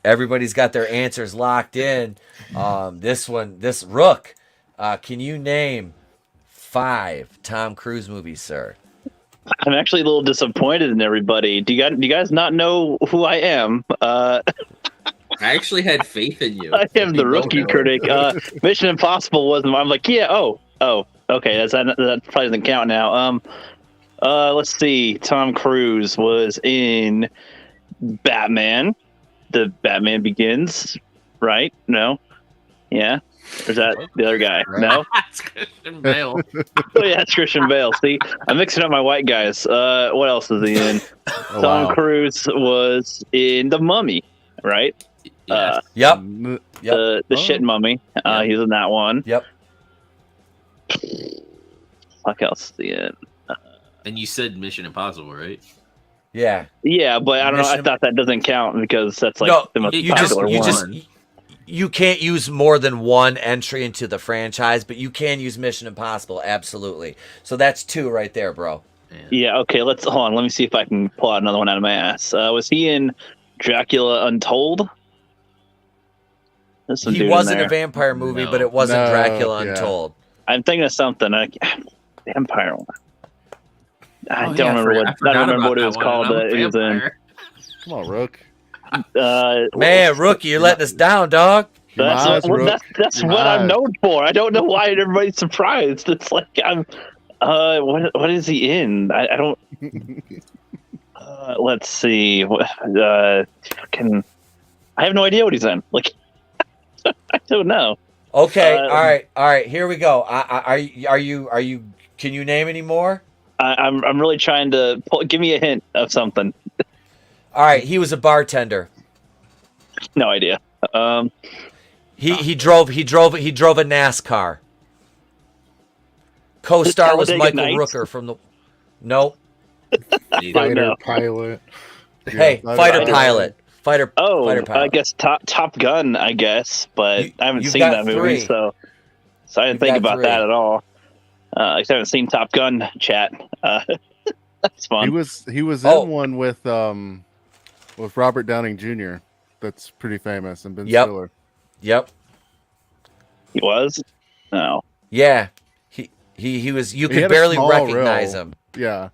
Everybody's got their answers locked in. This Rook. Can you name 5 Tom Cruise movies, sir? I'm actually a little disappointed in everybody. Do you guys not know who I am? I actually had faith in you. I am the rookie critic. Mission Impossible wasn't. I'm like, yeah. Oh. Okay. That probably doesn't count now. Let's see. Tom Cruise was in Batman. The Batman Begins, right? No. Yeah. Or is that the other guy? No. That's Christian Bale. Oh yeah, it's Christian Bale. See, I'm mixing up my white guys. What else is he in? Tom Cruise was in The Mummy, right? Yes. Yep. The shit mummy. He's in that one. Yep. What else is he in? And you said Mission Impossible, right? Yeah. Yeah, but I don't know. I thought that doesn't count because that's like the most popular one. You can't use more than one entry into the franchise, but you can use Mission Impossible, absolutely. So that's 2 right there, bro. Yeah. Okay. Hold on. Let me see if I can pull out another one out of my ass. Was he in Dracula Untold? He was in a vampire movie, but it wasn't Dracula Untold. I'm thinking of something. Vampire one. I don't remember what it was called that he was in. Come on, Rook. Man, Rookie, you're letting us down, dog. That's what I'm known for. I don't know why everybody's surprised. It's like I'm. What is he in? I don't. Let's see. I have no idea what he's in. Like, I don't know. Okay. All right. Here we go. Are you? Can you name any more? I'm really trying to give me a hint of something. All right, he was a bartender. No idea. He drove a NASCAR. Co-star was Michael Rooker from the. Nope. Fighter pilot. Hey, fighter pilot. Fighter pilot. I guess Top Gun. I guess, but I haven't seen that movie, so I didn't think about that at all. I haven't seen Top Gun. Chat. That's fun. He was in one with Robert Downing Jr. That's pretty famous, and Ben Stiller. Yep. He was? No. Yeah. He was. You could barely recognize him. Yeah.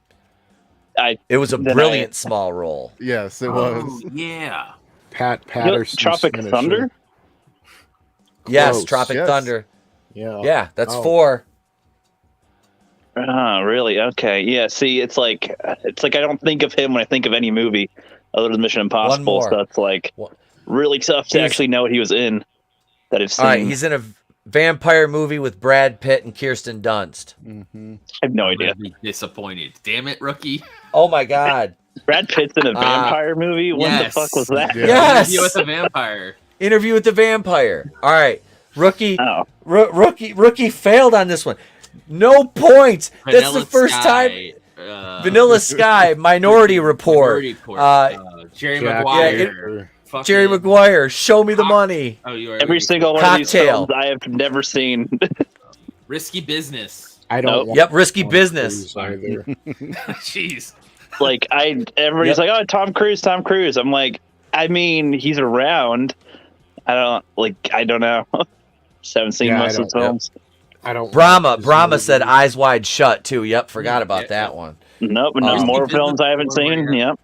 It was a brilliant small role. Yes, it was. Oh, yeah. Pat Patterson. Tropic Thunder? Yes, Tropic Thunder. Yeah. Yeah, that's 4. Really? Okay. Yeah. See, it's like I don't think of him when I think of any movie other than Mission Impossible. So it's like really tough to actually know what he was in that I've seen. All right, he's in a vampire movie with Brad Pitt and Kirsten Dunst. I have no idea. Disappointed. Damn it, Rookie. Oh my God. Brad Pitt's in a vampire movie? What the fuck was that? Yes. Interview with a Vampire. Interview with the Vampire. All right, Rookie. Rookie failed on this one. No points. That's the first time. Vanilla Sky, Minority Report. Jerry Maguire. Jerry Maguire, Show Me the Money. Every single one of these films I have never seen. Risky Business. I don't. Yep, Risky Business. Either. Jeez. Like everybody's like, oh, Tom Cruise. I'm like, I mean, he's around. I don't know. Just haven't seen most of his films. I don't. Brahma said Eyes Wide Shut too. Yep, forgot about that one. Nope, more films I haven't seen. Yep.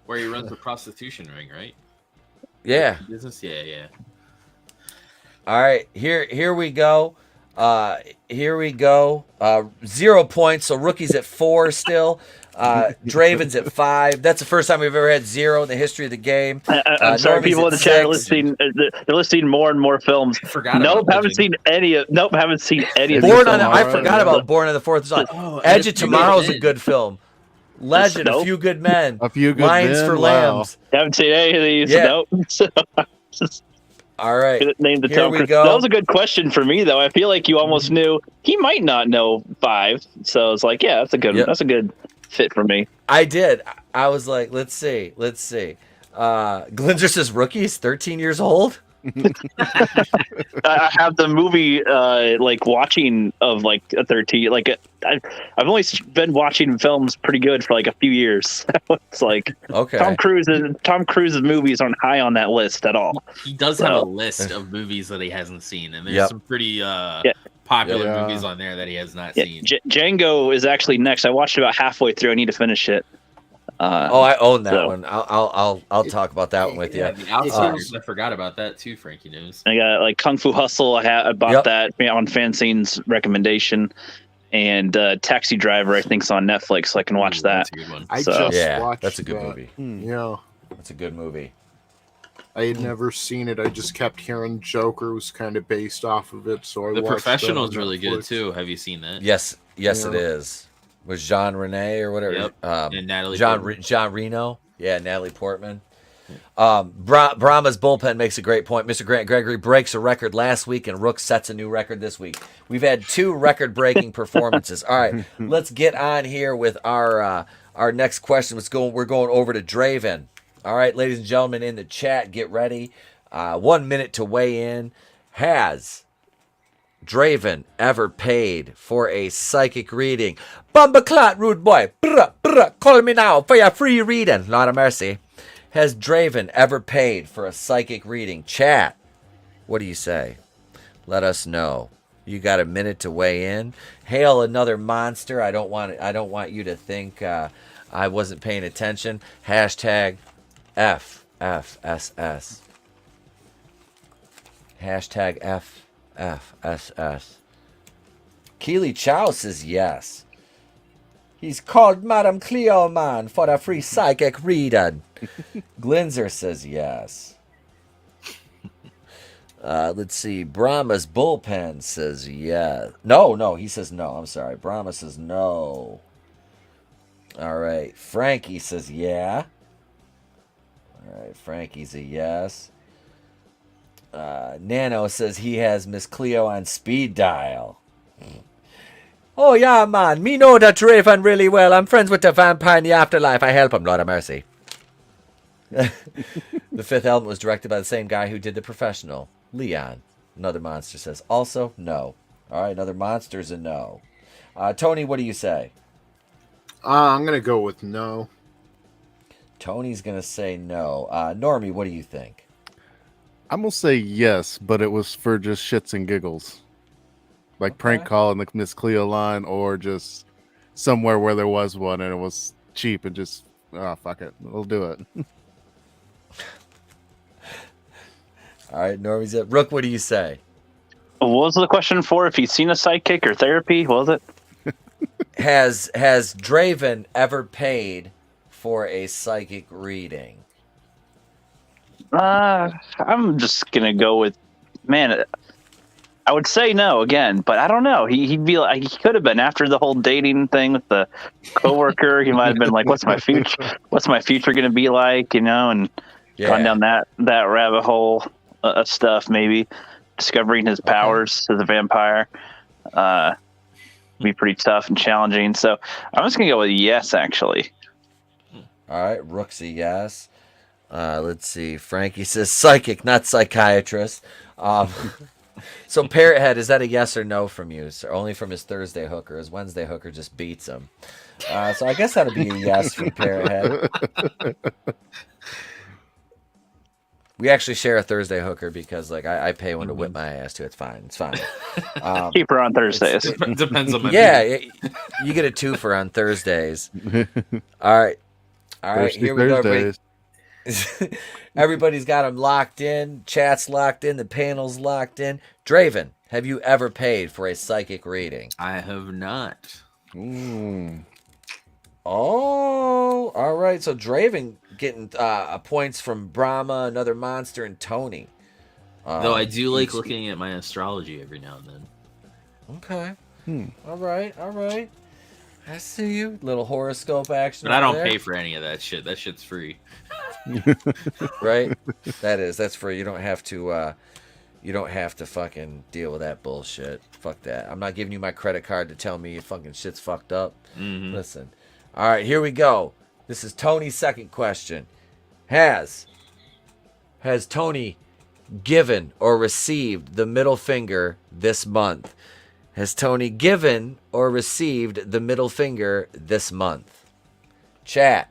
Where he runs a prostitution ring, right? Yeah. Business. Yeah. All right, here we go. Here we go. 0 points, so Rookie's at 4 still. Draven's at 5. That's the first time we've ever had 0 in the history of the game. I'm sorry, Normie's people in at the chat are 6. listing. They're listing more and more films. Nope, haven't seen any of. Nope, haven't seen any of. Born on. I forgot about Born on the 4th of July. Edge of Tomorrow's a good film. Legend, A Few Good Men. A Few Good Lions Men. for Wow. Lambs. Haven't seen any of these. Yeah. Nope. All right. Name the Here Tom we Cruise. go. That was a good question for me, though. I feel like you almost knew. He might not know 5, so it's like, yeah, that's a good. Yep. That's a good fit for me. I did. I was like, let's see. Glinzer says Rookie's 13 years old. I have the movie like watching of like a 13. Like I've only been watching films pretty good for like a few years. It's like Okay. Tom Cruise's movies aren't high on that list at all. He does have a list of movies that he hasn't seen, and there's Yep. some pretty popular movies on there that he has not seen. Django is actually next. I watched it about halfway through. I need to finish it. I own that one. I'll talk about that one with you. The Outsiders, I forgot about that too. Frankie knows. I got like Kung Fu Hustle. I bought that on Fanzine's recommendation, and Taxi Driver I think's on Netflix, so I can watch that. That's a good one. I just watched that's a good that. movie. Yeah. That's a good movie. I had never seen it. I just kept hearing Joker was kind of based off of it, so I The watched Professional is that on really good Netflix. too. Have you seen that? Yes, it Yeah. is. Was Jean Rene or whatever? Yep. And Natalie John Portman. Reno. Yeah, Natalie Portman. Brahma's bullpen makes a great point. Mr. Grant Gregory breaks a record last week, and Rook sets a new record this week. We've had 2 record-breaking performances. All right, let's get on here with our next question. We're going over to Draven. All right, ladies and gentlemen in the chat, get ready. 1 minute to weigh in. Has Draven ever paid for a psychic reading? Bumbaclot, rude boy. Brr, brr, call me now for your free reading. Lot of mercy. Has Draven ever paid for a psychic reading? Chat, what do you say? Let us know. You got a minute to weigh in. Hail another monster. I don't want you to think I wasn't paying attention. Hashtag FFSS. Hashtag FFSS. Keely Chow says yes. He's called Madam Cleo Man for a free psychic reading. Glinzer says yes. Let's see. Brahma's bullpen says yes. No, he says no. I'm sorry. Brahma says no. All right. Frankie says yeah. All right. Frankie's a yes. Nano says he has Miss Cleo on speed dial. Oh, yeah, man. Me know that Draven really well. I'm friends with the vampire in the afterlife. I help him, Lord of mercy. The Fifth Element was directed by the same guy who did The Professional, Leon. Another monster says also no. All right, another monster's a no. Tony, what do you say? I'm going to go with no. Tony's going to say no. Normie, what do you think? I'm going to say yes, but it was for just shits and giggles. Like prank calling the Miss Cleo line, or just somewhere where there was one and it was cheap and just, fuck it. We'll do it. All right, Normie's it. Rook, what do you say? What was the question for? If he's seen a psychic or therapy? What was it? Has Draven ever paid for a psychic reading? I'm just gonna go with, man. I would say no again, but I don't know. He'd be like, he could have been after the whole dating thing with the coworker. He might have been like, "What's my future? What's my future gonna be like?" And gone down that rabbit hole of stuff. Maybe discovering his powers as a vampire. Be pretty tough and challenging. So I'm just gonna go with yes, actually. All right, Rook's a yes. Let's see. Frankie says psychic, not psychiatrist. So Parrothead, is that a yes or no from you? So only from his Thursday hooker. His Wednesday hooker just beats him. So I guess that'll be a yes from Parrothead. We actually share a Thursday hooker because, like, I pay one to whip my ass to. It's fine. It's fine. Keep her on Thursdays. Depends on my mood. You get a twofer on Thursdays. All right. Here we go. Everybody. Everybody's got them locked in. Chat's locked in. The panel's locked in. Draven, have you ever paid for a psychic reading? I have not. Oh, all right. So Draven getting points from Brahma, another monster, and Tony. Though I do like looking at my astrology every now and then. Okay. All right. All right. I see you. Little horoscope action. But I don't there. pay for any of that shit. That shit's free. Right? That's free. You don't have to. You don't have to fucking deal with that bullshit. Fuck that. I'm not giving you my credit card to tell me your fucking shit's fucked up. Mm-hmm. Listen. All right, here we go. This is Tony's second question. Has Tony given or received the middle finger this month? Has Tony given or received the middle finger this month? Chat,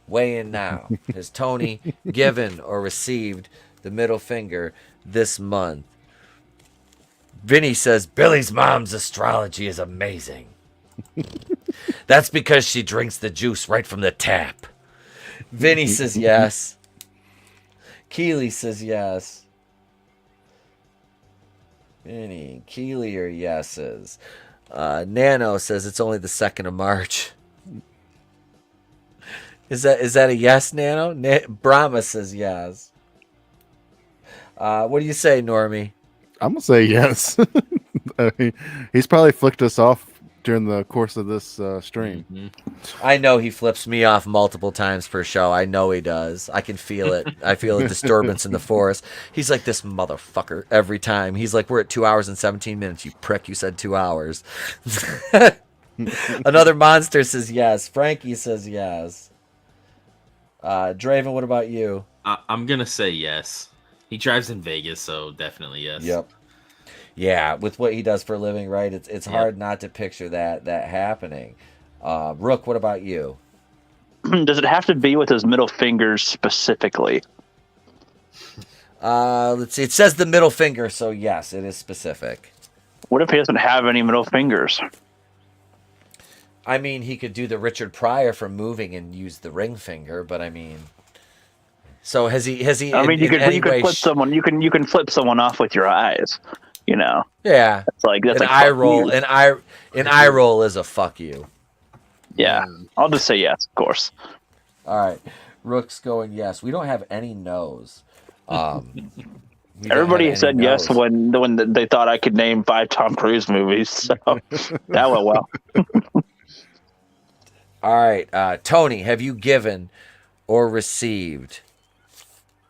weigh in now. Has Tony given or received the middle finger this month? Vinny says, Billy's mom's astrology is amazing. That's because she drinks the juice right from the tap. Vinny says yes. Keely says yes. Vinny, Keely are yeses. Nano says it's only the 2nd of March. Is that a yes, Nano? Brahma says yes. What do you say, Normie? I'm gonna say yes. I mean, he's probably flicked us off during the course of this stream. Mm-hmm. I know he flips me off multiple times per show. I know he does. I can feel it. I feel a disturbance in the forest. He's like, this motherfucker every time. He's like, we're at 2 hours and 17 minutes. You prick. You said 2 hours. Another monster says yes. Frankie says yes. Draven, what about you? I'm going to say yes. He drives in Vegas, so definitely yes. Yep. Yeah, with what he does for a living, right? It's hard not to picture that happening. Rook, what about you? Does it have to be with his middle fingers specifically? Let's see. It says the middle finger, so yes, it is specific. What if he doesn't have any middle fingers? I mean, he could do the Richard Pryor from Moving and use the ring finger, but I mean, so has he? I mean, you could flip someone. You can flip someone off with your eyes. You know. Yeah. That's an eye roll. An eye roll is a fuck you. Yeah, I'll just say yes, of course. All right, Rook's going yes. We don't have any no's. Everybody said yes when they thought I could name 5 Tom Cruise movies, so that went well. All right, Tony, have you given or received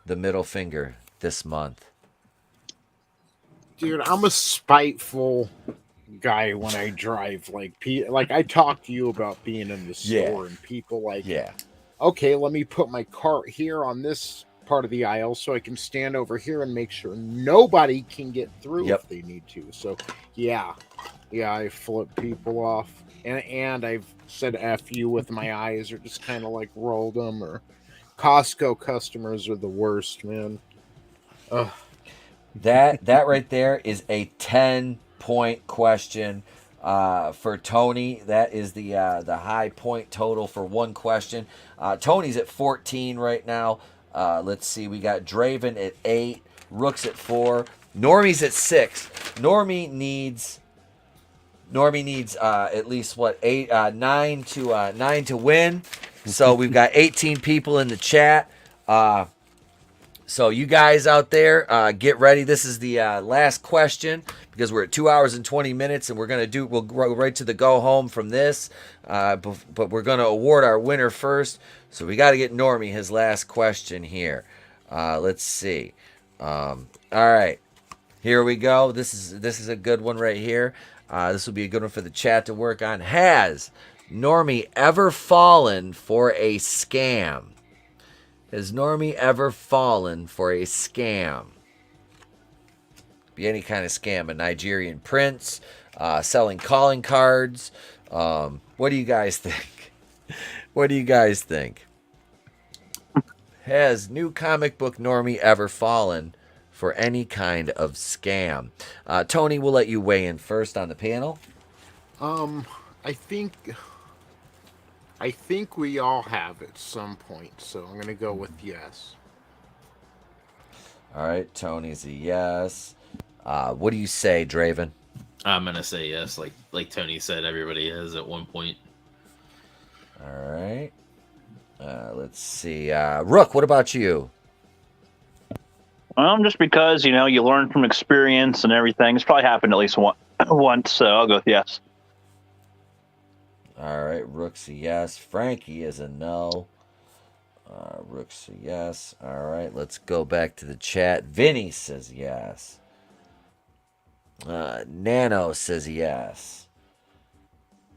the middle finger this month? Dude, I'm a spiteful guy when I drive. Like I talk to you about being in the store and people okay, let me put my cart here on this part of the aisle so I can stand over here and make sure nobody can get through if they need to. So yeah, I flip people off, and I've said F you with my eyes, or just kind of like rolled them. Or Costco customers are the worst, man. Ugh. That right there is a 10-point question for Tony. That is the high point total for one question. Tony's at 14 right now. Let's see. We got Draven at 8, Rook's at 4, Normie's at 6. Normie needs at least 9 to win. So we've got 18 people in the chat. So you guys out there, get ready. This is the last question because we're at 2 hours and 20 minutes, and we'll go right to the go home from this. But we're gonna award our winner first. So we got to get Normie his last question here. Let's see. All right, here we go. This is a good one right here. This will be a good one for the chat to work on. Has Normie ever fallen for a scam? Has Normie ever fallen for a scam? Be any kind of scam. A Nigerian prince, selling calling cards. What do you guys think? What do you guys think? Has new comic book Normie ever fallen for any kind of scam? Tony, we'll let you weigh in first on the panel. I think I think we all have at some point, so I'm going to go with yes. All right, Tony's a yes. What do you say, Draven? I'm gonna say yes. Like Tony said, everybody has at one point. All right. Let's see. Rook, what about you? Just because, you learn from experience and everything. It's probably happened at least once, so I'll go with yes. All right, Rook's a yes. Frankie is a no. Rook's a yes. All right, let's go back to the chat. Vinny says yes. Nano says yes.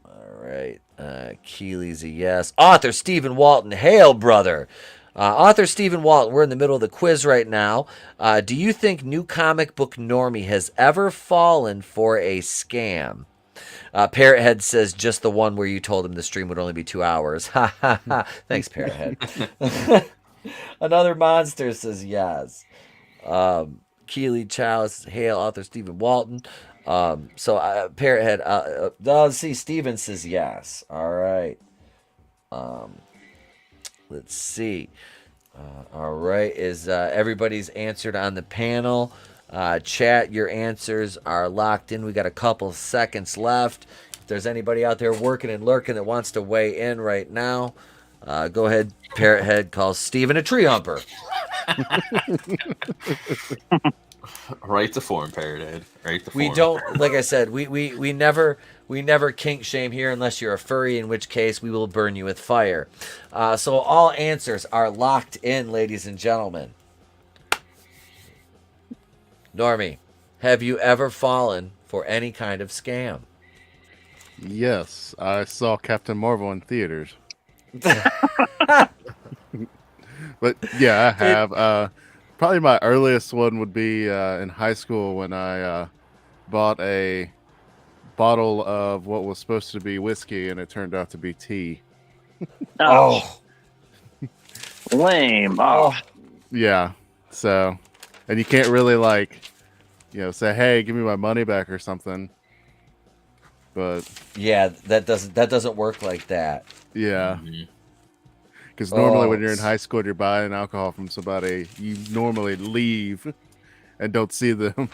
All right. Keely's a yes. Author Stephen Walton. Hail, brother. Author Stephen Walton, we're in the middle of the quiz right now. Do you think New Comic Book Normie has ever fallen for a scam? Parrothead says just the one where you told him the stream would only be 2 hours. Ha ha ha. Thanks, Parrothead. Another monster says yes. Keely Chalice, hail, author Stephen Walton. So Parrothead, see, Stephen says yes. All right. Let's see. All right. Is everybody's answered on the panel? Chat, your answers are locked in. We got a couple seconds left. If there's anybody out there working and lurking that wants to weigh in right now, go ahead. Parrothead calls Steven a tree humper. Right to form, Parrothead. Right to form. We don't, like I said, we never kink shame here unless you're a furry, in which case we will burn you with fire. So all answers are locked in, ladies and gentlemen. Normie, have you ever fallen for any kind of scam? Yes, I saw Captain Marvel in theaters. But yeah, I have. Probably my earliest one would be in high school when I bought a bottle of what was supposed to be whiskey and it turned out to be tea. Oh. Lame. Oh. Yeah. So, and you can't really say, hey, give me my money back or something. But yeah, that doesn't work like that. Yeah. Because normally when you're in high school and you're buying alcohol from somebody, you normally leave and don't see them.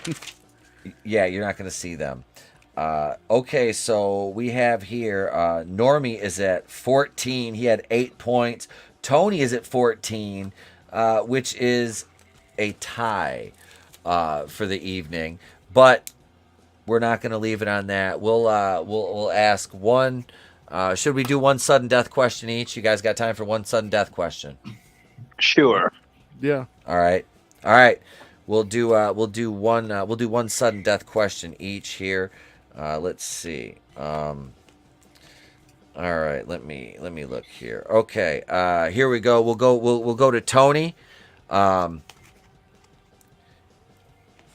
Yeah, you're not going to see them. Okay, so we have here Normie is at 14. He had 8 points. Tony is at 14, which is a tie for the evening. But we're not going to leave it on that. We'll ask one. Should we do one sudden death question each? You guys got time for one sudden death question? Sure. Yeah. All right. We'll do one sudden death question each here. Let's see. All right. Let me look here. Okay. Here we go. We'll go to Tony.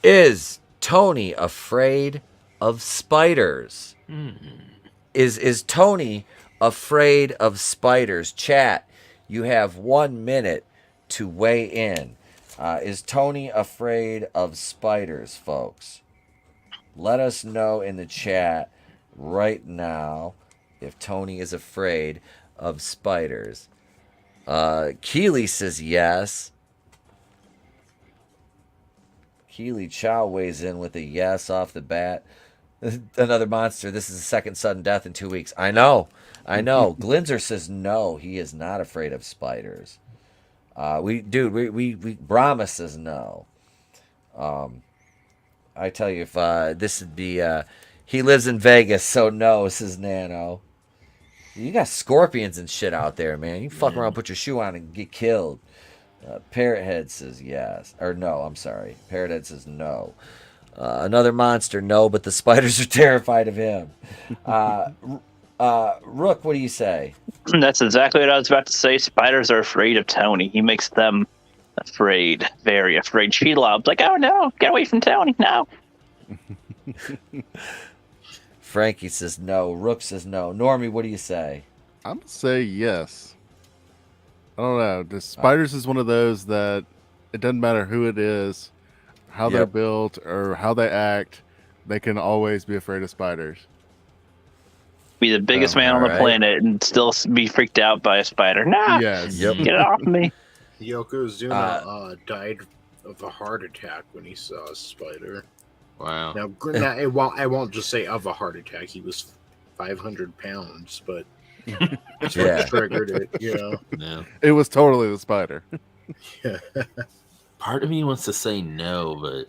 Is Tony afraid of spiders? Is Tony afraid of spiders? Chat, you have 1 minute to weigh in. Is Tony afraid of spiders, folks? Let us know in the chat right now if Tony is afraid of spiders. Keely says yes. Keely Chow weighs in with a yes off the bat. Another monster. This is the second sudden death in 2 weeks. I know. Glinzer says no. He is not afraid of spiders. Brahma says no. I tell you, if this would be, he lives in Vegas, so no, says Nano. You got scorpions and shit out there, man. You fuck around, put your shoe on, and get killed. Parrothead says yes. Or no, I'm sorry. Parrothead says no. Another monster, no, but the spiders are terrified of him. Rook, what do you say? That's exactly what I was about to say. Spiders are afraid of Tony. He makes them afraid, very afraid. Sheelob's like, oh no, get away from Tony now. Frankie says no. Rook says no. Normie, what do you say? I'm going to say yes. I don't know. The spiders is one of those that it doesn't matter who it is, how they're built, or how they act. They can always be afraid of spiders. Be the biggest man on the planet and still be freaked out by a spider. Nah, Yes. Yep. get it off me. Yokozuna died of a heart attack when he saw a spider. Wow. Now, I won't just say of a heart attack. He was 500 pounds, but that's what triggered it. No. It was totally the spider. Yeah. Part of me wants to say no, but.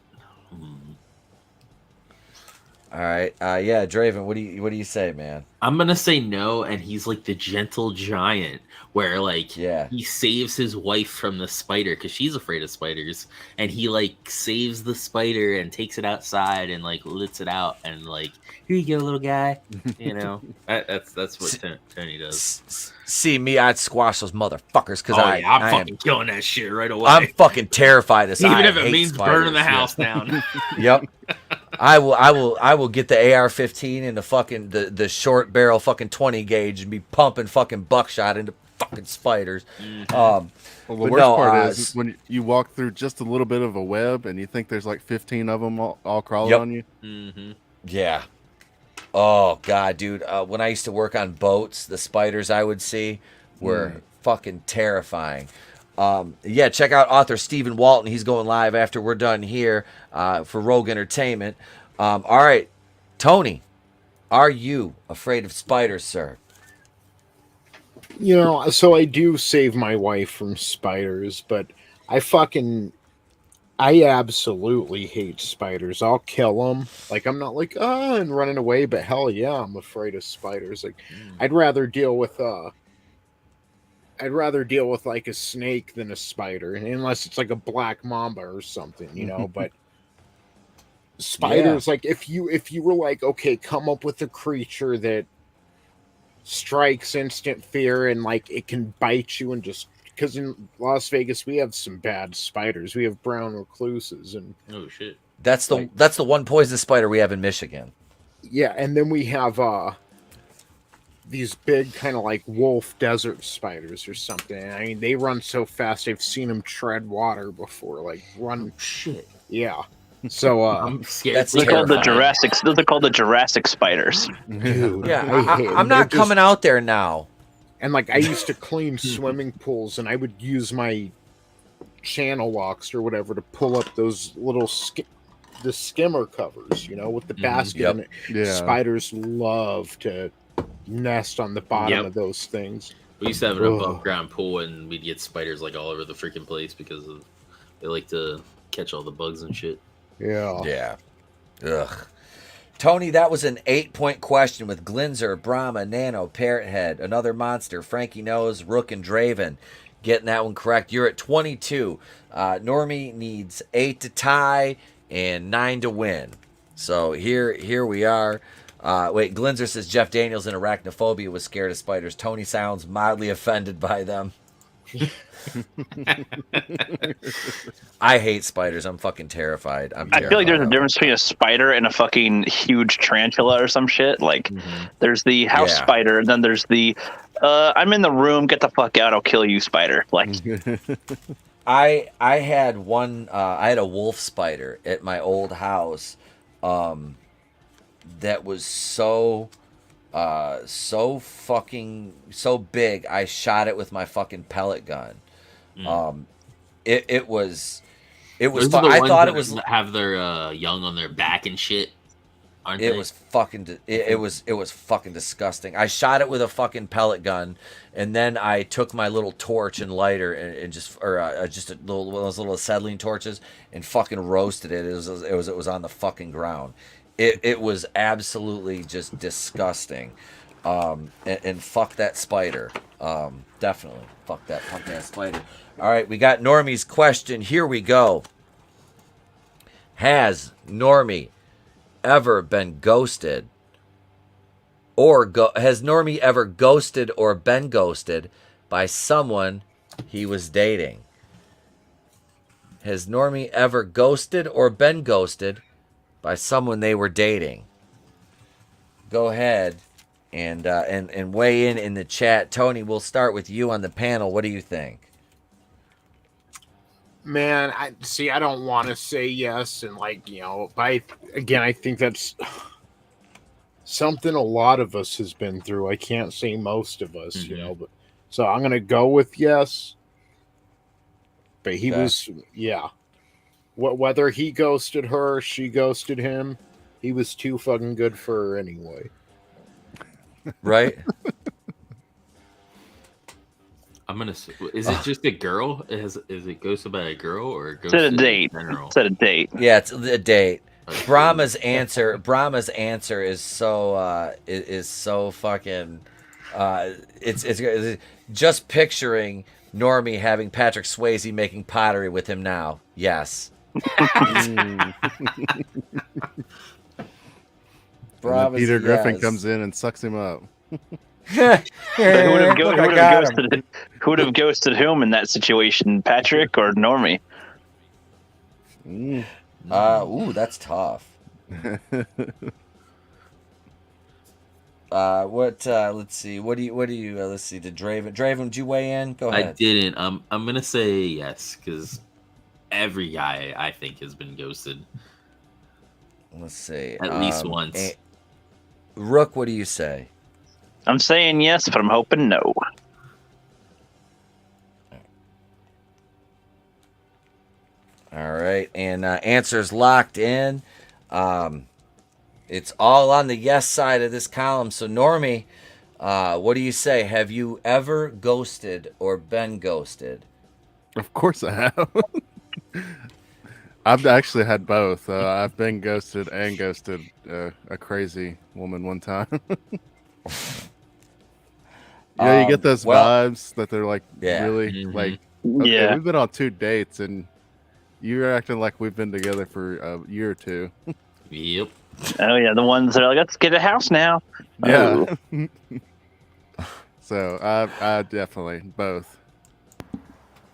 All right. Yeah, Draven, what do you say, man? I'm gonna say no, and he's like the gentle giant, where like he saves his wife from the spider because she's afraid of spiders, and he like saves the spider and takes it outside and like lets it out, and like here you go, little guy. That's what Tony does. See me, I'd squash those motherfuckers because I'm fucking killing that shit right away. I'm fucking terrified of even if it means burning the house down. Yep. I will get the AR-15 and the fucking the short barrel fucking 20 gauge and be pumping fucking buckshot into fucking spiders. Well, the worst part is when you walk through just a little bit of a web and you think there's like 15 of them all crawling on you. Mm-hmm. Yeah. Oh god, dude. When I used to work on boats, the spiders I would see were fucking terrifying. Yeah, check out author Stephen Walton. He's going live after we're done here for Rogue Entertainment. All right, Tony, are you afraid of spiders, sir? So I do save my wife from spiders, but I absolutely hate spiders. I'll kill them. Like, I'm not like, and running away, but hell yeah, I'm afraid of spiders. Like, I'd rather deal with like a snake than a spider, unless it's like a black mamba or something, but spiders, like if you were like, okay, come up with a creature that strikes instant fear and like it can bite you and just because in Las Vegas we have some bad spiders. We have brown recluses and oh shit. That's the one poisonous spider we have in Michigan. Yeah, and then we have these big kind of like wolf desert spiders or something. I mean, they run so fast. I've seen them tread water before. Like run. Oh, shit. Yeah. So I'm scared. They're called the Jurassic. Those are called the Jurassic spiders. Dude, Yeah, I'm not coming out there now. And like I used to clean swimming pools, and I would use my channel locks or whatever to pull up those little the skimmer covers, with the basket in it. Yeah. Spiders love to nest on the bottom of those things. We used to have an above ground pool, and we'd get spiders like all over the freaking place because they like to catch all the bugs and shit. Yeah. Ugh. Tony, that was an 8-point question with Glinzer, Brahma, Nano, Parrothead, Another Monster, Frankie Nose, Rook, and Draven. Getting that one correct. You're at 22. Normie needs 8 to tie and 9 to win. So here we are. Wait, Glinzer says Jeff Daniels in Arachnophobia was scared of spiders. Tony sounds mildly offended by them. I hate spiders. I'm fucking terrified. I feel like there's a difference between a spider and a fucking huge tarantula or some shit. Like, there's the house spider, and then there's the I'm in the room, get the fuck out, I'll kill you spider. Like, I had one. I had a wolf spider at my old house. That was so big. I shot it with my fucking pellet gun. It was. Those are the I ones thought that it was have their young on their back and shit. Aren't it they? was fucking. It was fucking disgusting. I shot it with a fucking pellet gun, and then I took my little torch and lighter and just a little one of those little acetylene torches and fucking roasted it. It was on the fucking ground. It was absolutely just disgusting. And fuck that spider. Definitely. Fuck that spider. All right, we got Normie's question. Here we go. Has Normie ever been ghosted? Has Normie ever ghosted or been ghosted by someone he was dating? Has Normie ever ghosted or been ghosted by someone they were dating? Go ahead and weigh in the chat. Tony, we'll start with you on the panel. What do you think? Man, I don't want to say yes, and but I think that's something a lot of us has been through. I can't say most of us, Mm-hmm. you know, but so I'm gonna go with yes. But he Okay. was, yeah. Whether he ghosted her, or she ghosted him, he was too fucking good for her anyway. Right? I'm gonna. Is it just a girl? Is it ghosted by a girl or It's at a ghosted date. in general? It's at a date. Yeah, it's a date. Okay. Brahma's answer is so fucking it's just picturing Normie having Patrick Swayze making pottery with him now. Yes. And then Peter Griffin yes. comes in and sucks him up. But who would have Look, I got him. ghosted? Who would have ghosted whom in that situation? Patrick or Normie? Ooh, that's tough. Let's see. What do you let's see. Did Draven, did you weigh in? Go ahead. I didn't. I'm gonna say yes because every guy I think has been ghosted Let's see. at least once. Rook, what do you say? I'm saying yes, but I'm hoping no. All right, and answers locked in. It's all on the yes side of this column. So, Normie, what do you say? Have you ever ghosted or been ghosted? Of course I have. I've actually had both. I've been ghosted and ghosted a crazy woman one time. Yeah, you get those vibes that they're like really like. Okay, Yeah. we've been on 2 dates and you're acting like we've been together for a year or two. Yep. Oh yeah, the ones that are like, let's get a house now. Yeah. Oh. So I definitely both.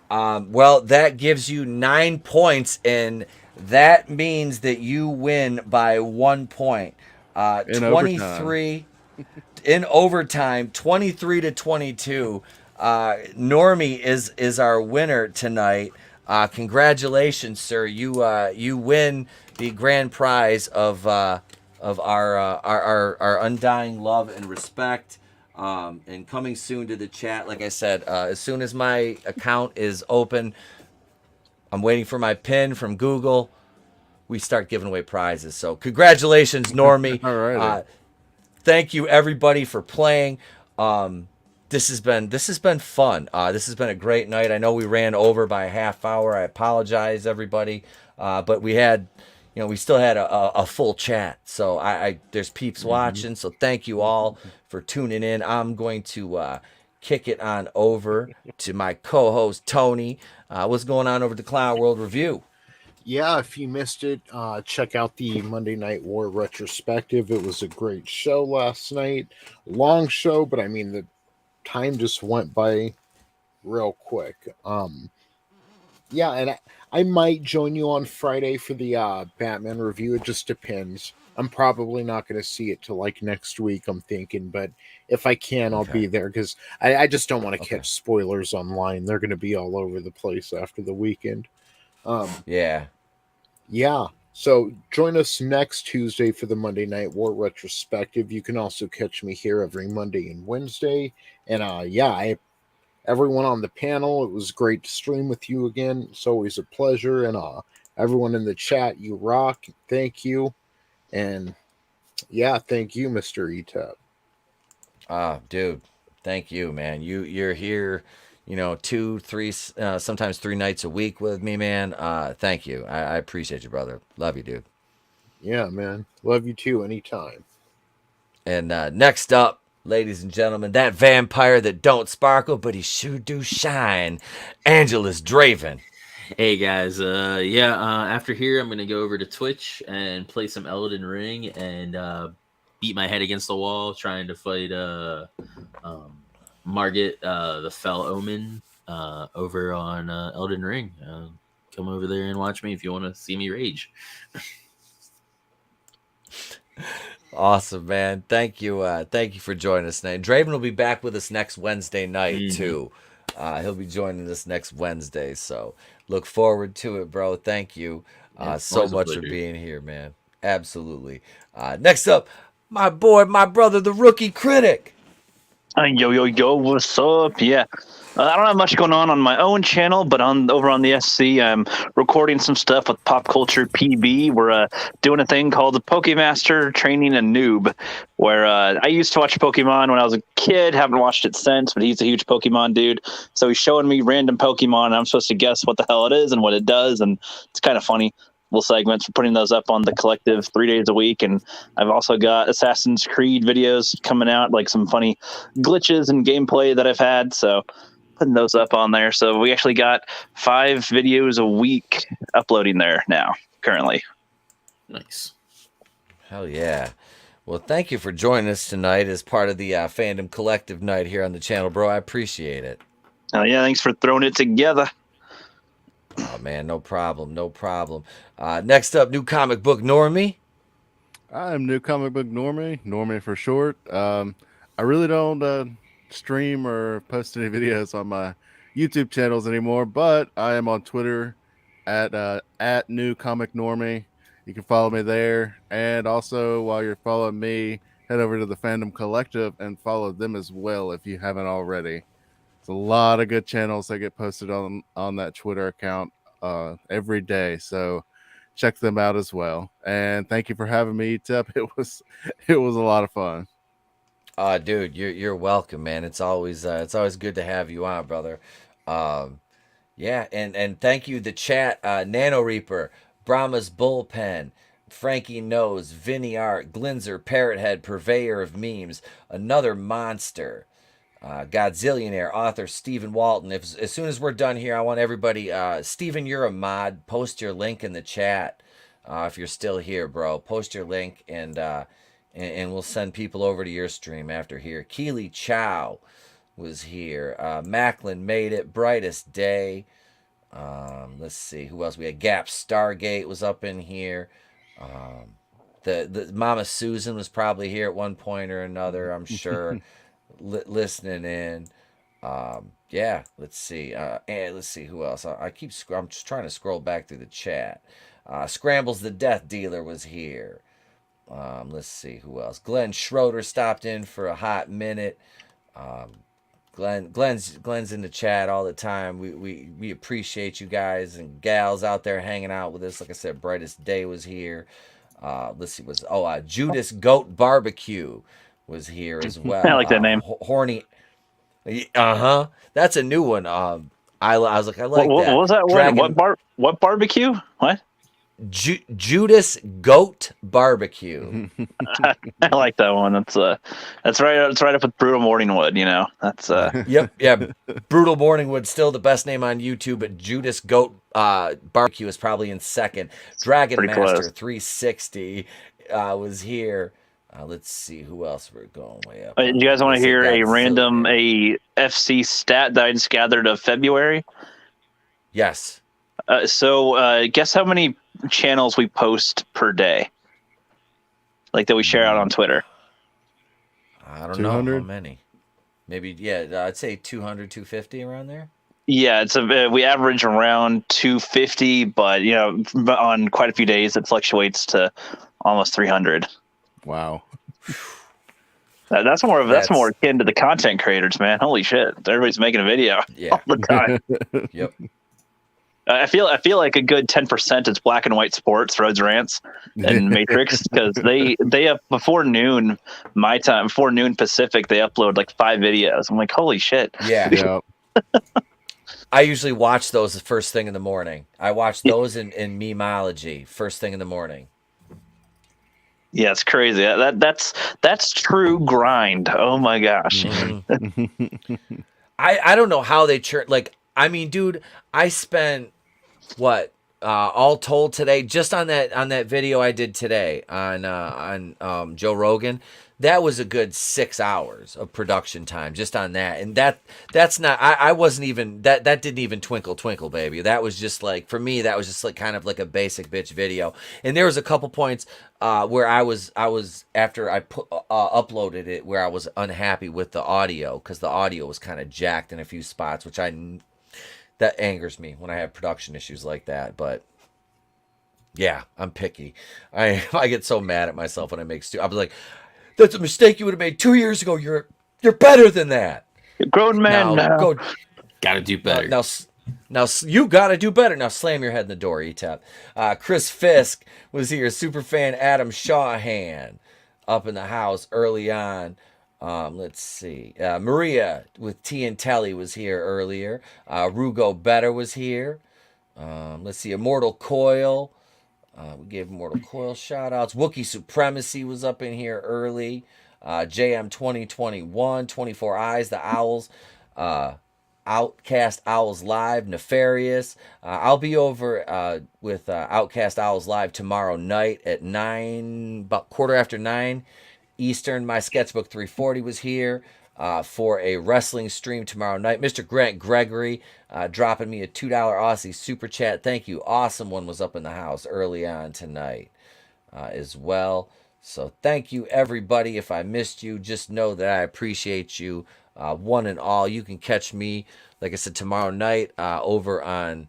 Well, that gives you 9 points, and that means that you win by 1 point. In 23 in overtime, 23-22. Normie is our winner tonight. Congratulations, sir. You win the grand prize of our undying love and respect. And coming soon to the chat, like I said, as soon as my account is open, I'm waiting for my pin from Google. We start giving away prizes. So congratulations, Normie. All right. Thank you everybody for playing. This has been fun. This has been a great night. I know we ran over by a half hour. I apologize, everybody. But we had, we still had a full chat. So there's peeps watching. So thank you all for tuning in. I'm going to kick it on over to my co-host Tony. What's going on over at the Clown World Review? Yeah, if you missed it, check out the Monday Night War retrospective. It was a great show last night. Long show, but I mean the time just went by real quick. Yeah, and I might join you on Friday for the Batman review. It just depends. I'm probably not going to see it till like next week, I'm thinking, but if I can, I'll be there because I just don't want to catch spoilers online. They're going to be all over the place after the weekend. Yeah. So join us next Tuesday for the Monday Night War retrospective. You can also catch me here every Monday and Wednesday. And everyone on the panel, it was great to stream with you again. It's always a pleasure. And everyone in the chat, you rock. Thank you. And yeah, thank you, Mr. Etep. Dude, thank you, man. You're here, 2, 3, sometimes 3 nights a week with me, man. Thank you. I appreciate you, brother. Love you, dude. Yeah, man. Love you too, anytime. And next up, ladies and gentlemen, that vampire that don't sparkle, but he sure do shine, Angelus Draven. Hey guys, after here I'm gonna go over to Twitch and play some Elden Ring and beat my head against the wall trying to fight Margit, the Fell Omen, over on Elden Ring. Come over there and watch me if you want to see me rage. Awesome, man. Thank you for joining us tonight. Draven will be back with us next Wednesday night too. He'll be joining us next Wednesday, so look forward to it, bro. Thank you so much for being here, man. Absolutely. Next up, My boy, my brother, the rookie critic. Yo, what's up? Yeah. I don't have much going on my own channel, but over on the SC, I'm recording some stuff with Pop Culture PB. We're doing a thing called the Pokemaster Training a Noob, where I used to watch Pokemon when I was a kid, haven't watched it since, but he's a huge Pokemon dude. So he's showing me random Pokemon, and I'm supposed to guess what the hell it is and what it does, and it's kind of funny. Little segments for putting those up on the collective 3 days a week. And I've also got Assassin's Creed videos coming out, like some funny glitches and gameplay that I've had. So putting those up on there. So we actually got 5 videos a week uploading there now, currently. Nice. Hell yeah. Well, thank you for joining us tonight as part of the Fandom Collective Night here on the channel, bro. I appreciate it. Oh, yeah, thanks for throwing it together. Oh, man, no problem, no problem. Next up, new comic book Normie. I'm new comic book Normie for short. I really don't stream or post any videos on my YouTube channels anymore, but I am on Twitter at new comic Normie. You can follow me there, and also while you're following me, head over to the Fandom Collective and follow them as well if you haven't already. It's a lot of good channels that get posted on that Twitter account every day, so check them out as well. And thank you for having me, Tep. It was a lot of fun. Dude, you're welcome, man. It's always good to have you on, brother. Yeah, and thank you, the chat, Nano Reaper, Brahma's Bullpen, Frankie Knows, Vinnieart, Glinzer, Parrothead, Purveyor of Memes, Another Monster, Godzillionaire, author Stephen Walton. As soon as we're done here, I want everybody, Stephen, you're a mod. Post your link in the chat if you're still here, bro. Post your link, and we'll send people over to your stream after here. Keely Chow was here. Macklin made it. Brightest Day. Let's see who else we had. Gap Stargate was up in here. The Mama Susan was probably here at one point or another, I'm sure. Listening in. Yeah, let's see. And let's see who else. I'm just trying to scroll back through the chat. Scrambles the Death Dealer was here. Let's see who else. Glenn Schroeder stopped in for a hot minute. Glenn's in the chat all the time. We appreciate you guys and gals out there hanging out with us. Like I said, Brightest Day was here. Let's see, Judas Goat Barbecue was here as well. I like that name. Horny. That's a new one. I was like, I like what that. What was that one? What barbecue? What? Judas Goat Barbecue. I like that one. That's right. It's right up with Brutal Morningwood. You know, that's Yep, yeah. Brutal Morningwood still the best name on YouTube, but Judas Goat Barbecue is probably in second. Dragon Pretty Master close. 360 was here. Let's see who else we're going way up. Do you guys want to hear a random FC stat that I just gathered of February? Yes. So guess how many channels we post per day, like that we share out on Twitter? I don't know how many. Maybe, yeah, I'd say 200, 250 around there. Yeah, we average around 250, but you know, on quite a few days it fluctuates to almost 300. Wow. That's more akin to the content creators, man. Holy shit, everybody's making a video all the time. Yep. I feel like a good 10% is Black and White Sports, Rhodes Rants, and Matrix, because they up before noon my time, before noon Pacific, they upload like 5 videos. I'm like, holy shit. Yeah. I usually watch those the first thing in the morning. I watch those in Memeology first thing in the morning. Yeah, it's crazy. That's true grind. Oh my gosh. Mm-hmm. I don't know how they churn. Like, I mean, dude, I spent what all told today just on that video I did today on Joe Rogan. That was a good 6 hours of production time just on that, and that's not. I wasn't even that didn't even twinkle baby. That was just like, for me, that was just like kind of like a basic bitch video. And there was a couple points where I was after I uploaded it where I was unhappy with the audio because the audio was kind of jacked in a few spots, which that angers me when I have production issues like that. But yeah, I'm picky. I get so mad at myself when I make I was like, That's a mistake you would have made 2 years ago. You're better than that. You're a grown man now. Go. Gotta do better. Now you gotta do better. Now slam your head in the door, E-Tap. Chris Fisk was here. Superfan Adam Shawhan up in the house early on. Let's see. Maria with T and Telly was here earlier. Rugo Better was here. Let's see. Immortal Coil. We gave Immortal Coil shout outs. Wookiee Supremacy was up in here early. JM 2021, 24 Eyes, The Owls. Outcast Owls Live, Nefarious. I'll be over with Outcast Owls Live tomorrow night at 9, about 9:15 Eastern. My Sketchbook 340 was here for a wrestling stream tomorrow night. Mr. Grant Gregory dropping me a $2 Aussie super chat. Thank you. Awesome one was up in the house early on tonight as well. So thank you, everybody. If I missed you, just know that I appreciate you. One and all. You can catch me, like I said, tomorrow night over on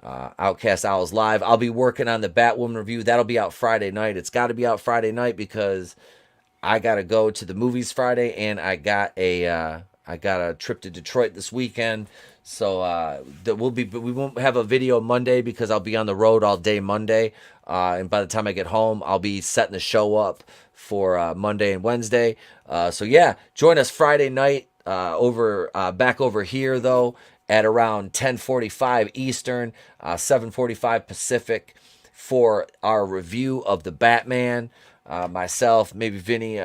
Outcast Owls Live. I'll be working on the Batwoman review. That'll be out Friday night. It's got to be out Friday night because I got to go to the movies Friday, and I got a trip to Detroit this weekend. So we won't have a video Monday because I'll be on the road all day Monday. And by the time I get home, I'll be setting the show up for Monday and Wednesday. So yeah, join us Friday night. Back over here though at around 10:45 Eastern, 7:45 Pacific for our review of the Batman. Myself, maybe Vinny,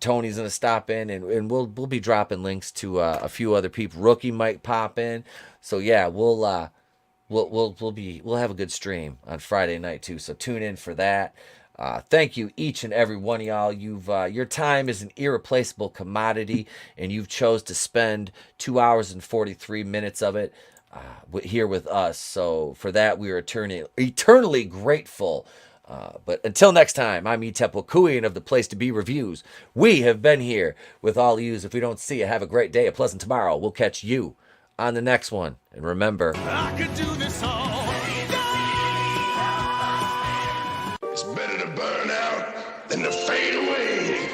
Tony's gonna stop in, and we'll be dropping links to a few other people. Rookie might pop in. So yeah, we'll have a good stream on Friday night too. So tune in for that. Thank you, each and every one of y'all. Your time is an irreplaceable commodity, and you've chose to spend 2 hours and 43 minutes of it here with us. So for that, we are eternally grateful. But until next time, I'm E-Tep Wakuian of the Place to Be Reviews. We have been here with all yous. If we don't see you, have a great day, a pleasant tomorrow. We'll catch you on the next one. And remember, I could do this all. It's better to burn out than to fade away.